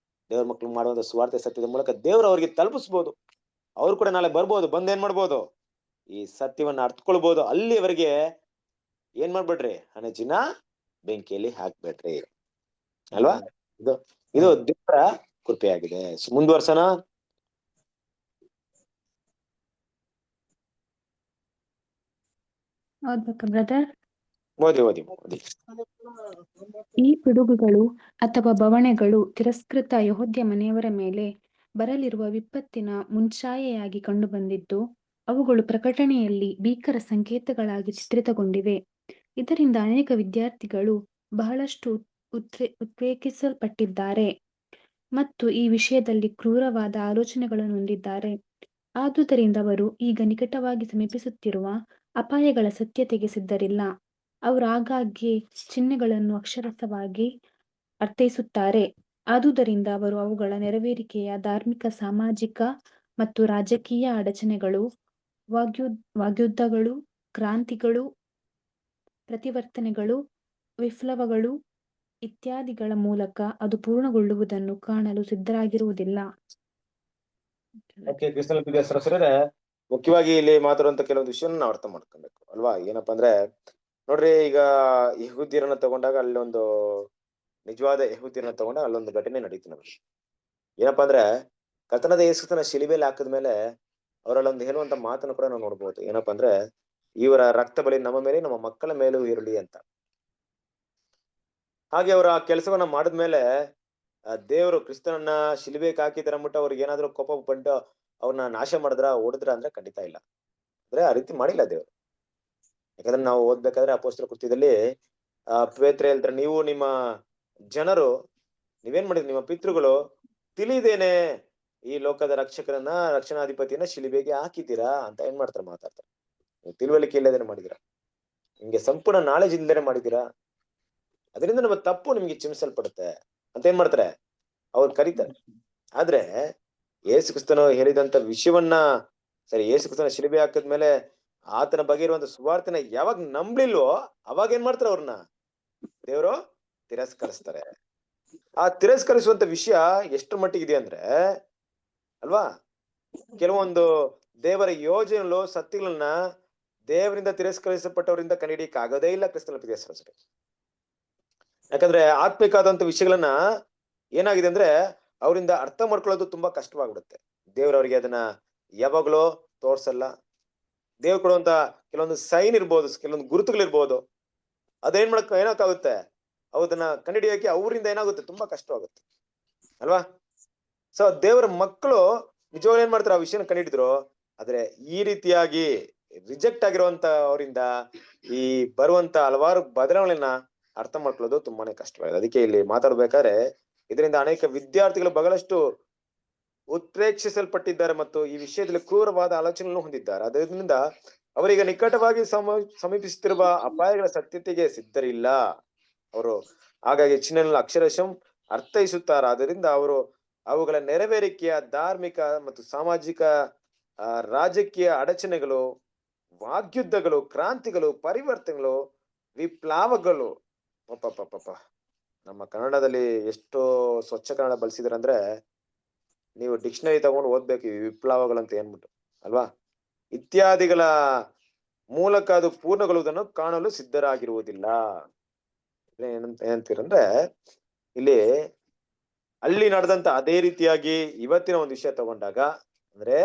B: ದೇವ್ರ ಮಕ್ಳು ಮಾಡುವಂತ ಸ್ವಾರ್ಥ ಸತ್ಯದ ಮೂಲಕ ದೇವ್ರು ಅವ್ರಿಗೆ ತಲುಪಿಸ್ಬೋದು. ಅವ್ರು ಕೂಡ ನಾಳೆ ಬರ್ಬೋದು, ಬಂದ್ ಏನ್ ಮಾಡ್ಬೋದು, ಈ ಸತ್ಯವನ್ನ ಅರ್ಥಕೊಳ್ಬಹುದು. ಅಲ್ಲಿವರೆಗೆ ಏನ್ ಮಾಡ್ಬೇಡ್ರಿ, ಹಣಜಿನ ಬೆಂಕಿಯಲ್ಲಿ ಹಾಕ್ಬೇಡ್ರಿ ಅಲ್ವಾ. ಇದು ದೇವರ ಕೃಪೆಯಾಗಿದೆ. ಮುಂದುವರ್ಸನ.
F: ಓದ್ಬೇಕಾ ಬ್ರದರ್?
B: ಓದಿ.
F: ಈ ಪಿಡುಗುಗಳು ಅಥವಾ ಬವಣೆಗಳು ತಿರಸ್ಕೃತ ಯೆಹೂದ್ಯ ಮನೆಯವರ ಮೇಲೆ ಬರಲಿರುವ ವಿಪತ್ತಿನ ಮುಂಚಾಯೆಯಾಗಿ ಕಂಡುಬಂದಿದ್ದು, ಅವುಗಳು ಪ್ರಕಟಣೆಯಲ್ಲಿ ಭೀಕರ ಸಂಕೇತಗಳಾಗಿ ಚಿತ್ರಿತಗೊಂಡಿವೆ. ಇದರಿಂದ ಅನೇಕ ವಿದ್ಯಾರ್ಥಿಗಳು ಬಹಳಷ್ಟು ಉದ್ರೇಕಿಸಲ್ಪಟ್ಟಿದ್ದಾರೆ ಮತ್ತು ಈ ವಿಷಯದಲ್ಲಿ ಕ್ರೂರವಾದ ಆಲೋಚನೆಗಳನ್ನು ಹೊಂದಿದ್ದಾರೆ. ಆದುದರಿಂದ ಅವರು ಈಗ ನಿಕಟವಾಗಿ ಸಮೀಪಿಸುತ್ತಿರುವ ಅಪಾಯಗಳ ಸತ್ಯತೆಗೆ ಸಿದ್ಧರಿಲ್ಲ. ಅವರು ಆಗಾಗ್ಗೆ ಚಿಹ್ನೆಗಳನ್ನು ಅಕ್ಷರಸ್ಥವಾಗಿ ಅರ್ಥೈಸುತ್ತಾರೆ. ಆದುದರಿಂದ ಅವರು ಅವುಗಳ ನೆರವೇರಿಕೆಯ ಧಾರ್ಮಿಕ, ಸಾಮಾಜಿಕ ಮತ್ತು ರಾಜಕೀಯ ಅಡಚಣೆಗಳು, ವಾಗ್ಯುದ್ಧಗಳು, ಕ್ರಾಂತಿಗಳು, ಪ್ರತಿವರ್ತನೆಗಳು, ವಿಪ್ಲವಗಳು ಇತ್ಯಾದಿಗಳ ಮೂಲಕ ಅದು ಪೂರ್ಣಗೊಳ್ಳುವುದನ್ನು ಕಾಣಲು ಸಿದ್ಧರಾಗಿರುವುದಿಲ್ಲ.
B: ಕ್ರಿಸ್ತನ ಪ್ರೀತಿಯ ಸಹೋದರರೇ, ಮುಖ್ಯವಾಗಿ ಇಲ್ಲಿ ಮಾತಾಡುವಂತ ಕೆಲವೊಂದು ವಿಷಯನ ನಾವು ಅರ್ಥ ಮಾಡ್ಕೊಬೇಕು ಅಲ್ವಾ. ಏನಪ್ಪಾ ಅಂದ್ರೆ ನೋಡ್ರಿ, ಈಗ ಯೆಹೂದ್ಯರನ್ನ ತಗೊಂಡಾಗ ಅಲ್ಲೊಂದು ನಿಜವಾದ ಯೆಹೂದ್ಯರನ್ನ ತಗೊಂಡಾಗ ಅಲ್ಲೊಂದು ಘಟನೆ ನಡೀತು ನಮಗೆ. ಏನಪ್ಪಾ ಅಂದ್ರೆ ಕರ್ತನಾದ ಯೇಸುಕ್ರಿಸ್ತನ ಶಿಲುಬೆಯಲ್ಲಿ ಹಾಕಿದ್ಮೇಲೆ ಅವರಲ್ಲೊಂದು ಹೇಳುವಂತ ಮಾತನ್ನು ಕೂಡ ನಾವು ನೋಡ್ಬೋದು. ಏನಪ್ಪಾ ಅಂದ್ರೆ, ಇವರ ರಕ್ತ ಬಲಿ ನಮ್ಮ ಮೇಲೆ ನಮ್ಮ ಮಕ್ಕಳ ಮೇಲೂ ಇರಲಿ ಅಂತ. ಹಾಗೆ ಅವರ ಕೆಲಸವನ್ನ ಮಾಡಿದ್ಮೇಲೆ ದೇವರು ಕ್ರಿಸ್ತನನ್ನ ಶಿಲುಬೆಗೆ ಹಾಕಿದಾರೆ ಅಂದ್ಬಿಟ್ಟು ಅವ್ರಿಗೆ ಏನಾದ್ರು ಕೋಪ ಬಂದು ಅವ್ರನ್ನ ನಾಶ ಮಾಡಿದ್ರ, ಹೊಡೆದ್ರ ಅಂದ್ರೆ ಖಂಡಿತ ಇಲ್ಲ. ಅಂದ್ರೆ ಆ ರೀತಿ ಮಾಡಿಲ್ಲ ದೇವ್ರು. ಯಾಕಂದ್ರೆ ನಾವು ಓದ್ಬೇಕಾದ್ರೆ ಅಪೊಸ್ತಲರ ಕೃತ್ಯದಲ್ಲಿ ಪೇತ್ರ ಹೇಳ್ತಾರೆ, ನೀವು ನಿಮ್ಮ ಜನರು ನೀವೇನ್ ಮಾಡಿದ್ರಿ, ನಿಮ್ಮ ಪಿತೃಗಳು ತಿಳಿದೇನೆ ಈ ಲೋಕದ ರಕ್ಷಕರನ್ನ, ರಕ್ಷಣಾಧಿಪತಿಯನ್ನ ಶಿಲುಬೆಗೆ ಹಾಕಿದ್ದೀರಾ ಅಂತ ಏನ್ ಮಾಡ್ತಾರೆ, ಮಾತಾಡ್ತಾರೆ. ನೀವು ತಿಳುವಳಿಕೆ ಇಲ್ಲದೇನೆ ಮಾಡಿದೀರಾ, ನಿಮ್ಗೆ ಸಂಪೂರ್ಣ ನಾಲೆಜ್ ಇಲ್ಲದೇನೆ ಮಾಡಿದೀರಾ, ಅದರಿಂದ ನಮ್ಮ ತಪ್ಪು ನಿಮ್ಗೆ ಚಿಮಿಸಲ್ಪಡುತ್ತೆ ಅಂತ ಏನ್ ಮಾಡ್ತಾರೆ, ಅವ್ರು ಕರೀತಾರೆ. ಆದ್ರೆ ಯೇಸು ಕ್ರಿಸ್ತನು ಹೇಳಿದಂತ ವಿಷಯವನ್ನ ಸರಿ, ಯೇಸು ಕ್ರಿಸ್ತನ ಶಿಲುಬೆ ಹಾಕಿದ್ಮೇಲೆ ಆತನ ಬಗ್ಗೆ ಇರುವಂತ ಸುವಾರ್ತೆನ ಯಾವಾಗ ನಂಬ್ಲಿಲ್ವೋ ಅವಾಗ ಏನ್ ಮಾಡ್ತಾರೆ, ಅವ್ರನ್ನ ದೇವರು ತಿರಸ್ಕರಿಸ್ತಾರೆ. ಆ ತಿರಸ್ಕರಿಸುವಂತ ವಿಷಯ ಎಷ್ಟು ಮಟ್ಟಿಗಿದೆ ಅಂದ್ರೆ ಅಲ್ವಾ, ಕೆಲವೊಂದು ದೇವರ ಯೋಜನೆಗಳು ಸತ್ಯಗಳನ್ನ ದೇವರಿಂದ ತಿರಸ್ಕರಿಸಲ್ಪಟ್ಟವರಿಂದ ಕಂಡುಹಿಡಿಯಕ್ಕೆ ಆಗೋದೇ ಇಲ್ಲ ಕ್ರಿಸ್ತನ ಪ್ರಿಯ ಸಹೋದರರೇ. ಯಾಕಂದ್ರೆ ಆತ್ಮಿಕವಾದಂತ ವಿಷಯಗಳನ್ನ ಏನಾಗಿದೆ ಅಂದ್ರೆ ಅವರಿಂದ ಅರ್ಥ ಮಾಡ್ಕೊಳ್ಳೋದು ತುಂಬಾ ಕಷ್ಟವಾಗ್ಬಿಡುತ್ತೆ. ದೇವ್ರವ್ರಿಗೆ ಅದನ್ನ ಯಾವಾಗ್ಲೂ ತೋರ್ಸಲ್ಲ. ದೇವ್ರು ಕೊಡುವಂತ ಕೆಲವೊಂದು ಸೈನ್ ಇರ್ಬೋದು, ಕೆಲವೊಂದು ಗುರುತುಗಳಿರ್ಬೋದು, ಅದೇನ್ ಏನಾಗುತ್ತೆ, ಅದನ್ನ ಕಂಡುಹಿಡಿಯೋಕೆ ಅವರಿಂದ ಏನಾಗುತ್ತೆ, ತುಂಬಾ ಕಷ್ಟವಾಗುತ್ತೆ ಅಲ್ವಾ. ಸೊ ದೇವರ ಮಕ್ಕಳು ನಿಜವಾಗ್ಲೂ ಏನ್ ಮಾಡ್ತಾರೆ, ಆ ವಿಷಯನ ಕಂಡುಹಿಡಿದ್ರು. ಆದ್ರೆ ಈ ರೀತಿಯಾಗಿ ರಿಜೆಕ್ಟ್ ಆಗಿರುವಂತ ಅವರಿಂದ ಈ ಬರುವಂತ ಹಲವಾರು ಬದಲಾವಣೆಗಳನ್ನ ಅರ್ಥ ಮಾಡ್ಕೊಳ್ಳೋದು ತುಂಬಾನೇ ಕಷ್ಟವಾಗಿದೆ. ಅದಕ್ಕೆ ಇಲ್ಲಿ ಮಾತಾಡ್ಬೇಕಾದ್ರೆ ಇದರಿಂದ ಅನೇಕ ವಿದ್ಯಾರ್ಥಿಗಳು ಬಹಳಷ್ಟು ಉತ್ಪ್ರೇಕ್ಷಿಸಲ್ಪಟ್ಟಿದ್ದಾರೆ ಮತ್ತು ಈ ವಿಷಯದಲ್ಲಿ ಕ್ರೂರವಾದ ಆಲೋಚನೆಗಳನ್ನು ಹೊಂದಿದ್ದಾರೆ. ಅದರಿಂದ ಅವರಿಗೆ ನಿಕಟವಾಗಿ ಸಮೀಪಿಸುತ್ತಿರುವ ಅಪಾಯಗಳ ಸತ್ಯತೆಗೆ ಸಿದ್ಧರಿಲ್ಲ ಅವರು. ಹಾಗಾಗಿ ಚಿಹ್ನೆಗಳನ್ನು ಅಕ್ಷರಶಃ ಅರ್ಥೈಸುತ್ತಾರಾದ್ದರಿಂದ ಅವರು ಅವುಗಳ ನೆರವೇರಿಕೆಯ ಧಾರ್ಮಿಕ ಮತ್ತು ಸಾಮಾಜಿಕ ರಾಜಕೀಯ ಅಡಚಣೆಗಳು, ವಾಗ್ಯುದ್ಧಗಳು, ಕ್ರಾಂತಿಗಳು, ಪರಿವರ್ತನೆಗಳು, ವಿಪ್ಲವಗಳು, ನಮ್ಮ ಕನ್ನಡದಲ್ಲಿ ಎಷ್ಟೋ ಸ್ವಚ್ಛ ಕನ್ನಡ ಬಳಸಿದಾರೆ ಅಂದ್ರೆ ನೀವು ಡಿಕ್ಷನರಿ ತಗೊಂಡು ಓದ್ಬೇಕು ಈ ವಿಪ್ಲವಗಳಂತ ಏನ್ಬಿಟ್ಟು ಅಲ್ವಾ. ಇತ್ಯಾದಿಗಳ ಮೂಲಕ ಅದು ಪೂರ್ಣಗೊಳ್ಳುವುದನ್ನು ಕಾಣಲು ಸಿದ್ಧರಾಗಿರುವುದಿಲ್ಲ. ಏನಂತೀರಂದ್ರೆ ಇಲ್ಲಿ ಅಲ್ಲಿ ನಡೆದಂತ ಅದೇ ರೀತಿಯಾಗಿ ಇವತ್ತಿನ ಒಂದು ವಿಷಯ ತಗೊಂಡಾಗ ಅಂದ್ರೆ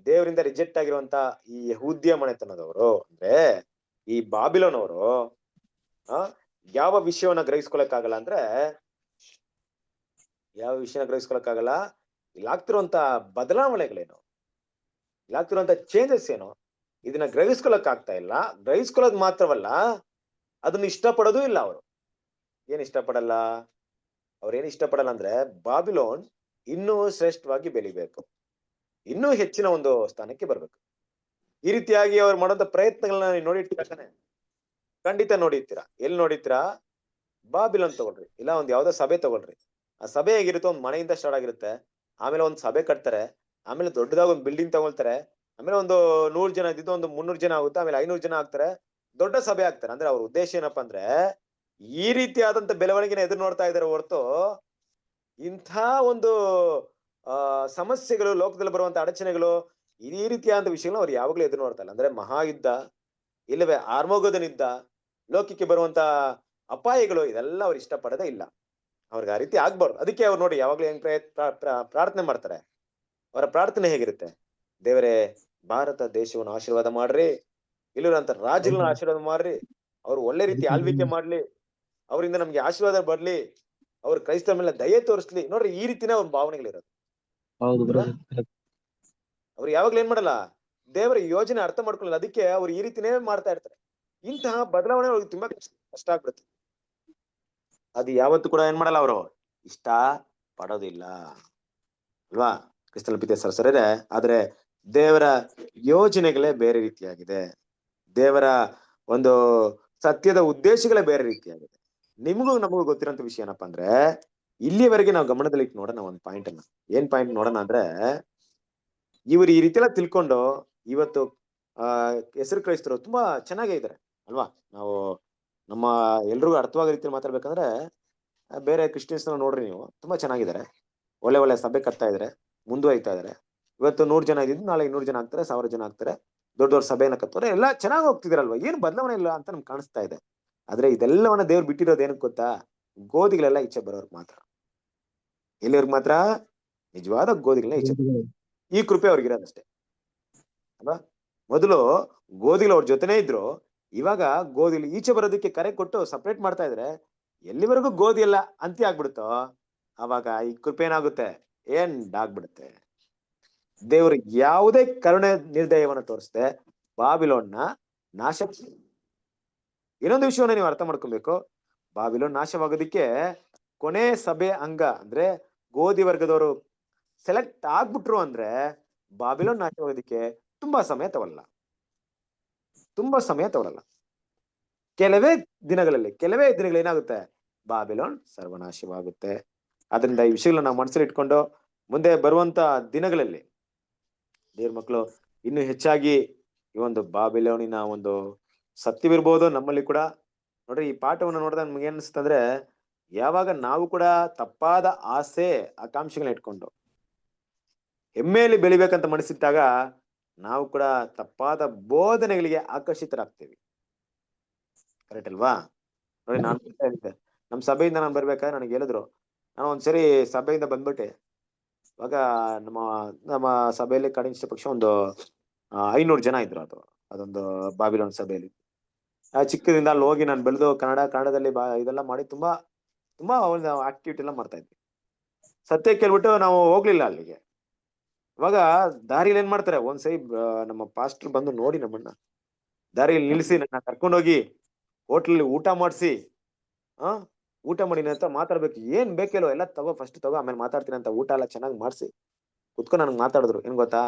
B: ದೇವರಿಂದ ರಿಜೆಕ್ಟ್ ಆಗಿರುವಂತ ಈ ಯಹೂದ್ಯ ಮನೆತನದವರು ಅಂದ್ರೆ ಈ ಬಾಬಿಲೋನ್ ಅವರು ಯಾವ ವಿಷಯವನ್ನ ಗ್ರಹಿಸ್ಕೊಳಕ್ಕಾಗಲ್ಲ ಅಂದ್ರೆ ಯಾವ ವಿಷಯನ ಗ್ರಹಿಸ್ಕೊಳಕ್ಕಾಗಲ್ಲ, ಇಲ್ಲಾಗ್ತಿರುವಂತ ಬದಲಾವಣೆಗಳೇನು, ಇಲ್ಲಾಗ್ತಿರುವಂತ ಚೇಂಜಸ್ ಏನು, ಇದನ್ನ ಗ್ರಹಿಸ್ಕೊಳಕ್ ಆಗ್ತಾ ಇಲ್ಲ. ಗ್ರಹಿಸ್ಕೊಳ್ಳೋದು ಮಾತ್ರವಲ್ಲ, ಅದನ್ನ ಇಷ್ಟಪಡೋದು ಇಲ್ಲ. ಅವರು ಏನ್ ಇಷ್ಟಪಡಲ್ಲ, ಅವ್ರೇನ್ ಇಷ್ಟಪಡಲ್ಲ ಅಂದ್ರೆ ಬಾಬಿಲೋನ್ ಇನ್ನೂ ಶ್ರೇಷ್ಠವಾಗಿ ಬೆಳಿಬೇಕು, ಇನ್ನೂ ಹೆಚ್ಚಿನ ಒಂದು ಸ್ಥಾನಕ್ಕೆ ಬರ್ಬೇಕು. ಈ ರೀತಿಯಾಗಿ ಅವ್ರು ಮಾಡೋಂಥ ಪ್ರಯತ್ನಗಳನ್ನ ನೀವು ನೋಡಿರ್ತೀರ, ಖಂಡಿತ ನೋಡಿರ್ತೀರಾ. ಎಲ್ಲಿ ನೋಡಿರ್ತೀರಾ? ಬಾಬಿಲೋನ್ ತಗೊಳ್ರಿ, ಇಲ್ಲ ಒಂದ್ ಯಾವ್ದೋ ಸಭೆ ತಗೊಳ್ರಿ. ಆ ಸಭೆ ಹೇಗಿರುತ್ತೆ, ಒಂದ್ ಮನೆಯಿಂದ ಸ್ಟಾರ್ಟ್ ಆಗಿರುತ್ತೆ, ಆಮೇಲೆ ಒಂದ್ ಸಭೆ ಕಟ್ತಾರೆ, ಆಮೇಲೆ ದೊಡ್ಡದಾಗ ಒಂದ್ ಬಿಲ್ಡಿಂಗ್ ತಗೊಳ್ತಾರೆ, ಆಮೇಲೆ ಒಂದು 100 ಜನ ಇದ್ದಿದ್ದು ಒಂದು 300 ಜನ ಆಗುತ್ತೆ, ಆಮೇಲೆ 500 ಜನ ಆಗ್ತಾರೆ, ದೊಡ್ಡ ಸಭೆ ಆಗ್ತಾರೆ. ಅಂದ್ರೆ ಅವ್ರ ಉದ್ದೇಶ ಏನಪ್ಪಾ ಅಂದ್ರೆ ಈ ರೀತಿಯಾದಂತ ಬೆಳವಣಿಗೆನ ಎದುರು ನೋಡ್ತಾ ಇದಾರೆ ಹೊರತು ಇಂಥ ಒಂದು ಸಮಸ್ಯೆಗಳು, ಲೋಕದಲ್ಲಿ ಬರುವಂತ ಅಡಚಣೆಗಳು, ಈ ರೀತಿಯಾದಂತ ವಿಷಯಗಳನ್ನ ಅವ್ರು ಯಾವಾಗ್ಲೂ ಎದುರು ನೋಡ್ತಾ ಇಲ್ಲ. ಅಂದ್ರೆ ಮಹಾಯುದ್ಧ, ಇಲ್ಲವೇ ಆರ್ಮೋಗದನ್ ಯುದ್ಧ, ಲೋಕಕ್ಕೆ ಬರುವಂತ ಅಪಾಯಗಳು, ಇದೆಲ್ಲ ಅವ್ರು ಇಷ್ಟಪಡೋದೇ ಇಲ್ಲ. ಅವ್ರಿಗೆ ಆ ರೀತಿ ಆಗ್ಬಾರ್ದು. ಅದಕ್ಕೆ ಅವ್ರು ನೋಡಿ ಯಾವಾಗ್ಲೂ ಹೆಂಗ್ ಪ್ರಾರ್ಥನೆ ಮಾಡ್ತಾರೆ. ಅವರ ಪ್ರಾರ್ಥನೆ ಹೇಗಿರುತ್ತೆ? ದೇವರೇ, ಭಾರತ ದೇಶವನ್ನು ಆಶೀರ್ವಾದ ಮಾಡ್ರಿ, ಇಲ್ಲಿರುವಂತ ರಾಜ್ಯಗಳನ್ನ ಆಶೀರ್ವಾದ ಮಾಡ್ರಿ, ಅವ್ರು ಒಳ್ಳೆ ರೀತಿ ಆಳ್ವಿಕೆ ಮಾಡ್ಲಿ, ಅವರಿಂದ ನಮ್ಗೆ ಆಶೀರ್ವಾದ ಬರ್ಲಿ, ಅವ್ರ ಕ್ರೈಸ್ತರ ಮೇಲೆ ದಯೆ ತೋರಿಸ್ಲಿ. ನೋಡ್ರಿ, ಈ ರೀತಿನೇ ಅವ್ರ ಭಾವನೆಗಳಿರೋದು. ಅವ್ರು ಯಾವಾಗ್ಲೂ ಏನ್ ಮಾಡಲ್ಲ, ದೇವರ ಯೋಜನೆ ಅರ್ಥ ಮಾಡ್ಕೊಳ್ಳಲ್ಲ. ಅದಕ್ಕೆ ಅವ್ರು ಈ ರೀತಿನೇ ಮಾಡ್ತಾ ಇರ್ತಾರೆ. ಇಂತಹ ಬದಲಾವಣೆ ಅವ್ರಿಗೆ ತುಂಬಾ ಕಷ್ಟ ಆಗ್ಬಿಡುತ್ತೆ. ಅದು ಯಾವತ್ತು ಕೂಡ ಏನ್ ಮಾಡಲ್ಲ, ಅವರು ಇಷ್ಟ ಪಡೋದಿಲ್ಲ ಅಲ್ವಾ ಕ್ರಿಸ್ತನ ಪ್ರೀತಿಯ ಸಹೋದರರೇ. ಆದ್ರೆ ದೇವರ ಯೋಜನೆಗಳೇ ಬೇರೆ ರೀತಿಯಾಗಿದೆ, ದೇವರ ಒಂದು ಸತ್ಯದ ಉದ್ದೇಶಗಳೇ ಬೇರೆ ರೀತಿಯಾಗಿದೆ. ನಿಮಗೂ ನಮಗೂ ಗೊತ್ತಿರೋಂಥ ವಿಷಯ ಏನಪ್ಪಾ ಅಂದ್ರೆ, ಇಲ್ಲಿವರೆಗೆ ನಾವು ಗಮನದಲ್ಲಿ ಇಟ್ಟು ನೋಡೋಣ ಒಂದು ಪಾಯಿಂಟ್ ಅನ್ನ. ಏನ್ ಪಾಯಿಂಟ್ ನೋಡೋಣ ಅಂದ್ರೆ, ಇವರು ಈ ರೀತಿ ಎಲ್ಲ ತಿಳ್ಕೊಂಡು ಇವತ್ತು ಹೆಸರು ಕ್ರೈಸ್ತರು ತುಂಬಾ ಚೆನ್ನಾಗೇ ಇದ್ದಾರೆ ಅಲ್ವಾ. ನಾವು ನಮ್ಮ ಎಲ್ರಿಗೂ ಅರ್ಥವಾಗೋ ರೀತಿಯಲ್ಲಿ ಮಾತಾಡ್ಬೇಕಂದ್ರೆ, ಬೇರೆ ಕ್ರಿಶ್ಚಿಯನ್ಸ್ ನೋಡ್ರಿ, ನೀವು ತುಂಬಾ ಚೆನ್ನಾಗಿದ್ದಾರೆ, ಒಳ್ಳೆ ಒಳ್ಳೆ ಸಭೆ ಕಟ್ತಾ ಇದಾರೆ, ಮುಂದುವರಿತಾ ಇದಾರೆ. ಇವತ್ತು 100 ಜನ ಇದ್ದಿದ್ದು ನಾಳೆ 200 ಜನ ಆಗ್ತಾರೆ, 1000 ಜನ ಆಗ್ತಾರೆ, ದೊಡ್ಡ ದೊಡ್ಡ ಸಭೆಯನ್ನ ಕತ್ತಾರೆ, ಎಲ್ಲ ಚೆನ್ನಾಗಿ ಹೋಗ್ತಿದಾರಲ್ವಾ, ಏನು ಬದಲಾವಣೆ ಇಲ್ಲ ಅಂತ ನಮ್ಗೆ ಕಾಣಿಸ್ತಾ ಇದೆ. ಆದ್ರೆ ಇದೆಲ್ಲವನ್ನ ದೇವ್ರು ಬಿಟ್ಟಿರೋದು ಏನಕ್ಕೆ ಗೊತ್ತಾ? ಗೋಧಿಗಳೆಲ್ಲ ಈಚೆ ಬರೋರ್ಗ್ ಮಾತ್ರ. ಎಲ್ಲಿಯವ್ರಿಗೆ ಮಾತ್ರ? ನಿಜವಾದ ಗೋಧಿಗಳನ್ನ ಈಚೆ. ಈ ಕೃಪೆ ಅವ್ರಿಗಿರೋದಷ್ಟೇ ಅಲ್ವಾ. ಮೊದಲು ಗೋಧಿಗಳು ಅವ್ರ ಜೊತೆನೇ ಇದ್ರು, ಇವಾಗ ಗೋಧಿಗಳು ಈಚೆ ಬರೋದಕ್ಕೆ ಕರೆ ಕೊಟ್ಟು ಸಪ್ರೇಟ್ ಮಾಡ್ತಾ ಇದ್ರೆ, ಎಲ್ಲಿವರೆಗೂ ಗೋಧಿ ಎಲ್ಲ ಅಂತ್ಯ ಆಗ್ಬಿಡುತ್ತೋ ಅವಾಗ ಈ ಕೃಪೆ ಏನಾಗುತ್ತೆ, ಎಂಡ್ ಆಗ್ಬಿಡುತ್ತೆ. ದೇವರು ಯಾವುದೇ ಕರುಣೆ ನಿರ್ದಯವನ್ನ ತೋರಿಸದೆ ಬಾಬಿಲೋನ್ನ ನಾಶ. ಇನ್ನೊಂದು ವಿಷಯವನ್ನ ನೀವು ಅರ್ಥ ಮಾಡ್ಕೊಬೇಕು, ಬಾಬಿಲೋನ್ ನಾಶವಾಗೋದಿಕ್ಕೆ ಕೊನೆ ಸಭೆ ಅಂಗ ಅಂದ್ರೆ ಗೋಧಿ ವರ್ಗದವರು ಸೆಲೆಕ್ಟ್ ಆಗ್ಬಿಟ್ರು ಅಂದ್ರೆ ಬಾಬಿಲೋನ್ ನಾಶವಾಗೋದಿಕ್ಕೆ ತುಂಬಾ ಸಮಯ ತಗೊಳ್ಳಲ್ಲ, ತುಂಬಾ ಸಮಯ ತಗೊಳ್ಳಲ್ಲ. ಕೆಲವೇ ದಿನಗಳಲ್ಲಿ ಏನಾಗುತ್ತೆ, ಬಾಬಿಲೋನ್ ಸರ್ವನಾಶವಾಗುತ್ತೆ. ಅದರಿಂದ ಈ ವಿಷಯಗಳನ್ನ ನಾವು ಮನಸ್ಸಲ್ಲಿ ಇಟ್ಕೊಂಡು ಮುಂದೆ ಬರುವಂತ ದಿನಗಳಲ್ಲಿ ದೇವ್ರ ಮಕ್ಕಳು ಇನ್ನು ಹೆಚ್ಚಾಗಿ ಈ ಒಂದು ಬಾಬಿಲೋನಿನ ಒಂದು ಸತ್ಯವಿರ್ಬೋದು ನಮ್ಮಲ್ಲಿ ಕೂಡ. ನೋಡ್ರಿ, ಈ ಪಾಠವನ್ನು ನೋಡಿದಾಗ ನಮ್ಗೆ ಏನ್ ಅನ್ಸುತ್ತಂದ್ರೆ, ಯಾವಾಗ ನಾವು ಕೂಡ ತಪ್ಪಾದ ಆಸೆ ಆಕಾಂಕ್ಷೆಗಳನ್ನ ಇಟ್ಕೊಂಡು ಹೆಮ್ಮೆಯಲ್ಲಿ ಬೆಳಿಬೇಕಂತ ಮನಸ್ಸಿಟ್ಟಾಗ ನಾವು ಕೂಡ ತಪ್ಪಾದ ಬೋಧನೆಗಳಿಗೆ ಆಕರ್ಷಿತರಾಗ್ತೀವಿ. ಕರೆಕ್ಟ್ ಅಲ್ವಾ? ನೋಡಿ, ನಾನು ಹೇಳಿದ್ದೆ, ನಮ್ಮ ಸಭೆಯಿಂದ ನಾನು ಬರ್ಬೇಕಾದ್ರೆ ನನಗೆ ಹೇಳಿದ್ರು, ನಾನು ಒಂದ್ಸರಿ ಸಭೆಯಿಂದ ಬಂದ್ಬಿಟ್ಟೆ. ಇವಾಗ ನಮ್ಮ ನಮ್ಮ ಸಭೆಯಲ್ಲಿ ಕನಿಷ್ಠ ಪಕ್ಷ ಒಂದು 500 ಜನ ಇದ್ರು. ಅದೊಂದು ಬಾಬಿಲೋನ್ ಸಭೆಯಲ್ಲಿ. ಚಿಕ್ಕದಿಂದ ಅಲ್ಲಿ ಹೋಗಿ ನಾನು ಬೆಳೆದು ಕನ್ನಡದಲ್ಲಿ ಇದೆಲ್ಲ ಮಾಡಿ ತುಂಬಾ ತುಂಬಾ ಒಂದು ಆಕ್ಟಿವಿಟಿ ಎಲ್ಲ ಮಾಡ್ತಾ ಇದ್ವಿ. ಸತ್ಯ ಕೇಳ್ಬಿಟ್ಟು ನಾವು ಹೋಗ್ಲಿಲ್ಲ ಅಲ್ಲಿಗೆ. ಇವಾಗ ದಾರಿಲಿ ಏನ್ ಮಾಡ್ತಾರೆ, ಒಂದ್ಸರಿ ನಮ್ಮ ಪಾಸ್ಟರ್ ಬಂದು ನೋಡಿ ನಮ್ಮನ್ನ ದಾರಿಯಲ್ಲಿ ನಿಲ್ಸಿ ನನ್ನ ಕರ್ಕೊಂಡೋಗಿ ಹೋಟ್ಲಲ್ಲಿ ಊಟ ಮಾಡಿಸಿ, ಊಟ ಮಾಡಿ ಅಂತ ಮಾತಾಡ್ಬೇಕು, ಏನ್ ಬೇಕೇಲೋ ಎಲ್ಲ ತಗೋ, ಫಸ್ಟ್ ತಗೋ, ಆಮೇಲೆ ಮಾತಾಡ್ತೀನಿ ಅಂತ ಊಟ ಎಲ್ಲ ಚೆನ್ನಾಗಿ ಮಾಡಿಸಿ ಕುತ್ಕೊಂಡು ನನಗೆ ಮಾತಾಡಿದ್ರು. ಏನ್ ಗೊತ್ತಾ,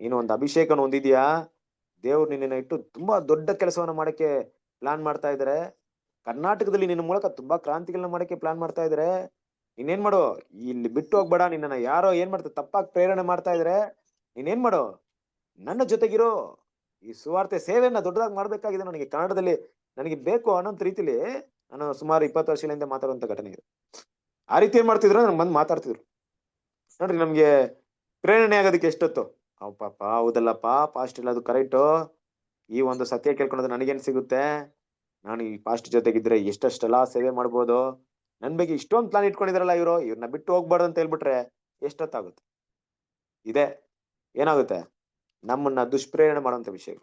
B: ನೀನು ಒಂದು ಅಭಿಷೇಕನ ಹೊಂದಿದ್ಯಾ, ದೇವ್ರು ನಿನ್ನ ಇಟ್ಟು ತುಂಬಾ ದೊಡ್ಡ ಕೆಲಸವನ್ನ ಮಾಡಕ್ಕೆ ಪ್ಲಾನ್ ಮಾಡ್ತಾ ಇದಾರೆ. ಕರ್ನಾಟಕದಲ್ಲಿ ನಿನ್ನ ಮೂಲಕ ತುಂಬಾ ಕ್ರಾಂತಿಗಳನ್ನ ಮಾಡಕ್ಕೆ ಪ್ಲಾನ್ ಮಾಡ್ತಾ ಇದಾರೆ. ನೀನೇನ್ ಮಾಡು, ಇಲ್ಲಿ ಬಿಟ್ಟು ಹೋಗ್ಬೇಡ. ನಿನ್ನ ಯಾರೋ ಏನ್ ಮಾಡ್ತಾರೆ, ತಪ್ಪಾಗಿ ಪ್ರೇರಣೆ ಮಾಡ್ತಾ ಇದಾರೆ. ನೀನೇನ್ ಮಾಡು, ನನ್ನ ಜೊತೆಗಿರೋ, ಈ ಸುವಾರ್ತೆ ಸೇವೆಯನ್ನ ದೊಡ್ಡದಾಗಿ ಮಾಡ್ಬೇಕಾಗಿದೆ. ನನಗೆ ಕನ್ನಡದಲ್ಲಿ ನನಗೆ ಬೇಕು ಅನ್ನೋಂತ ರೀತಿಲಿ ನಾನು ಸುಮಾರು 20 ವರ್ಷಗಳಿಂದ ಮಾತಾಡುವಂತ ಘಟನೆ ಇದೆ. ಆ ರೀತಿ ಏನ್ ಮಾಡ್ತಿದ್ರು, ನನ್ ಬಂದು ಮಾತಾಡ್ತಿದ್ರು. ನೋಡ್ರಿ, ನಮ್ಗೆ ಪ್ರೇರಣೆ ಆಗೋದಕ್ಕೆ ಎಷ್ಟೊತ್ತು, ಪಾಪ ಹೌದಲ್ಲಪ್ಪ ಪಾಸ್ಟ್ ಇಲ್ಲ, ಅದು ಕರೆಕ್ಟು, ಈ ಒಂದು ಸತ್ಯ ಕೇಳ್ಕೊಳ್ಳೋದು ನನಗೇನ್ ಸಿಗುತ್ತೆ, ನಾನು ಈ ಪಾಸ್ಟ್ ಜೊತೆಗಿದ್ರೆ ಎಷ್ಟೆಷ್ಟೆಲ್ಲ ಸೇವೆ ಮಾಡ್ಬೋದು, ನನ್ ಬಗ್ಗೆ ಇಷ್ಟೊಂದು ಪ್ಲಾನ್ ಇಟ್ಕೊಂಡಿದಾರಲ್ಲ ಇವ್ರನ್ನ ಬಿಟ್ಟು ಹೋಗ್ಬಾರ್ದು ಅಂತ ಹೇಳ್ಬಿಟ್ರೆ ಎಷ್ಟೊತ್ತಾಗುತ್ತೆ. ಇದೆ ಏನಾಗುತ್ತೆ, ನಮ್ಮನ್ನ ದುಷ್ಪ್ರೇರಣೆ ಮಾಡುವಂತ ವಿಷಯ.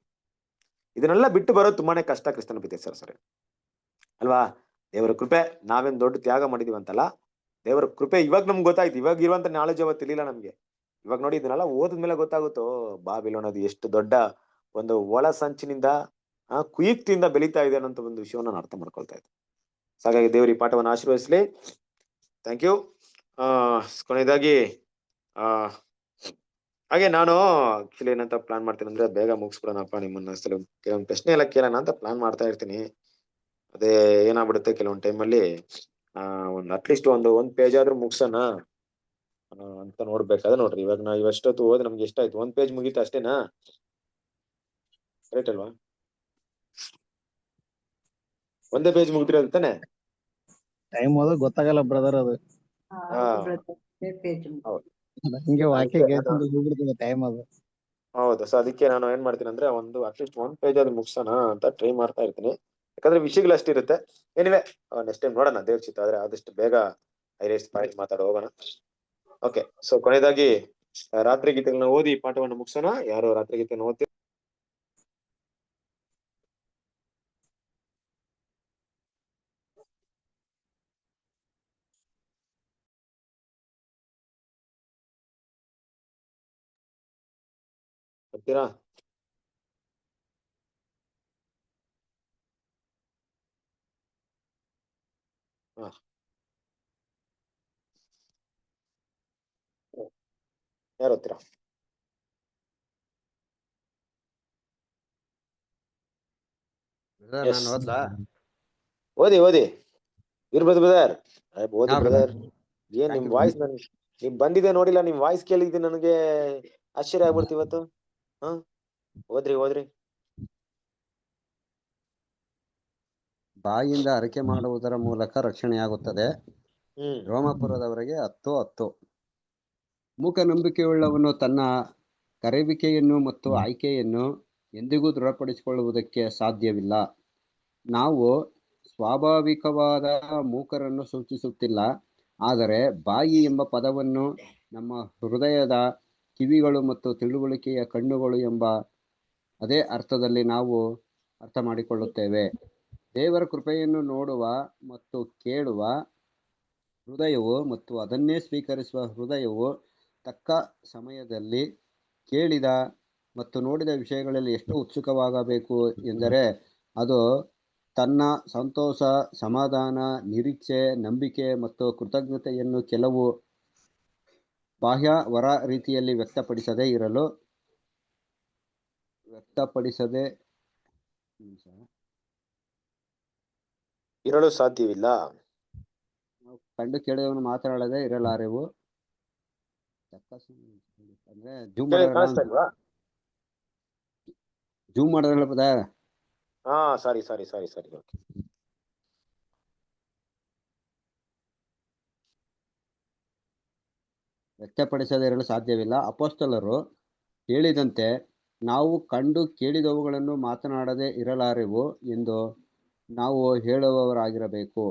B: ಇದನ್ನೆಲ್ಲ ಬಿಟ್ಟು ಬರೋದು ತುಂಬಾನೇ ಕಷ್ಟ ಕ್ರಿಸ್ತನ ಪ್ರೀತಿ ಸರಿ ಅಲ್ವಾ? ದೇವರ ಕೃಪೆ, ನಾವೇನ್ ದೊಡ್ಡ ತ್ಯಾಗ ಮಾಡಿದೀವಿ ಅಂತಲ್ಲ, ದೇವರ ಕೃಪೆ ಇವಾಗ ನಮ್ಗೆ ಗೊತ್ತಾಯ್ತು. ಇವಾಗ ಇರುವಂತ ನಾಲೆಜ್ ಅವತ್ತು ಇರ್ಲಿಲ್ಲ ನಮ್ಗೆ. ಇವಾಗ ನೋಡಿ, ಇದನ್ನೆಲ್ಲ ಓದಿದ್ಮೇಲೆ ಗೊತ್ತಾಗುತ್ತೋ ಬಾಬಿಲೋನ್ ಅದು ಎಷ್ಟು ದೊಡ್ಡ ಒಂದು ಒಳ ಸಂಚಿನಿಂದ ಕುಯುಕ್ತಿಯಿಂದ ಬೆಳೀತಾ ಇದೆ ಅನ್ನೋ ಒಂದು ವಿಷಯವನ್ನು ನಾನು ಅರ್ಥ ಮಾಡ್ಕೊಳ್ತಾ ಇದ್ದೆ. ಹಾಗಾಗಿ ದೇವ್ರ ಈ ಪಾಠವನ್ನು ಆಶೀರ್ವದಿಸಲಿ. Thank you. ಕೊನೆಯದಾಗಿ ಹಾಗೆ ನಾನು ಆಕ್ಚುಲಿ ಏನಂತ ಪ್ಲಾನ್ ಮಾಡ್ತೀನಿ ಅಂದ್ರೆ, ಬೇಗ ಮುಗಿಸ್ಬಿಡೋಣಪ್ಪ, ನಿಮ್ಮನ್ನ ಕೆಲವೊಂದು ಪ್ರಶ್ನೆ ಎಲ್ಲ ಕೇಳೋಣ ಅಂತ ಪ್ಲಾನ್ ಮಾಡ್ತಾ ಇರ್ತೀನಿ. ಅದೇ ಏನಾಗ್ಬಿಡುತ್ತೆ, ಕೆಲವೊಂದು ಟೈಮಲ್ಲಿ ಒಂದು ಅಟ್ಲೀಸ್ಟ್ ಒಂದ್ ಪೇಜ್ ಆದ್ರೂ ಮುಗ್ಸೋಣ ಅಂತ ನೋಡ್ಬೇಕಾದ್ರೆ, ನೋಡ್ರಿ ಇವಾಗ ನಾ ಇವಷ್ಟೊತ್ತು ಹೋದ್ ನಮ್ಗೆ ಎಷ್ಟಾಯ್ತು, 1 ಪೇಜ್ ಮುಗೀತು ಅಷ್ಟೇನಾ? ರೈಟ್ ಅಲ್ವಾ? ಒಂದೇ ಪೇಜ್ ಮುಗ್ದಿರೋದು ತಾನೆ?
G: ಟೈಮ್ ಹೋದ್ರೆ ಗೊತ್ತಾಗಲ್ಲ ಬ್ರದರ್, ಅದು ಹಿಂಗೆ ವಾಕ್ಯ ಹೋಗ್ಬಿಡ್ತದೆ ಟೈಮ್ ಅದು.
B: ಹೌದು. ಸೊ ಅದಕ್ಕೆ ನಾನು ಏನ್ ಮಾಡ್ತೀನಿ ಅಂದ್ರೆ, ಅಟ್ಲೀಸ್ಟ್ 1 ಪೇಜ್ ಆದ್ರೂ ಮುಗ್ಸೋಣ ಅಂತ ಟ್ರೈ ಮಾಡ್ತಾ ಇರ್ತೀನಿ. ಯಾಕಂದ್ರೆ ವಿಷಯಗಳು ಅಷ್ಟಿರುತ್ತೆ. ಎನಿವೆ, ನೆಕ್ಸ್ಟ್ ಟೈಮ್ ನೋಡೋಣ, ದೇವ್ರ ಚಿತ್ತ ಆದ್ರೆ ಆದಷ್ಟು ಬೇಗ ಹೈಲೈಟ್ಸ್ ಪಾಯಿಂಟ್ ಮಾತಾಡೋ ಹೋಗೋಣ. ಓಕೆ. ಸೊ ಕೊನೆಯದಾಗಿ ರಾತ್ರಿ ಗೀತೆಗಳನ್ನ ಓದಿ ಪಾಠವನ್ನು ಮುಗಿಸೋಣ. ಯಾರು ರಾತ್ರಿ ಗೀತೆನ ಓದ್ತೀವಿ? ಬರ್ತೀರಾ? ಯಾರು ಓದ್ತೀರಾ? ಓದಿ ಇರ್ಬೋದು ಬ್ರದರ್. ಓದಿ ಬ್ರದರ್. ಏನ್ ನಿಮ್ ವಾಯ್ಸ್ ನಿಮ್ ಬಂದಿದೆ ನೋಡಿಲ್ಲ, ನಿಮ್ ವಾಯ್ಸ್ ಕೇಳಿದ್ದು ನನಗೆ ಆಶ್ಚರ್ಯ ಆಗ್ಬಿಡ್ತು ಇವತ್ತು. ಓದ್ರಿ.
H: ಬಾಯಿಂದ ಅರಿಕೆ ಮಾಡುವುದರ ಮೂಲಕ ರಕ್ಷಣೆಯಾಗುತ್ತದೆ. ರೋಮಾಪುರದವರೆಗೆ 10:10. ಮೂಢನಂಬಿಕೆಯುಳ್ಳವನು ತನ್ನ ಕರೆಯುವಿಕೆಯನ್ನು ಮತ್ತು ಆಯ್ಕೆಯನ್ನು ಎಂದಿಗೂ ದೃಢಪಡಿಸಿಕೊಳ್ಳುವುದಕ್ಕೆ ಸಾಧ್ಯವಿಲ್ಲ. ನಾವು ಸ್ವಾಭಾವಿಕವಾದ ಮೂಕರನ್ನು ಸೂಚಿಸುತ್ತಿಲ್ಲ, ಆದರೆ ಬಾಯಿ ಎಂಬ ಪದವನ್ನು ನಮ್ಮ ಹೃದಯದ ಕಿವಿಗಳು ಮತ್ತು ತಿಳುವಳಿಕೆಯ ಕಣ್ಣುಗಳು ಎಂಬ ಅದೇ ಅರ್ಥದಲ್ಲಿ ನಾವು ಅರ್ಥ ಮಾಡಿಕೊಳ್ಳುತ್ತೇವೆ. ದೇವರ ಕೃಪೆಯನ್ನು ನೋಡುವ ಮತ್ತು ಕೇಳುವ ಹೃದಯವು ಮತ್ತು ಅದನ್ನೇ ಸ್ವೀಕರಿಸುವ ಹೃದಯವು ತಕ್ಕ ಸಮಯದಲ್ಲಿ ಕೇಳಿದ ಮತ್ತು ನೋಡಿದ ವಿಷಯಗಳಲ್ಲಿ ಎಷ್ಟು ಉತ್ಸುಕವಾಗಬೇಕು ಎಂದರೆ, ಅದು ತನ್ನ ಸಂತೋಷ, ಸಮಾಧಾನ, ನಿರೀಕ್ಷೆ, ನಂಬಿಕೆ ಮತ್ತು ಕೃತಜ್ಞತೆಯನ್ನು ಕೆಲವು ಬಾಹ್ಯ ವರ ರೀತಿಯಲ್ಲಿ ವ್ಯಕ್ತಪಡಿಸದೇ
B: ಇರಲು ಸಾಧ್ಯವಿಲ್ಲ.
H: ಕಂಡು ಕೇಳಿದವನು ಮಾತನಾಡದೆ ಇರಲಾರೆವು. ಅಂದ್ರೆ ಜೂಮ್ ಮಾಡೋದ್ರಲ್ಲ ಪದ.
B: ಸಾರಿ.
H: ವ್ಯಕ್ತಪಡಿಸದೇ ಇರಲು ಸಾಧ್ಯವಿಲ್ಲ. ಅಪೊಸ್ತಲರು ಹೇಳಿದಂತೆ ನಾವು ಕಂಡು ಕೇಳಿದವುಗಳನ್ನು ಮಾತನಾಡದೆ ಇರಲಾರೆವು ಎಂದು ನಾವು ಹೇಳುವವರಾಗಿರಬೇಕು.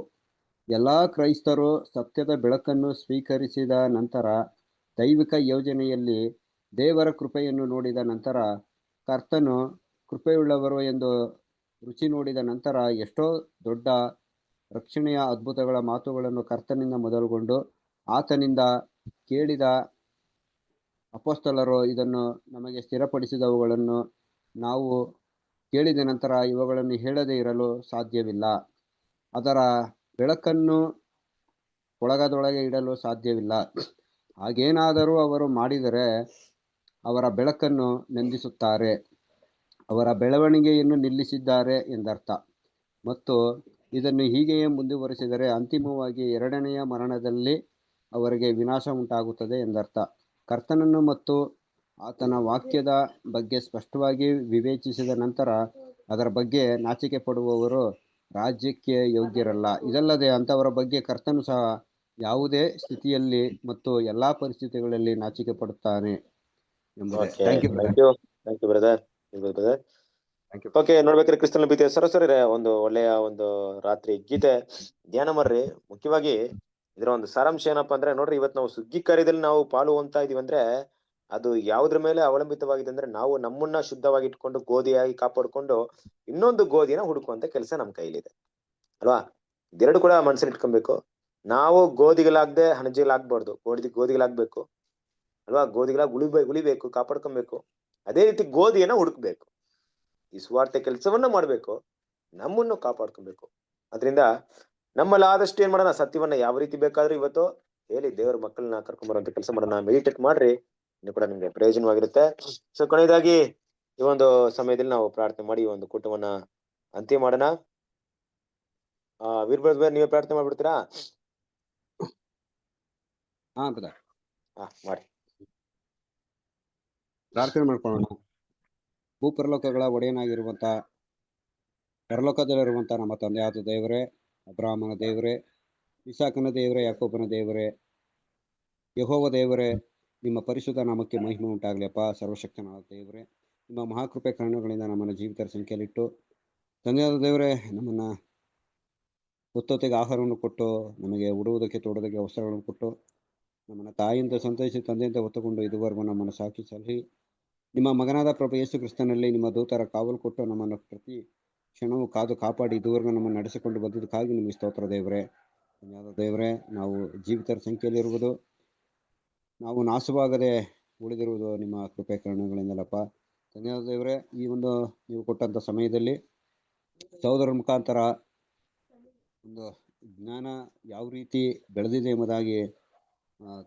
H: ಎಲ್ಲಾ ಕ್ರೈಸ್ತರು ಸತ್ಯದ ಬೆಳಕನ್ನು ಸ್ವೀಕರಿಸಿದ ನಂತರ, ದೈವಿಕ ಯೋಜನೆಯಲ್ಲಿ ದೇವರ ಕೃಪೆಯನ್ನು ನೋಡಿದ ನಂತರ, ಕರ್ತನು ಕೃಪೆಯುಳ್ಳವರು ಎಂದು ರುಚಿ ನೋಡಿದ ನಂತರ, ಎಷ್ಟೋ ದೊಡ್ಡ ರಕ್ಷಣೆಯ ಅದ್ಭುತಗಳ ಮಾತುಗಳನ್ನು ಕರ್ತನಿಂದ ಮೊದಲುಗೊಂಡು ಆತನಿಂದ ಕೇಳಿದ ಅಪೊಸ್ತಲರು ಇದನ್ನು ನಮಗೆ ಸ್ಥಿರಪಡಿಸಿದವುಗಳನ್ನು ನಾವು ಕೇಳಿದ ನಂತರ ಇವುಗಳನ್ನು ಹೇಳದೇ ಇರಲು ಸಾಧ್ಯವಿಲ್ಲ. ಅದರ ಬೆಳಕನ್ನು ಕೊಳಗದೊಳಗೆ ಇಡಲು ಸಾಧ್ಯವಿಲ್ಲ. ಹಾಗೇನಾದರೂ ಅವರು ಮಾಡಿದರೆ ಅವರ ಬೆಳಕನ್ನು ನಿಂದಿಸುತ್ತಾರೆ, ಅವರ ಬೆಳವಣಿಗೆಯನ್ನು ನಿಲ್ಲಿಸಿದ್ದಾರೆ ಎಂದರ್ಥ. ಮತ್ತು ಇದನ್ನು ಹೀಗೆಯೇ ಮುಂದುವರಿಸಿದರೆ ಅಂತಿಮವಾಗಿ ಎರಡನೆಯ ಮರಣದಲ್ಲಿ ಅವರಿಗೆ ವಿನಾಶ ಉಂಟಾಗುತ್ತದೆ ಎಂದರ್ಥ. ಕರ್ತನನ್ನು ಮತ್ತು ಆತನ ವಾಕ್ಯದ ಬಗ್ಗೆ ಸ್ಪಷ್ಟವಾಗಿ ವಿವೇಚಿಸಿದ ನಂತರ ಅದರ ಬಗ್ಗೆ ನಾಚಿಕೆ ಪಡುವವರು ರಾಜ್ಯಕ್ಕೆ ಯೋಗ್ಯರಲ್ಲ. ಇದಲ್ಲದೆ ಅಂಥವರ ಬಗ್ಗೆ ಕರ್ತನು ಸಹ ಯಾವುದೇ ಸ್ಥಿತಿಯಲ್ಲಿ ಮತ್ತು ಎಲ್ಲಾ ಪರಿಸ್ಥಿತಿಗಳಲ್ಲಿ ನಾಚಿಕೆ ಪಡುತ್ತಾನೆ ಎಂಬುದೇ. Thank you brother.
B: ಓಕೆ, ನೋಡ್ಬೇಕಾದ್ರೆ ಕ್ರಿಸ್ತನ ಪ್ರೀತಿಯ ಸರಸರೇ, ಒಂದು ಒಳ್ಳೆಯ ಒಂದು ರಾತ್ರಿ ಗೀತೆ ಧ್ಯಾನ ಮಾಡ್ರಿ. ಮುಖ್ಯವಾಗಿ ಇದರ ಒಂದು ಸಾರಾಂಶ ಏನಪ್ಪಾ ಅಂದ್ರೆ, ನೋಡ್ರಿ, ಇವತ್ತು ನಾವು ಸುಗ್ಗಿ ಕಾರ್ಯದಲ್ಲಿ ನಾವು ಪಾಲು ಹೊಂದ್ತಾ ಇದೀವಿ ಅಂದ್ರೆ ಅದು ಯಾವುದ್ರ ಮೇಲೆ ಅವಲಂಬಿತವಾಗಿದೆ ಅಂದ್ರೆ, ನಾವು ನಮ್ಮನ್ನ ಶುದ್ಧವಾಗಿ ಇಟ್ಕೊಂಡು ಗೋಧಿಯಾಗಿ ಕಾಪಾಡ್ಕೊಂಡು ಇನ್ನೊಂದು ಗೋಧಿನ ಹುಡುಕುವಂತ ಕೆಲಸ ನಮ್ ಕೈಲಿದೆ ಅಲ್ವಾ. ಇದೆರಡು ಕೂಡ ಮನಸ್ಸಲ್ಲಿ ಇಟ್ಕೊಬೇಕು. ನಾವು ಗೋಧಿಗಳಾಗದೆ ಹಣಜಿಗಳಾಗ್ಬಾರ್ದು, ಗೋಧಿಗಳಾಗ್ಬೇಕು ಅಲ್ವಾ. ಗೋಧಿಗಳಾಗಿ ಉಳಿಬೇಕು, ಕಾಪಾಡ್ಕೊಬೇಕು. ಅದೇ ರೀತಿ ಗೋಧಿಯನ್ನ ಹುಡುಕ್ಬೇಕು, ಈ ಸ್ವಾರ್ಥ ಕೆಲಸವನ್ನ ಮಾಡ್ಬೇಕು, ನಮ್ಮನ್ನು ಕಾಪಾಡ್ಕೊಬೇಕು. ಅದರಿಂದ ನಮ್ಮಲ್ಲಿ ಆದಷ್ಟು ಏನ್ ಮಾಡೋಣ, ಸತ್ಯವನ್ನ ಯಾವ ರೀತಿ ಬೇಕಾದ್ರೂ ಇವತ್ತು ಹೇಳಿ ದೇವರ ಮಕ್ಕಳನ್ನ ಕರ್ಕೊಂಡ್ಬರುವಂತ ಕೆಲಸ ಮಾಡೋಣ. ಮೆಡಿಟೇಟ್ ಮಾಡ್ರಿ, ಇನ್ನು ಕೂಡ ನಿಮ್ಗೆ ಪ್ರಯೋಜನವಾಗಿರುತ್ತೆ. ಸೊ ಕೊನೆಯದಾಗಿ ಈ ಒಂದು ಸಮಯದಲ್ಲಿ ನಾವು ಪ್ರಾರ್ಥನೆ ಮಾಡಿ ಈ ಒಂದು ಕೂಟವನ್ನ ಅಂತ್ಯ ಮಾಡೋಣ. ವೀರಭದ್ರ ನೀವೇ ಪ್ರಾರ್ಥನೆ ಮಾಡ್ಬಿಡ್ತೀರಾ? ಮಾಡಿ
H: ಪ್ರಾರ್ಥನೆ ಮಾಡ್ಕೊಳ್ಳೋಣ. ಭೂಪರಲೋಕಗಳ ಒಡೆಯನಾಗಿರುವಂತ, ಪರಲೋಕದಲ್ಲಿರುವಂತ ನಮ್ಮ ತಂದೆಯಾದ ದೇವರೇ, ಅಬ್ರಹಾಮನ ದೇವರೇ, ಇಸಾಕನ ದೇವರೇ, ಯಾಕೋಬನ ದೇವರೇ, ಯೆಹೋವ ದೇವರೇ, ನಿಮ್ಮ ಪರಿಶುದ್ಧ ನಾಮಕ್ಕೆ ಮಹಿಮೆ ಉಂಟಾಗ್ಲಿಯಪ್ಪ. ಸರ್ವಶಕ್ತನಾದ ದೇವರೇ, ನಿಮ್ಮ ಮಹಾಕೃಪೆ ಕರುಣೆಗಳಿಂದ ನಮ್ಮನ್ನು ಜೀವಿತರ ಸಂಖ್ಯೆಯಲ್ಲಿಟ್ಟು, ತಂದೆಯಾದ ದೇವರೇ, ನಮ್ಮನ್ನ ಹೊತ್ತೊತ್ತಿಗೆ ಆಹಾರವನ್ನು ಕೊಟ್ಟು, ನಮಗೆ ಉಡುವುದಕ್ಕೆ ತೊಡುವುದಕ್ಕೆ ವಸ್ತ್ರಗಳನ್ನು ಕೊಟ್ಟು, ನಮ್ಮನ್ನು ತಾಯಿಯಿಂದ ಸಂತೈಸಿ ತಂದೆಯಿಂದ ಹೊತ್ತುಕೊಂಡು ಇದುವರೆಗೂ ನಮ್ಮನ್ನು ಸಾಕಿ ಸಲಹಿ, ನಿಮ್ಮ ಮಗನಾದ ಪ್ರಭು ಯೇಸು ಕ್ರಿಸ್ತನಲ್ಲಿ ನಿಮ್ಮ ದೂತರ ಕಾವಲು ಕೊಟ್ಟು ನಮ್ಮನ್ನು ಪ್ರತಿ ಕ್ಷಣವೂ ಕಾದು ಕಾಪಾಡಿ ಇದುವರೆಗೂ ನಮ್ಮನ್ನು ನಡೆಸಿಕೊಂಡು ಬಂದದಕ್ಕಾಗಿ ನಿಮಗೆ ಸ್ತೋತ್ರ ದೇವರೇ. ಧನ್ಯವಾದ ದೇವರೇ, ನಾವು ಜೀವಿತರ ಸಂಖ್ಯೆಯಲ್ಲಿರುವುದು, ನಾವು ನಾಶವಾಗದೆ ಉಳಿದಿರುವುದು ನಿಮ್ಮ ಕೃಪೆ ಕರುಣೆಗಳಿಂದಲಪ್ಪ. ಧನ್ಯವಾದ ದೇವರೇ, ಈ ಒಂದು ನೀವು ಕೊಟ್ಟಂಥ ಸಮಯದಲ್ಲಿ ಸಹೋದರರ ಮುಖಾಂತರ ಒಂದು ಜ್ಞಾನ ಯಾವ ರೀತಿ ಬೆಳೆದಿದೆ ಎಂಬುದಾಗಿ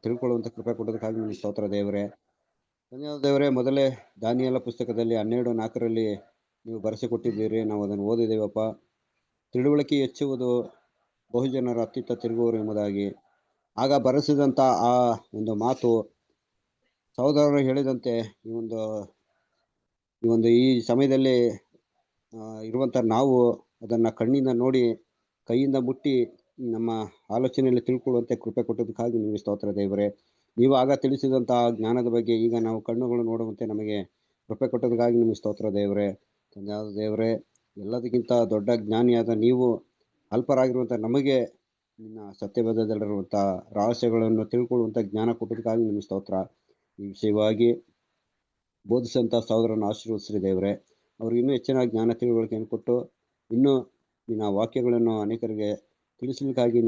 H: ತಿಳ್ಕೊಳ್ಳುವಂಥ ಕೃಪೆ ಕೊಡೋದಕ್ಕಾಗಿ ನಿಮಗೆ ಸ್ತೋತ್ರ ದೇವರೇ. ಧನ್ಯವಾದ ದೇವರೇ, ಮೊದಲೇ ದಾನಿಯೇಲ ಪುಸ್ತಕದಲ್ಲಿ 12:4 ನೀವು ಬರೆಸಿಕೊಟ್ಟಿದ್ದೀರಿ, ನಾವು ಅದನ್ನು ಓದಿದ್ದೇವಪ್ಪ. ತಿಳುವಳಿಕೆ ಹೆಚ್ಚುವುದು, ಬಹುಜನರ ಅತ್ತಿತ್ತ ತಿರುಗುವರು ಎಂಬುದಾಗಿ. ಆಗ ಬರೆಸಿದಂಥ ಆ ಒಂದು ಮಾತು ಸಹೋದರರು ಹೇಳಿದಂತೆ ಈ ಸಮಯದಲ್ಲಿ ಇರುವಂಥ ನಾವು ಅದನ್ನು ಕಣ್ಣಿಂದ ನೋಡಿ ಕೈಯಿಂದ ಮುಟ್ಟಿ ನಮ್ಮ ಆಲೋಚನೆಯಲ್ಲಿ ತಿಳ್ಕೊಳ್ಳುವಂತೆ ಕೃಪೆ ಕೊಟ್ಟದಕ್ಕಾಗಿ ನಿಮಗೆ ಸ್ತೋತ್ರ ದೇವರೇ. ನೀವು ಆಗ ತಿಳಿಸಿದಂಥ ಜ್ಞಾನದ ಬಗ್ಗೆ ಈಗ ನಾವು ಕಣ್ಣುಗಳು ನೋಡುವಂತೆ ನಮಗೆ ಕೃಪೆ ಕೊಟ್ಟದಕ್ಕಾಗಿ ನಿಮಗೆ ಸ್ತೋತ್ರ ದೇವರೇ. ಧನ್ಯವಾದ ದೇವರೇ, ಎಲ್ಲದಕ್ಕಿಂತ ದೊಡ್ಡ ಜ್ಞಾನಿಯಾದ ನೀವು ಅಲ್ಪರಾಗಿರುವಂಥ ನಮಗೆ ನಿನ್ನ ಸತ್ಯವೇದದಲ್ಲಿರುವಂಥ ರಹಸ್ಯಗಳನ್ನು ತಿಳ್ಕೊಳ್ಳುವಂಥ ಜ್ಞಾನ ಕೊಟ್ಟದಕ್ಕಾಗಿ ನಿಮಗೆ ಸ್ತೋತ್ರ. ಈ ವಿಷಯವಾಗಿ ಬೋಧಿಸಂಥ ಸಹೋದರನ್ನು ಆಶೀರ್ವದಿಸ್ರಿ ದೇವರೇ. ಅವ್ರಿಗೆ ಇನ್ನೂ ಹೆಚ್ಚಿನ ಜ್ಞಾನ ತಿಳುವಳಿಕೆಯನ್ನು ಕೊಟ್ಟು ಇನ್ನೂ ನಿನ್ನ ವಾಕ್ಯಗಳನ್ನು ಅನೇಕರಿಗೆ ತಿಳಿಸಲಿಕ್ಕಾಗಿ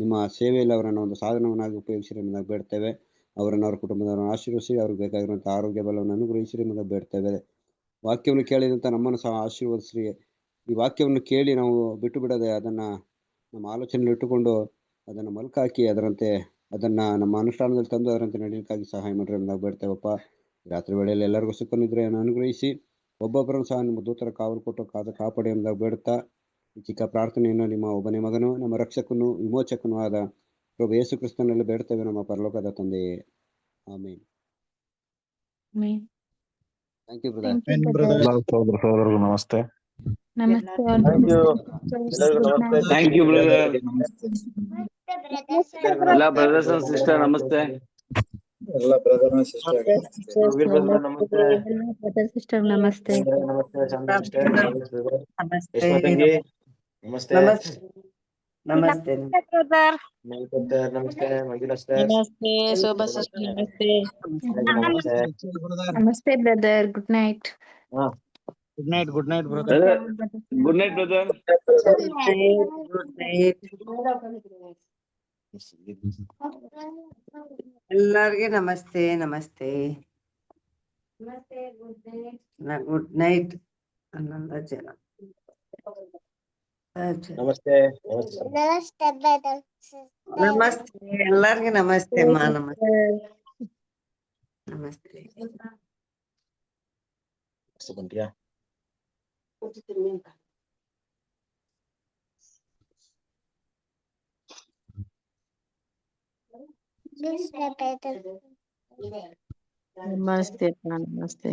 H: ನಿಮ್ಮ ಸೇವೆಯಲ್ಲಿ ಅವರನ್ನು ಒಂದು ಸಾಧನವನ್ನಾಗಿ ಉಪಯೋಗಿಸಿರಿ ಎಂಬುದಾಗಿ ಬೇಡ್ತೇವೆ. ಅವರನ್ನು ಅವರ ಕುಟುಂಬದವರನ್ನು ಆಶೀರ್ವದಿಸಿ, ಅವ್ರಿಗೆ ಬೇಕಾಗಿರುವಂಥ ಆರೋಗ್ಯ ಬಲವನ್ನು ಅನುಗ್ರಹಿಸಿರಿ ಎಂಬುದಾಗಿ ಬೇಡ್ತೇವೆ. ವಾಕ್ಯವನ್ನು ಕೇಳಿದಂಥ ನಮ್ಮನ್ನು ಸಹ ಆಶೀರ್ವದಿಸ್ರಿ. ಈ ವಾಕ್ಯವನ್ನು ಕೇಳಿ ನಾವು ಬಿಟ್ಟು ಬಿಡದೆ ಅದನ್ನು ನಮ್ಮ ಆಲೋಚನೆಯಲ್ಲಿ ಇಟ್ಟುಕೊಂಡು ಅದನ್ನು ಮಲ್ಕಾಕಿ ಅದನ್ನು ನಮ್ಮ ಅನುಷ್ಠಾನದಲ್ಲಿ ತಂದು ಅದರಂತೆ ನಡೆಯಲಿಕ್ಕಾಗಿ ಸಹಾಯ ಮಾಡಿರಿ ಎಂಬುದಾಗಿ ಬೇಡ್ತೇವಪ್ಪ. ರಾತ್ರಿ ವೇಳೆಯಲ್ಲಿ ಎಲ್ಲರಿಗೂ ಸುಖ ನಿದ್ರೆಯನ್ನು ಅನುಗ್ರಹಿಸಿ ಒಬ್ಬೊಬ್ಬರನ್ನು ಸಹ ನಿಮ್ಮ ದೂತರ ಕಾವಲು ಕೊಟ್ಟು ಕಾಪಾಡಿ ಎಂಬುದಾಗಿ ಬೇಡುತ್ತಾ ಈ ಚಿಕ್ಕ ಪ್ರಾರ್ಥನೆಯನ್ನು ನಿಮ್ಮ ಒಬ್ಬನೇ ಮಗನು ನಮ್ಮ ರಕ್ಷಕನು ವಿಮೋಚಕನೂ ಆದ ಪ್ರಭು ಯೇಸು ಕ್ರಿಸ್ತನಲ್ಲಿ ಬೇಡ್ತೇವೆ ನಮ್ಮ ಪರಲೋಕದ ತಂದೆಯೇ. ಆಮೇನ್. Thank you brother.
I: ಸಹೋದರರು ನಮಸ್ತೆ.
F: ನಮಸ್ತೆ.
J: Thank you brother. ಎಲ್ಲ ಬ್ರದರ್ಸ್ ಅಂಡ್ ಸಿಸ್ಟರ್ ನಮಸ್ತೆ.
I: ಎಲ್ಲ ಬ್ರದರ್ ಸಿಸ್ಟರ್
B: ವೀರಭದ್ರ brother ನಮಸ್ತೆ.
F: ಬ್ರದರ್ ಸಿಸ್ಟರ್ ನಮಸ್ತೆ.
B: ನಮಸ್ತೆ ಶಾಂತ sister, ಜಗದೀಶ್ brother,
C: ನಮಸ್ತೆ
B: ಯಶ್ಮಾ ತಂಗಿ ನಮಸ್ತೆ,
C: ನಮಸ್ತೆ
B: ಮಲ್ಕತ್ತರ್ ನಮಸ್ತೆ, ಮಂಜುಳಾ sister,
D: ನಮಸ್ತೆ ಶೋಭಾ ಸಿಸ್ಟರ್ ನಮಸ್ತೆ.
B: ನಮಸ್ತೆ.
F: ನಮಸ್ತೆ ಬ್ರದರ್, ಗುಡ್ ನೈಟ್.
B: ಹಾ
G: good night brother.
B: Good night brother.
C: Good night. ಎಲ್ಲರಿಗೆ ನಮಸ್ತೆ ನಮಸ್ತೆ ಗುಡ್ ನೈಟ್. ಹನ್ನೊಂದು ಜನ
B: ನಮಸ್ತೆ.
C: ನಮಸ್ತೆ ಎಲ್ಲರಿಗೆ ನಮಸ್ತೆ ಅಮ್ಮ. ನಮಸ್ತೆ ನಮಸ್ತೆ.
B: ಬಂದ್ಯಾ?
D: ನಮಸ್ತೆ ಅಪ್ಪ, ನಮಸ್ತೆ.